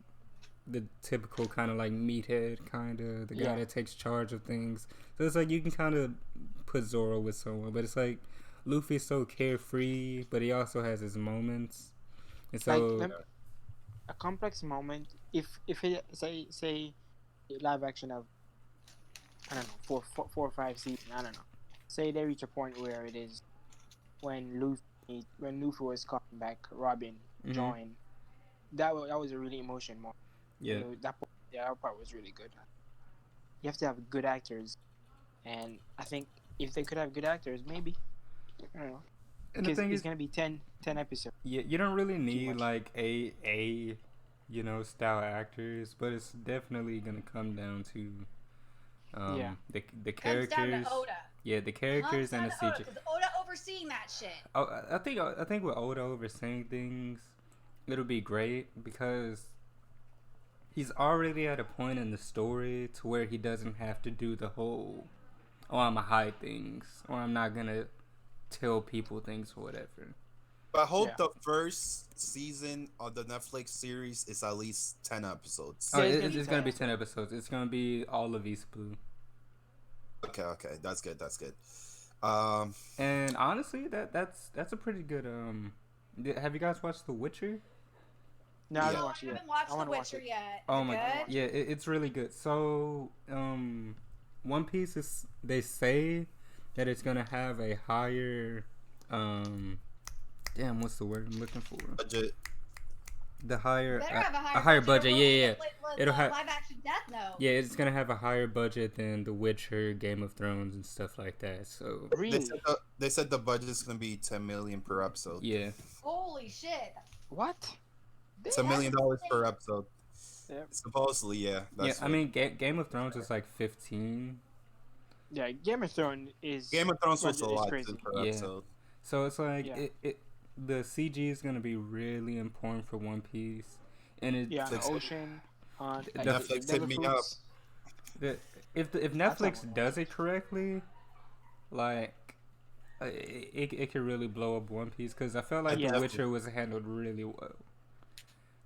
Speaker 1: the typical kind of like meathead, kind of the guy that takes charge of things. So it's like you can kind of put Zoro with someone, but it's like Luffy's so carefree, but he also has his moments, and so
Speaker 5: Like a complex moment. If it say live action of, I don't know, four or five seasons, I don't know. Say they reach a point where it is when Luffy was coming back, Robin
Speaker 1: Mhm.
Speaker 5: joined. That was a really emotional moment.
Speaker 1: yeah.
Speaker 5: That part was really good. You have to have good actors, and I think if they could have good actors, maybe, I don't know.
Speaker 1: And the
Speaker 5: Because
Speaker 1: thing
Speaker 5: it's
Speaker 1: is,
Speaker 5: gonna be 10 episodes.
Speaker 1: you don't really need
Speaker 5: much.
Speaker 1: like a style actors, but it's definitely gonna come down to
Speaker 5: Yeah.
Speaker 1: the
Speaker 4: Comes down
Speaker 1: characters.
Speaker 4: to Oda.
Speaker 1: Yeah, the characters and the CG.
Speaker 4: Because Oda overseeing that shit.
Speaker 1: Oh, I think with Oda overseeing things, it'll be great because he's already at a point in the story to where he doesn't have to do the whole, oh, I'm gonna hide things, or I'm not gonna tell people things or whatever.
Speaker 3: I hope
Speaker 5: Yeah.
Speaker 3: the first season of the Netflix series is at least 10 episodes.
Speaker 1: Oh,
Speaker 5: Yeah,
Speaker 1: it's gonna be 10 episodes. It's gonna be all of East Blue.
Speaker 3: Okay, that's good.
Speaker 1: And honestly, that's a pretty good have you guys watched The Witcher?
Speaker 5: No, I
Speaker 3: Yeah.
Speaker 5: haven't
Speaker 4: No, I
Speaker 5: watched it yet.
Speaker 4: haven't watched
Speaker 5: I
Speaker 4: The
Speaker 5: wanna watch
Speaker 4: Witcher
Speaker 5: it.
Speaker 4: yet.
Speaker 1: Oh
Speaker 4: Is
Speaker 1: my
Speaker 4: it
Speaker 1: god.
Speaker 4: good?
Speaker 1: Yeah, it's really good. So, One Piece they say that it's gonna have a higher, damn, what's the word I'm looking for?
Speaker 3: Budget.
Speaker 1: The higher,
Speaker 4: Better have a
Speaker 1: a
Speaker 4: higher,
Speaker 1: higher budget.
Speaker 4: or
Speaker 1: Yeah.
Speaker 4: It'll
Speaker 1: It'll have,
Speaker 4: live action Death Note.
Speaker 1: yeah, it's gonna have a higher budget than The Witcher, Game of Thrones, and stuff like that. So,
Speaker 5: Really?
Speaker 3: They said the budget is gonna be 10 million per episode.
Speaker 1: yeah.
Speaker 4: Holy shit.
Speaker 5: What?
Speaker 3: It's $1 million per
Speaker 4: insane.
Speaker 3: episode.
Speaker 5: Yep.
Speaker 3: Supposedly, yeah. That's
Speaker 1: Yeah, I mean, Game of Thrones is like 15.
Speaker 5: Yeah, Game of Thrones is.
Speaker 3: Game of Thrones was a
Speaker 5: budget is
Speaker 3: lot
Speaker 5: crazy.
Speaker 3: too per
Speaker 1: Yeah.
Speaker 3: episode.
Speaker 1: So it's like
Speaker 5: Yeah.
Speaker 1: the CG is gonna be really important for One Piece, and it
Speaker 5: Yeah, on the
Speaker 3: Netflix-
Speaker 5: ocean. On
Speaker 3: Netflix hit me up.
Speaker 1: if
Speaker 5: That's
Speaker 1: Netflix
Speaker 5: not-
Speaker 1: does it correctly, like it could really blow up One Piece, because I felt like
Speaker 5: Yeah.
Speaker 1: The Witcher was handled really well.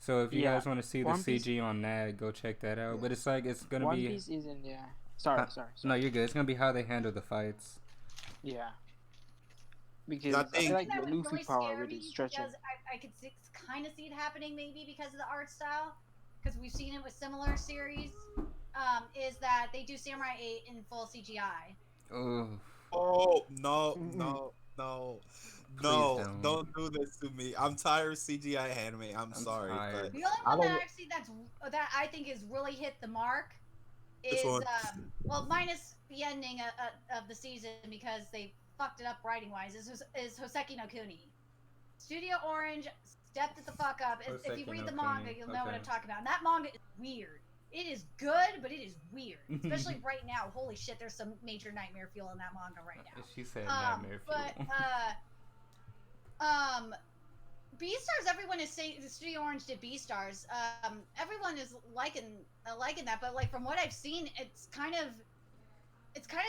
Speaker 1: So if you
Speaker 5: Yeah,
Speaker 1: guys want to see the
Speaker 5: One Piece-
Speaker 1: CG on that, go check that out.
Speaker 5: Yeah.
Speaker 1: But it's like it's gonna
Speaker 5: One
Speaker 1: be
Speaker 5: Piece isn't. Yeah. Sorry.
Speaker 1: no, you're good. It's gonna be how they handle the fights.
Speaker 5: Yeah. Because
Speaker 3: I
Speaker 5: I
Speaker 3: think-
Speaker 5: feel like
Speaker 4: That
Speaker 5: the
Speaker 4: would
Speaker 5: Luffy
Speaker 4: really
Speaker 5: power
Speaker 4: scare
Speaker 5: really
Speaker 4: me
Speaker 5: stretching.
Speaker 4: because I could kind of see it happening maybe because of the art style, because we've seen it with similar series. Is that they do Samurai 8 in full CGI.
Speaker 1: Oh,
Speaker 3: Oh no,
Speaker 5: Mm-mm.
Speaker 3: no, no,
Speaker 1: Please
Speaker 3: no!
Speaker 1: don't.
Speaker 3: Don't do this to me. I'm tired of CGI anime. I'm sorry,
Speaker 1: tired.
Speaker 3: but
Speaker 4: The only
Speaker 3: I
Speaker 4: one that
Speaker 3: don't-
Speaker 4: I've seen that I think is really hit the mark
Speaker 3: Which
Speaker 4: is
Speaker 3: one?
Speaker 4: well, minus the ending of the season because they fucked it up writing wise. Is Hoseki no Kuni. Studio Orange stepped it the fuck up. If you
Speaker 1: Hoseki
Speaker 4: read
Speaker 1: no
Speaker 4: the manga,
Speaker 1: Kuni,
Speaker 4: you'll know what
Speaker 1: okay.
Speaker 4: I'm talking about. And that manga is weird. It is good, but it is weird. Especially right now. Holy shit, there's some major nightmare fuel in that manga right now.
Speaker 1: she said nightmare
Speaker 4: But
Speaker 1: fuel.
Speaker 4: Beastars, everyone is saying the Studio Orange did Beastars. Everyone is liking that, but like from what I've seen, it's kind of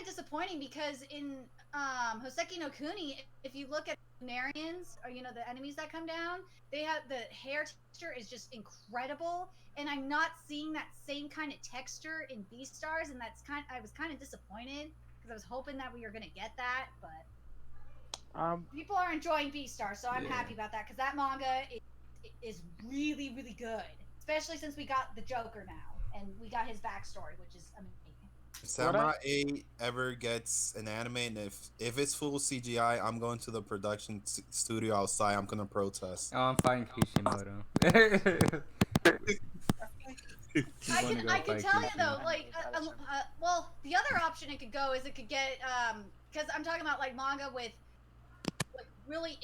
Speaker 4: disappointing because in Hoseki no Kuni, if you look at Narians or the enemies that come down, they have the hair texture is just incredible, and I'm not seeing that same kind of texture in Beastars, and I was kind of disappointed because I was hoping that we were gonna get that, but. People are enjoying Beastars, so I'm
Speaker 1: Yeah.
Speaker 4: happy about that because that manga is really, really good. Especially since we got the Joker now and we got his backstory, which is amazing.
Speaker 3: if Samurai 8 ever gets an anime, and if it's full CGI, I'm going to the production studio outside. I'm gonna protest.
Speaker 1: Oh, I'm fighting Kishimoto.
Speaker 4: I can tell you though, like, well, the other option it could go is it could get, because I'm talking about like manga with like really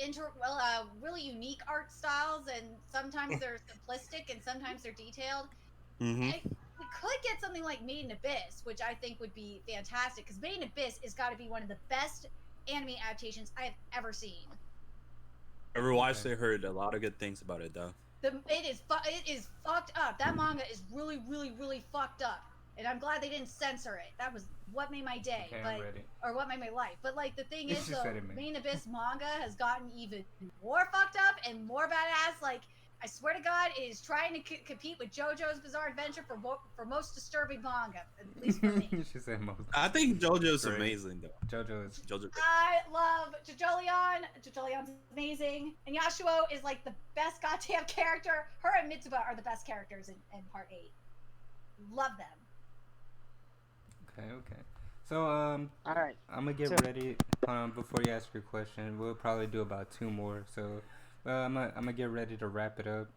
Speaker 4: unique art styles, and sometimes they're simplistic and sometimes they're detailed.
Speaker 3: Mm-hmm.
Speaker 4: We could get something like Made in Abyss, which I think would be fantastic, because Made in Abyss has got to be one of the best anime adaptations I've ever seen.
Speaker 3: Ever watched it? Heard a lot of good things about it though.
Speaker 4: It is fucked up. That manga is really, really, really fucked up, and I'm glad they didn't censor it. That was what made my day,
Speaker 1: Okay,
Speaker 4: or what made my life. But like the thing is,
Speaker 1: She
Speaker 4: though,
Speaker 1: said it, man.
Speaker 4: Main Abyss manga has gotten even more fucked up and more badass. Like, I swear to God, it is trying to compete with JoJo's Bizarre Adventure for most disturbing manga, at least for me.
Speaker 1: She said most.
Speaker 3: I think JoJo's
Speaker 1: Great.
Speaker 3: amazing though. JoJo.
Speaker 4: I love JoJo. JoJo's amazing, and Yasuo is like the best goddamn character. Her and Mitsuba are the best characters in Part 8. Love them.
Speaker 1: Okay. So
Speaker 5: All right.
Speaker 1: I'm gonna get ready. Before you ask your question, we'll probably do about 2 more. So I'm gonna get ready to wrap it up.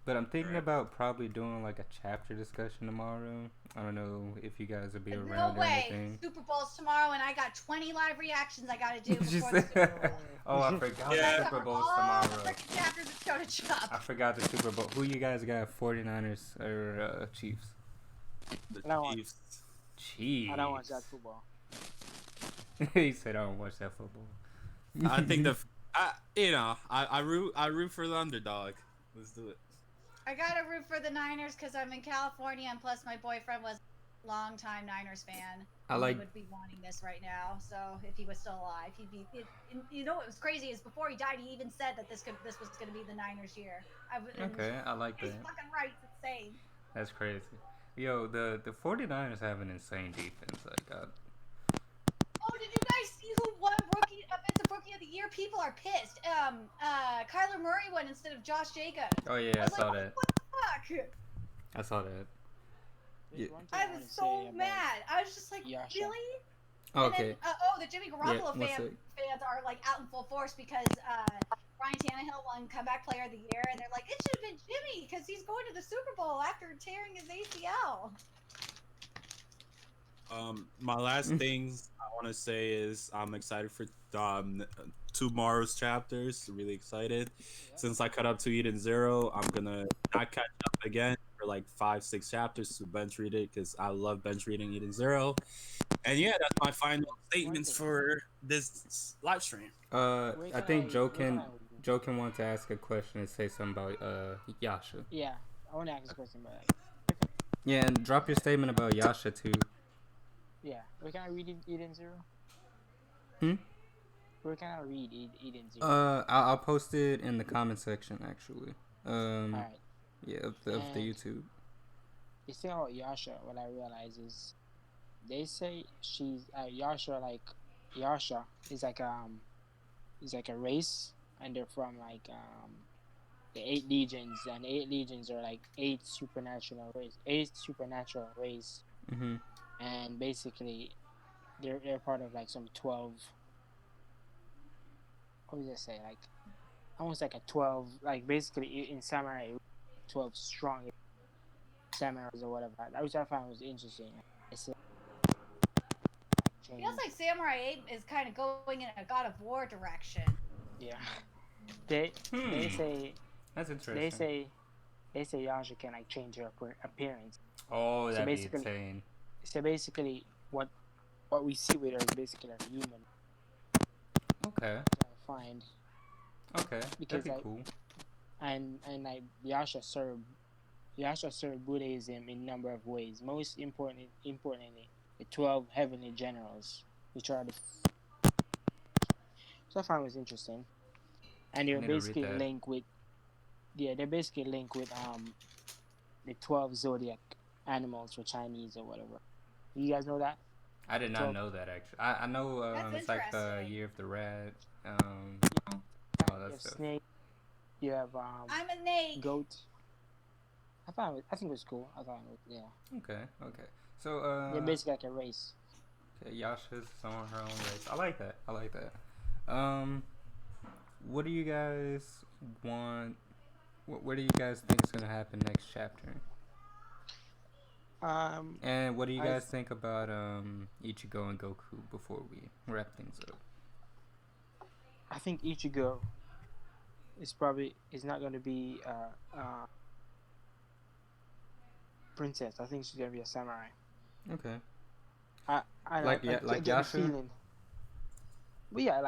Speaker 1: But I'm thinking about probably doing like a chapter discussion tomorrow. I don't know if you guys will be around
Speaker 4: No
Speaker 1: or
Speaker 4: way.
Speaker 1: anything.
Speaker 4: Super Bowl's tomorrow, and I got 20 live reactions I gotta do
Speaker 1: She
Speaker 4: before the
Speaker 1: said-
Speaker 4: Super Bowl.
Speaker 1: Oh, I forgot
Speaker 3: Yeah.
Speaker 1: the Super Bowl's
Speaker 4: all the
Speaker 1: tomorrow.
Speaker 4: freaking chapters that go to Chubb.
Speaker 1: I forgot the Super Bowl. Who you guys got? 49ers or Chiefs?
Speaker 3: The
Speaker 5: I don't want-
Speaker 3: Chiefs.
Speaker 1: Chiefs.
Speaker 5: I don't watch that football.
Speaker 1: He said I don't watch that football.
Speaker 3: I think I root for the underdog. Let's do it.
Speaker 4: I gotta root for the Niners because I'm in California, and plus my boyfriend was a longtime Niners fan. He would be wanting this right now. So if he was still alive, he'd be. You know what was crazy is before he died, he even said that this was gonna be the Niners' year.
Speaker 1: Okay, I like
Speaker 4: He's
Speaker 1: that.
Speaker 4: fucking right. It's insane.
Speaker 1: That's crazy. Yo, the 49ers have an insane defense. Like,
Speaker 4: Oh, did you guys see who won Offensive Rookie of the Year? People are pissed. Kyler Murray won instead of Josh Jacobs.
Speaker 1: oh yeah, I
Speaker 4: was
Speaker 1: saw
Speaker 4: like,
Speaker 1: that.
Speaker 4: What the fuck?
Speaker 1: I saw that.
Speaker 5: There's
Speaker 1: Yeah.
Speaker 5: one thing
Speaker 4: I
Speaker 5: wanna
Speaker 4: was
Speaker 5: say
Speaker 4: so
Speaker 5: about
Speaker 4: mad. I was just like,
Speaker 5: Yasha.
Speaker 4: really?
Speaker 1: Okay.
Speaker 4: And then, the Jimmy Garoppolo fans are like out in full force because Ryan Tannehill won Comeback Player of the Year, and they're like, it should have been Jimmy because he's going to the Super Bowl after tearing his ACL.
Speaker 3: My last things I want to say is I'm excited for tomorrow's chapters. Really excited. Since I cut up to Eden Zero, I'm gonna not catch up again for like 5-6 chapters to bench read it because I love bench reading Eden Zero. And yeah, that's my final statements for this live stream.
Speaker 1: I think Jokin wanted to ask a question and say something about Yasha.
Speaker 5: Yeah, I want to ask a question about that.
Speaker 1: Yeah, and drop your statement about Yasha too.
Speaker 5: Yeah, where can I read Eden Zero? Where can I read Eden Zero?
Speaker 1: I'll post it in the comment section actually.
Speaker 5: Alright.
Speaker 1: Yeah, of the YouTube.
Speaker 5: The thing about Yasha, what I realize is, they say she's Yasha is like a race, and they're from like the 8 legions, and 8 legions are like 8 supernatural race.
Speaker 1: Mhm.
Speaker 5: And basically they're part of like some 12, what would I say, like almost like a 12, like basically in samurai 12 strong samurais or whatever, which I found was interesting. It's
Speaker 4: Feels like Samurai 8 is kind of going in a God of War direction.
Speaker 5: yeah. They say
Speaker 1: That's interesting.
Speaker 5: they say Yasha can like change her appearance.
Speaker 1: Oh, that'd be
Speaker 5: basically-
Speaker 1: insane.
Speaker 5: So basically, what we see with her is basically a human.
Speaker 1: Okay.
Speaker 5: Find
Speaker 1: Okay.
Speaker 5: Because,
Speaker 1: That'd be
Speaker 5: like,
Speaker 1: cool.
Speaker 5: and like Yasha served Buddhism in a number of ways. Most importantly, the 12 heavenly generals, which are the. So I found it was interesting, and they're
Speaker 1: I need to read
Speaker 5: basically
Speaker 1: that.
Speaker 5: linked with. Yeah, they're basically linked with the 12 zodiac animals for Chinese or whatever. You guys know that?
Speaker 1: I did not
Speaker 5: 12.
Speaker 1: know that actually. I know
Speaker 4: That's
Speaker 1: it's like the
Speaker 4: interesting.
Speaker 1: year of the rat. All
Speaker 5: You
Speaker 1: that
Speaker 5: have
Speaker 1: stuff.
Speaker 5: snake. You have
Speaker 4: I'm a snake.
Speaker 5: goat. I think it was cool. I thought it was, yeah.
Speaker 1: Okay. So
Speaker 5: They're basically like a race.
Speaker 1: okay, Yasha's on her own race. I like that. What do you guys want? What do you guys think is gonna happen next chapter? And what do you
Speaker 5: I
Speaker 1: guys think about Ichigo and Goku before we wrap things up?
Speaker 5: I think Ichigo is not gonna be princess. I think she's gonna be a samurai.
Speaker 1: Okay.
Speaker 5: I
Speaker 1: Like
Speaker 5: get the
Speaker 1: Yasha?
Speaker 5: feeling. But yeah,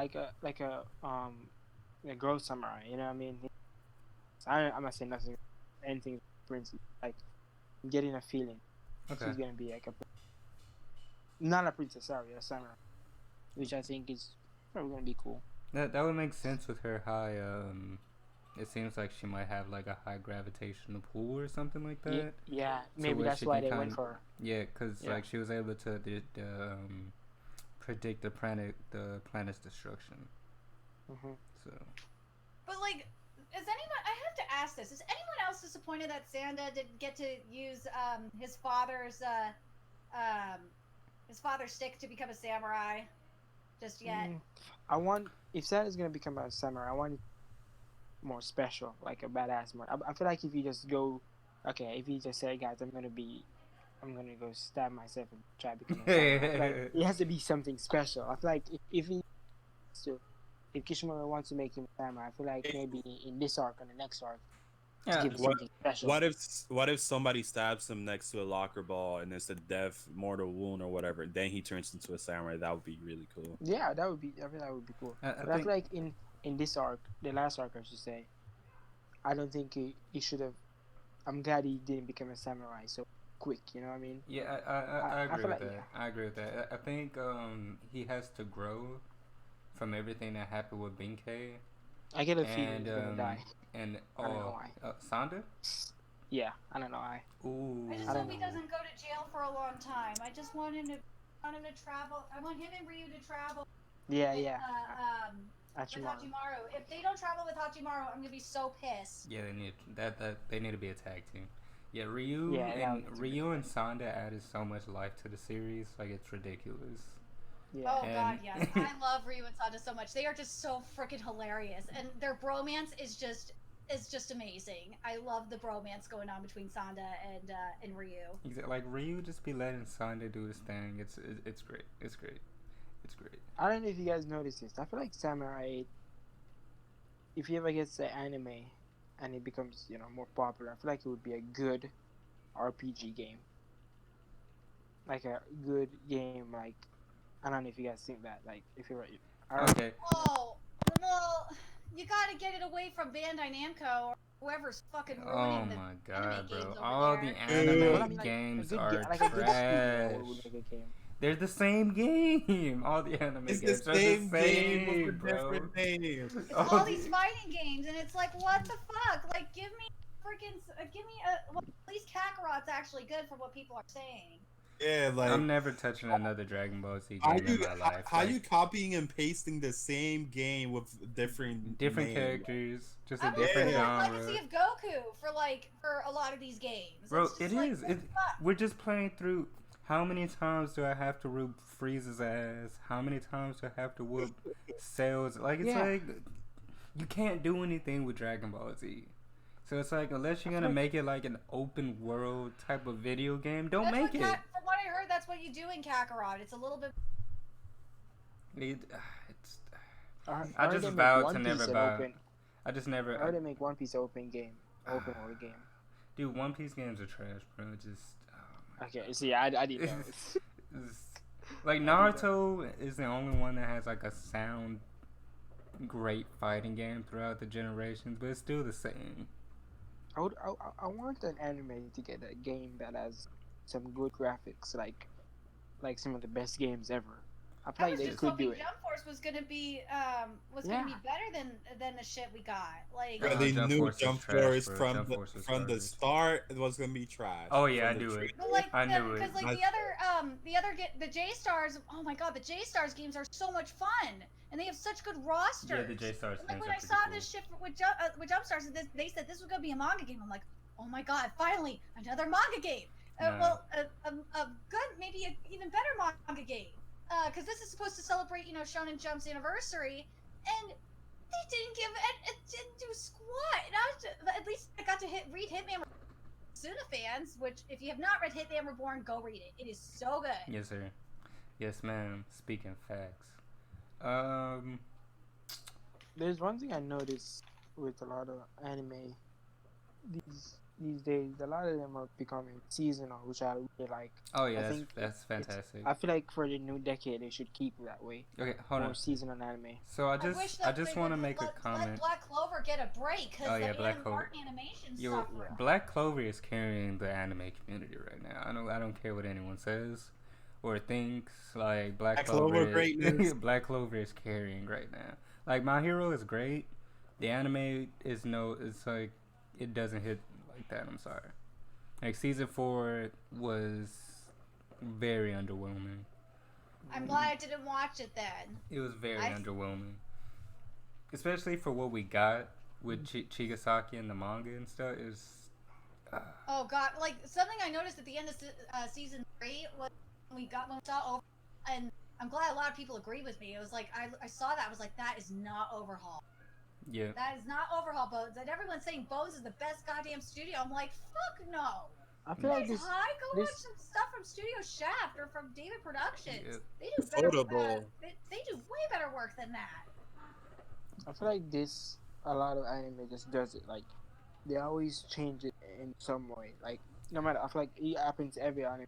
Speaker 5: a girl samurai. You know what I mean? I'm not saying nothing, anything princess. Like I'm getting a feeling
Speaker 1: Okay.
Speaker 5: she's gonna be like not a princess, sorry, a samurai, which I think is probably gonna be cool.
Speaker 1: That would make sense with her high. It seems like she might have like a high gravitational pull or something like that.
Speaker 5: Yeah,
Speaker 1: So
Speaker 5: maybe
Speaker 1: where
Speaker 5: that's
Speaker 1: she
Speaker 5: why
Speaker 1: can
Speaker 5: they went
Speaker 1: kind-
Speaker 5: for her.
Speaker 1: Yeah, because
Speaker 5: Yeah.
Speaker 1: like she was able to predict the planet's destruction.
Speaker 5: Hmm.
Speaker 1: So
Speaker 4: But like, is anyone? I have to ask this: is anyone else disappointed that Sanda didn't get to use his father's stick to become a samurai just yet?
Speaker 5: I want if Santa's gonna become a samurai, I want it more special, like a badass more. I feel like if you just go, okay, if you just say, guys, I'm gonna go stab myself and try to become a samurai. I feel like it has to be something special. I feel like if Kishimoto wants to make him a samurai, I feel like maybe in this arc or the next arc, to
Speaker 1: yeah,
Speaker 5: give him
Speaker 3: What
Speaker 5: something special.
Speaker 3: what if somebody stabs him next to a locker ball and it's a death mortal wound or whatever? Then he turns into a samurai. That would be really cool.
Speaker 5: Yeah, that would be. I feel that would be cool.
Speaker 1: I
Speaker 5: But I
Speaker 1: think
Speaker 5: feel like in this arc, the last arc, I should say, I don't think he should have. I'm glad he didn't become a samurai so quick. You know what I mean?
Speaker 1: yeah, I
Speaker 5: I
Speaker 1: agree
Speaker 5: feel
Speaker 1: with
Speaker 5: like-
Speaker 1: that. I agree with that. I think he has to grow from everything that happened with Benkei
Speaker 5: I get a feeling
Speaker 1: and
Speaker 5: he's gonna die.
Speaker 1: and
Speaker 5: I don't know why.
Speaker 1: Sanda.
Speaker 5: Yeah, I don't know why.
Speaker 1: Ooh.
Speaker 4: I just
Speaker 5: I
Speaker 4: hope
Speaker 5: don't
Speaker 4: he
Speaker 5: know.
Speaker 4: doesn't go to jail for a long time. I just want him to travel. I want him and Ryu to travel.
Speaker 5: Yeah,
Speaker 4: with,
Speaker 5: yeah.
Speaker 4: with
Speaker 5: Hajimaru.
Speaker 4: Hajimaru. If they don't travel with Hajimaru, I'm gonna be so pissed.
Speaker 1: Yeah, they need they need to be a tag team. Yeah, Ryu
Speaker 5: Yeah, that
Speaker 1: and
Speaker 5: would be
Speaker 1: Ryu and Sanda added so much life to the series, like it's ridiculous.
Speaker 5: Yeah.
Speaker 4: Oh god,
Speaker 1: And-
Speaker 4: yes. I love Ryu and Sanda so much. They are just so freaking hilarious, and their bromance is just amazing. I love the bromance going on between Sanda and Ryu.
Speaker 1: Like Ryu just be letting Sanda do his thing. It's great. It's great. It's great.
Speaker 5: I don't know if you guys noticed this. I feel like Samurai 8, if he ever gets the anime and it becomes, more popular, I feel like it would be a good RPG game. Like a good game, like, I don't know if you guys think that. Like, if you're
Speaker 1: Okay.
Speaker 4: Oh, well, you gotta get it away from Bandai Namco or whoever's fucking
Speaker 1: Oh
Speaker 4: ruining the
Speaker 1: my
Speaker 4: anime
Speaker 1: god, bro!
Speaker 4: games over
Speaker 1: All
Speaker 4: there.
Speaker 1: the anime
Speaker 5: Well, I mean,
Speaker 1: games
Speaker 5: a good
Speaker 1: are
Speaker 5: ga- like a good
Speaker 1: trash.
Speaker 5: studio would make a game.
Speaker 1: They're the same game. All the anime
Speaker 3: It's
Speaker 1: games
Speaker 3: the
Speaker 1: are
Speaker 3: same
Speaker 1: the
Speaker 3: game
Speaker 1: same,
Speaker 3: with a
Speaker 1: bro.
Speaker 3: different name.
Speaker 4: It's
Speaker 1: Oh,
Speaker 4: all these fighting games, and it's like, what the fuck? Like, give me well, at least Kakarot's actually good for what people are saying.
Speaker 3: Yeah, like
Speaker 1: I'm never touching another Dragon Ball Z
Speaker 3: how
Speaker 1: game in
Speaker 3: you
Speaker 1: my life.
Speaker 3: how
Speaker 1: Like,
Speaker 3: you copying and pasting the same game with different names?
Speaker 1: characters, just a
Speaker 4: I'm
Speaker 1: different
Speaker 4: looking at
Speaker 1: genre.
Speaker 4: Legacy of Goku for a lot of these games.
Speaker 1: Bro,
Speaker 4: It's just
Speaker 1: it
Speaker 4: like,
Speaker 1: is.
Speaker 4: what the fuck?
Speaker 1: We're just playing through. How many times do I have to whoop Frieza's ass? How many times do I have to whoop Cell's? Like, it's
Speaker 5: Yeah.
Speaker 1: like you can't do anything with Dragon Ball Z. So it's like, unless you're gonna make it like an open world type of video game, don't
Speaker 4: That's
Speaker 1: make
Speaker 4: what
Speaker 1: it.
Speaker 4: From what I heard, that's what you do in Kakarot. It's a little bit.
Speaker 1: It's.
Speaker 5: Or
Speaker 1: I
Speaker 5: they
Speaker 1: just
Speaker 5: make
Speaker 1: vowed
Speaker 5: One
Speaker 1: to
Speaker 5: Piece
Speaker 1: never
Speaker 5: an
Speaker 1: buy.
Speaker 5: open-
Speaker 1: I just never.
Speaker 5: Or they make One Piece open game, open world game.
Speaker 1: Dude, One Piece games are trash, bro. Just. Oh
Speaker 5: Okay, see, I didn't know.
Speaker 1: It's- like Naruto is the only one that has like a sound great fighting game throughout the generations, but it's still the same.
Speaker 5: I want an anime to get a game that has some good graphics, like some of the best games ever. I feel
Speaker 4: I
Speaker 5: like
Speaker 4: was
Speaker 5: they
Speaker 4: just
Speaker 5: could
Speaker 4: hoping
Speaker 5: do it.
Speaker 4: Jump Force was gonna be better than the shit we got. Like,
Speaker 3: Bro, they
Speaker 1: Jump
Speaker 3: knew
Speaker 1: Force is
Speaker 3: Jump
Speaker 1: trash,
Speaker 3: Force
Speaker 1: bro.
Speaker 3: from
Speaker 1: Jump
Speaker 3: the
Speaker 1: Force was
Speaker 3: from the
Speaker 1: garbage.
Speaker 3: start. It was gonna be trash.
Speaker 1: Oh, yeah,
Speaker 3: From
Speaker 1: I
Speaker 3: the
Speaker 1: knew it.
Speaker 4: but like,
Speaker 1: I knew it.
Speaker 4: because like the J Stars. Oh my god, the J Stars games are so much fun, and they have such good rosters.
Speaker 1: Yeah, the J Stars
Speaker 4: And,
Speaker 1: games
Speaker 4: like when
Speaker 1: are
Speaker 4: I
Speaker 1: pretty
Speaker 4: saw
Speaker 1: cool.
Speaker 4: this shit with Jump Stars, they said this was gonna be a manga game. I'm like, oh my god, finally another manga game.
Speaker 1: Nah.
Speaker 4: Well, a good, maybe an even better manga game. Because this is supposed to celebrate, Shonen Jump's anniversary, and they didn't give it didn't do squat. And at least I got to read Hitman Suna fans, which if you have not read Hitman Reborn, go read it. It is so good.
Speaker 1: Yes, sir. Yes, ma'am. Speaking facts.
Speaker 5: There's one thing I noticed with a lot of anime these days. A lot of them are becoming seasonal, which I really like.
Speaker 1: Oh yeah,
Speaker 5: I
Speaker 1: that's,
Speaker 5: think
Speaker 1: that's fantastic.
Speaker 5: I feel like for the new decade, they should keep it that way.
Speaker 1: Okay, hold
Speaker 5: More
Speaker 1: on.
Speaker 5: seasonal anime.
Speaker 1: So I
Speaker 4: wish
Speaker 1: just
Speaker 4: that they
Speaker 1: want to
Speaker 4: would
Speaker 1: make a
Speaker 4: let
Speaker 1: comment.
Speaker 4: Black Clover get a break because
Speaker 1: Oh, yeah,
Speaker 4: the
Speaker 1: Black Clover.
Speaker 4: art animation's
Speaker 1: Yo,
Speaker 4: suffering.
Speaker 1: Black Clover is carrying the anime community right now. I don't care what anyone says or thinks. Like Black Clover,
Speaker 3: greatness.
Speaker 1: Black Clover is carrying right now. Like My Hero is great. The anime is it's like it doesn't hit like that. I'm sorry. Like season 4 was very underwhelming.
Speaker 4: I'm glad I didn't watch it then.
Speaker 1: It was very underwhelming, especially for what we got with Chigasaki and the manga and stuff. It was.
Speaker 4: Oh god, like something I noticed at the end of season 3 was when we saw over, and I'm glad a lot of people agree with me. It was like I saw that, I was like, that is not Overhaul.
Speaker 1: Yeah.
Speaker 4: That is not Overhaul Bones. And everyone's saying Bones is the best goddamn studio. I'm like, fuck no.
Speaker 5: I feel like this.
Speaker 4: Go watch some stuff from Studio Shaft or from David Productions.
Speaker 1: Yeah.
Speaker 4: They do better.
Speaker 3: Affordable.
Speaker 4: They do way better work than that.
Speaker 5: I feel like this. A lot of anime just does it. Like they always change it in some way. Like no matter. I feel like it happens to every anime.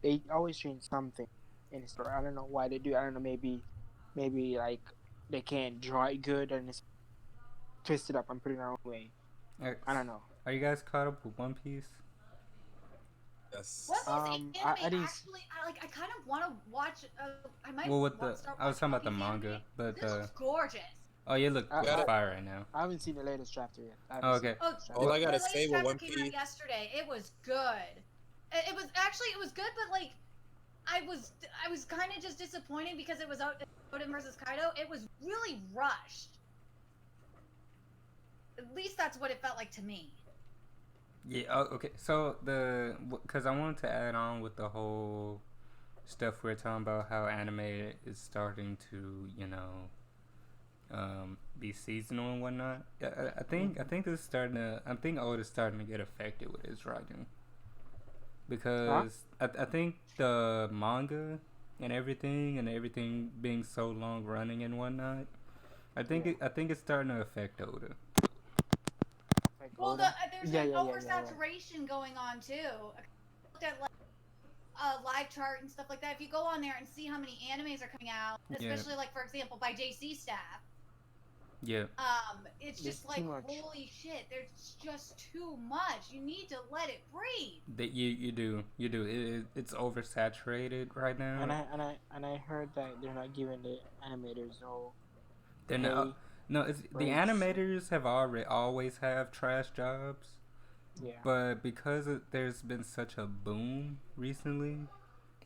Speaker 5: They always change something in the story. I don't know why they do. I don't know. Maybe like they can't draw it good and it's twist it up and put it in their own way. I don't know.
Speaker 1: Are you guys caught up with One Piece?
Speaker 3: Yes.
Speaker 4: One Piece
Speaker 5: I
Speaker 4: anime
Speaker 5: didn't-
Speaker 4: actually, I kind of want to watch. I might.
Speaker 1: Well, with
Speaker 4: start
Speaker 1: I was talking about the
Speaker 4: watching One Piece
Speaker 1: manga,
Speaker 4: anime.
Speaker 1: but
Speaker 4: This looks gorgeous.
Speaker 1: oh, you look
Speaker 5: I-
Speaker 1: fire right now.
Speaker 5: I haven't seen the latest chapter yet.
Speaker 1: Oh, okay.
Speaker 3: All I gotta
Speaker 4: the
Speaker 3: say
Speaker 4: latest
Speaker 3: with One
Speaker 4: chapter came out
Speaker 3: Piece.
Speaker 4: yesterday. It was good. It was good, but like, I was kind of just disappointed because it was Odin versus Kaido. It was really rushed. At least that's what it felt like to me.
Speaker 1: Yeah. Oh, okay. So because I wanted to add on with the whole stuff we're talking about, how anime is starting to, be seasonal and whatnot. I think this is starting to. I think Oda is starting to get affected with his writing, because I think the manga and everything being so long running and whatnot. I think it's starting to affect Oda.
Speaker 4: Well, there's an oversaturation going on too. I looked at like live chart and stuff like that. If you go on there and see how many animes are coming out, especially like for example by JC staff.
Speaker 1: Yeah.
Speaker 4: It's
Speaker 5: There's
Speaker 4: just like
Speaker 5: too much.
Speaker 4: holy shit. There's just too much. You need to let it breathe.
Speaker 1: That you do. It's oversaturated right now.
Speaker 5: And I heard that they're not giving the animators no.
Speaker 1: They're not. No, it's the
Speaker 5: breaks.
Speaker 1: animators have always have trash jobs.
Speaker 5: Yeah.
Speaker 1: But because there's been such a boom recently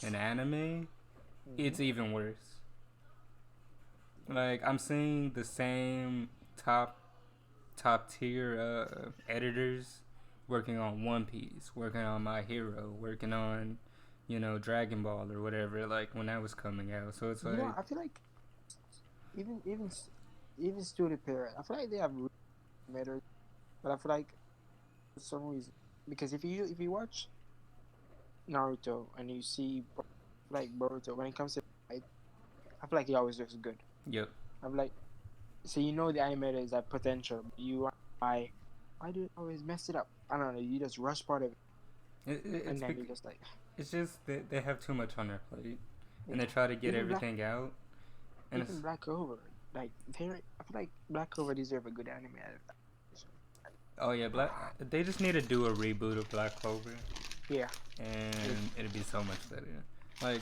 Speaker 1: in anime, it's even worse. Like I'm seeing the same top tier editors working on One Piece, working on My Hero, working on Dragon Ball or whatever. Like when that was coming out, so it's like
Speaker 5: I feel like even Studio Parrot, I feel like they have matters, but I feel like for some reason, because if you watch Naruto and you see like Berto, when it comes to fight, I feel like he always looks good.
Speaker 1: Yep.
Speaker 5: I'm like, so the animators have potential, but why do you always mess it up? I don't know. You just rush part of it, and then you just like.
Speaker 1: It's just that they have too much on their plate, and they try to get everything out. And
Speaker 5: even Black Clover, like I feel like Black Clover deserve a good anime adaptation.
Speaker 1: Oh yeah, they just need to do a reboot of Black Clover.
Speaker 5: Yeah.
Speaker 1: And it'd be so much better. Like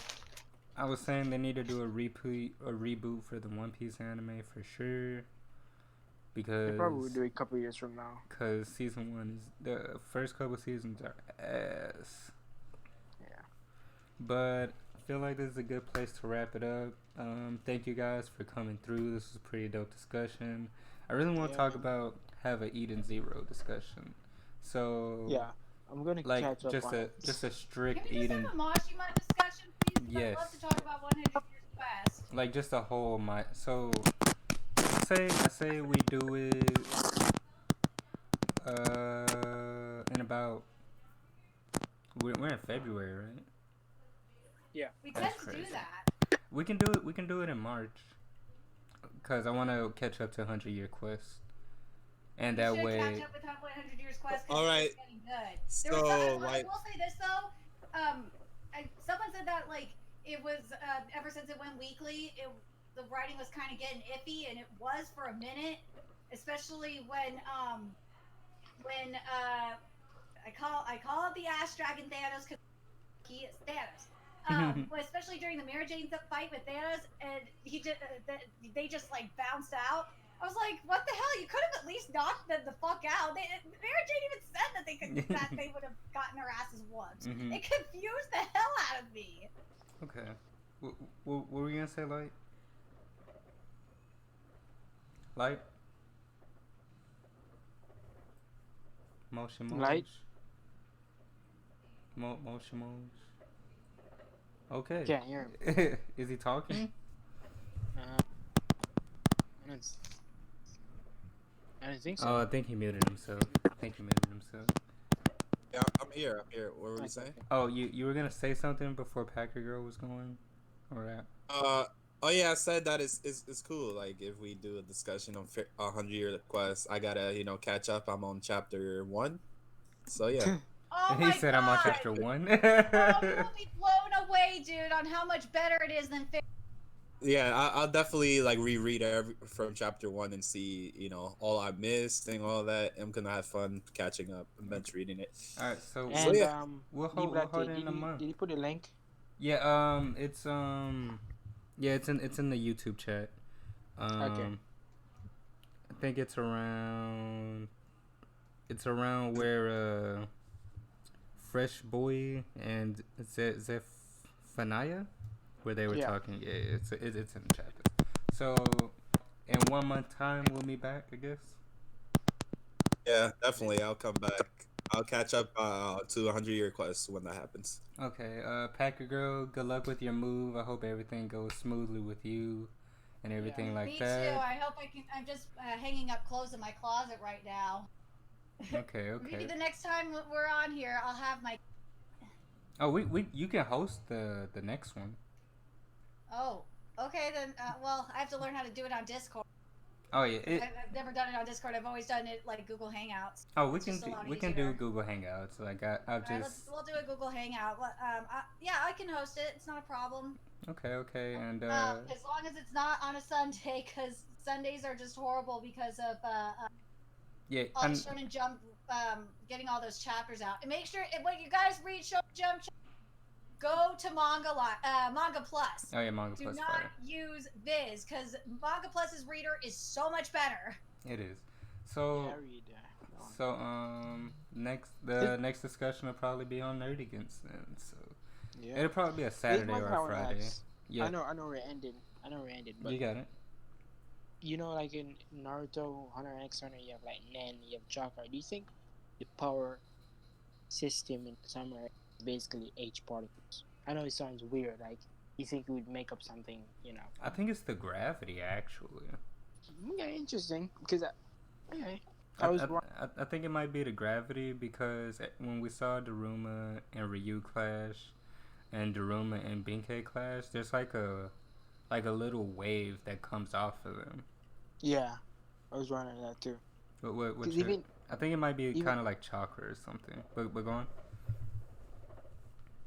Speaker 1: I was saying, they need to do a reboot for the One Piece anime for sure. Because
Speaker 5: they probably will do it a couple years from now.
Speaker 1: Because season 1 is the first couple seasons are ass.
Speaker 5: Yeah.
Speaker 1: But I feel like this is a good place to wrap it up. Thank you guys for coming through. This was a pretty dope discussion. I really want to have an Eden Zero discussion. So
Speaker 5: yeah, I'm gonna catch up
Speaker 1: just
Speaker 5: on
Speaker 1: a
Speaker 5: it.
Speaker 1: just a strict
Speaker 4: Can we just
Speaker 1: Eden.
Speaker 4: have a Mashima discussion, please?
Speaker 1: Yes.
Speaker 4: I'd love to talk about 100 Years Quest.
Speaker 1: Like just a whole so I say we do it in about We're in February, right?
Speaker 4: We
Speaker 1: That's
Speaker 4: tend to do
Speaker 1: crazy.
Speaker 4: that.
Speaker 1: We can do it. We can do it in March. Cause I want to catch up to 100-Year Quest, and
Speaker 4: We
Speaker 1: that
Speaker 4: should
Speaker 1: way.
Speaker 4: catch up with 100 Years Quest
Speaker 3: All
Speaker 4: because
Speaker 3: right.
Speaker 4: it's getting good.
Speaker 3: So,
Speaker 4: I
Speaker 3: like,
Speaker 4: will say this though. Someone said that like it was ever since it went weekly, the writing was kind of getting iffy, and it was for a minute, especially when I call it the Ash Dragon Thanos because he is Thanos. But especially during the Mary Jane fight with Thanos, and he just they just like bounced out. I was like, what the hell? You could have at least knocked them the fuck out. Mary Jane even said that they would have gotten their asses whooped.
Speaker 1: Mhm.
Speaker 4: It confused the hell out of me.
Speaker 1: Okay. What were you gonna say, Light? Light? Motion.
Speaker 5: Light?
Speaker 1: Motion. Okay.
Speaker 5: Can't hear him.
Speaker 1: Is he talking?
Speaker 5: I don't think so.
Speaker 1: Oh, I think he muted himself.
Speaker 3: yeah, I'm here. What were we saying?
Speaker 1: Oh, you were gonna say something before Packer Girl was going, or that?
Speaker 3: Oh yeah, I said that it's cool. Like if we do a discussion on 100-Year Quest, I gotta catch up. I'm on chapter 1, so yeah.
Speaker 4: Oh
Speaker 1: He
Speaker 4: my
Speaker 1: said
Speaker 4: God.
Speaker 1: I'm on chapter 1.
Speaker 4: Oh, you will be blown away, dude, on how much better it is than.
Speaker 3: Yeah, I'll definitely like reread from chapter 1 and see all I missed and all that. I'm gonna have fun catching up and bench reading it.
Speaker 1: All right, so
Speaker 5: And
Speaker 3: yeah.
Speaker 1: we'll hold it in a month.
Speaker 5: Did you put a link?
Speaker 1: Yeah, it's in the YouTube chat.
Speaker 5: Okay.
Speaker 1: I think it's around where Fresh Boy and Zephaniah, where they were talking. Yeah, it's in the chapter. So in 1 month time we'll be back, I guess.
Speaker 3: Yeah, definitely. I'll come back. I'll catch up to 100-Year Quest when that happens.
Speaker 1: Okay, Packer Girl, good luck with your move. I hope everything goes smoothly with you and everything like
Speaker 4: Me
Speaker 1: that.
Speaker 4: too. I hope I can. I'm just hanging up clothes in my closet right now.
Speaker 1: Okay.
Speaker 4: Maybe the next time we're on here, I'll have my.
Speaker 1: Oh, you can host the next one.
Speaker 4: Oh, okay then. Well, I have to learn how to do it on Discord.
Speaker 1: Oh yeah,
Speaker 4: I've never done it on Discord. I've always done it like Google Hangouts.
Speaker 1: oh we
Speaker 4: It's
Speaker 1: can
Speaker 4: just a lot
Speaker 1: do
Speaker 4: easier.
Speaker 1: Google Hangouts. Like I'll
Speaker 4: All right,
Speaker 1: just
Speaker 4: we'll do a Google Hangout. Yeah, I can host it. It's not a problem.
Speaker 1: okay, and
Speaker 4: As long as it's not on a Sunday, because Sundays are just horrible because of
Speaker 1: yeah,
Speaker 4: all the Shonen Jump getting all those chapters out. And make sure when you guys read Shonen Jump, go to Manga Plus.
Speaker 1: oh yeah, Manga
Speaker 4: Do
Speaker 1: Plus
Speaker 4: not
Speaker 1: Fire.
Speaker 4: use Viz because Manga Plus's reader is so much better.
Speaker 1: It is. So next discussion will probably be on Nerdigans then. So
Speaker 5: Yeah.
Speaker 1: it'll probably be a Saturday or a Friday. Yeah,
Speaker 5: I know we're ending. But
Speaker 1: you got it.
Speaker 5: Like in Naruto, Hunter x Hunter, you have like Nen, you have Chakra. Do you think the power system in Samurai is basically H particles? I know it sounds weird. Like, you think you would make up something,
Speaker 1: I think it's the gravity actually.
Speaker 5: Okay, interesting. Because I
Speaker 1: think it might be the gravity because when we saw Daruma and Ryu clash, and Daruma and Benkei clash, there's like a little wave that comes off of them.
Speaker 5: Yeah, I was wondering that too.
Speaker 1: But I think it might be kind of like chakra or something. But go on.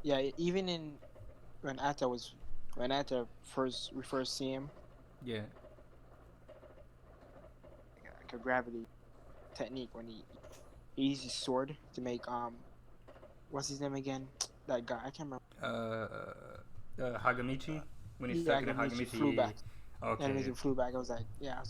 Speaker 5: Yeah, even in when Atta we first see him,
Speaker 1: Yeah.
Speaker 5: like a gravity technique when he uses his sword to make what's his name again? That guy, I can't remember.
Speaker 1: Hagamichi, when he's stuck in a Hagamichi.
Speaker 5: Flew back.
Speaker 1: Okay.
Speaker 5: And he flew back. I was like, yeah.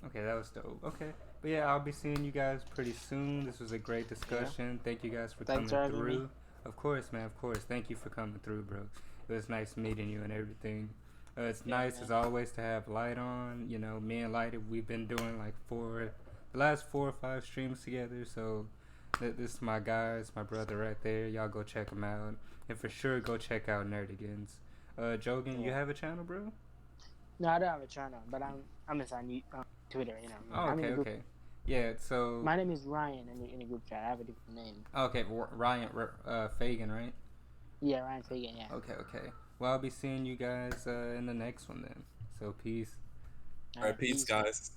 Speaker 1: Okay, that was dope. Okay, but yeah, I'll be seeing you guys pretty soon. This was a great discussion. Thank you guys for
Speaker 5: Thanks
Speaker 1: coming
Speaker 5: for having
Speaker 1: through.
Speaker 5: me.
Speaker 1: Of course, man. Of course. Thank you for coming through, bro. It was nice meeting you and everything. It's nice
Speaker 5: man.
Speaker 1: as always to have Light on. Me and Light, we've been doing like the last 4 or 5 streams together. So this is my guy, it's my brother right there. Y'all go check him out, and for sure go check out Nerdigans. Jogan, you have a channel, bro?
Speaker 5: No, I don't have a channel, but I'm just on Twitter.
Speaker 1: Oh, okay. Yeah. So
Speaker 5: My name is Ryan in the group chat. I have a different name.
Speaker 1: okay, Ryan Fagan, right?
Speaker 5: Yeah, Ryan Fagan. Yeah.
Speaker 1: Okay, okay. Well, I'll be seeing you guys in the next one then. So peace.
Speaker 3: All right, peace, guys.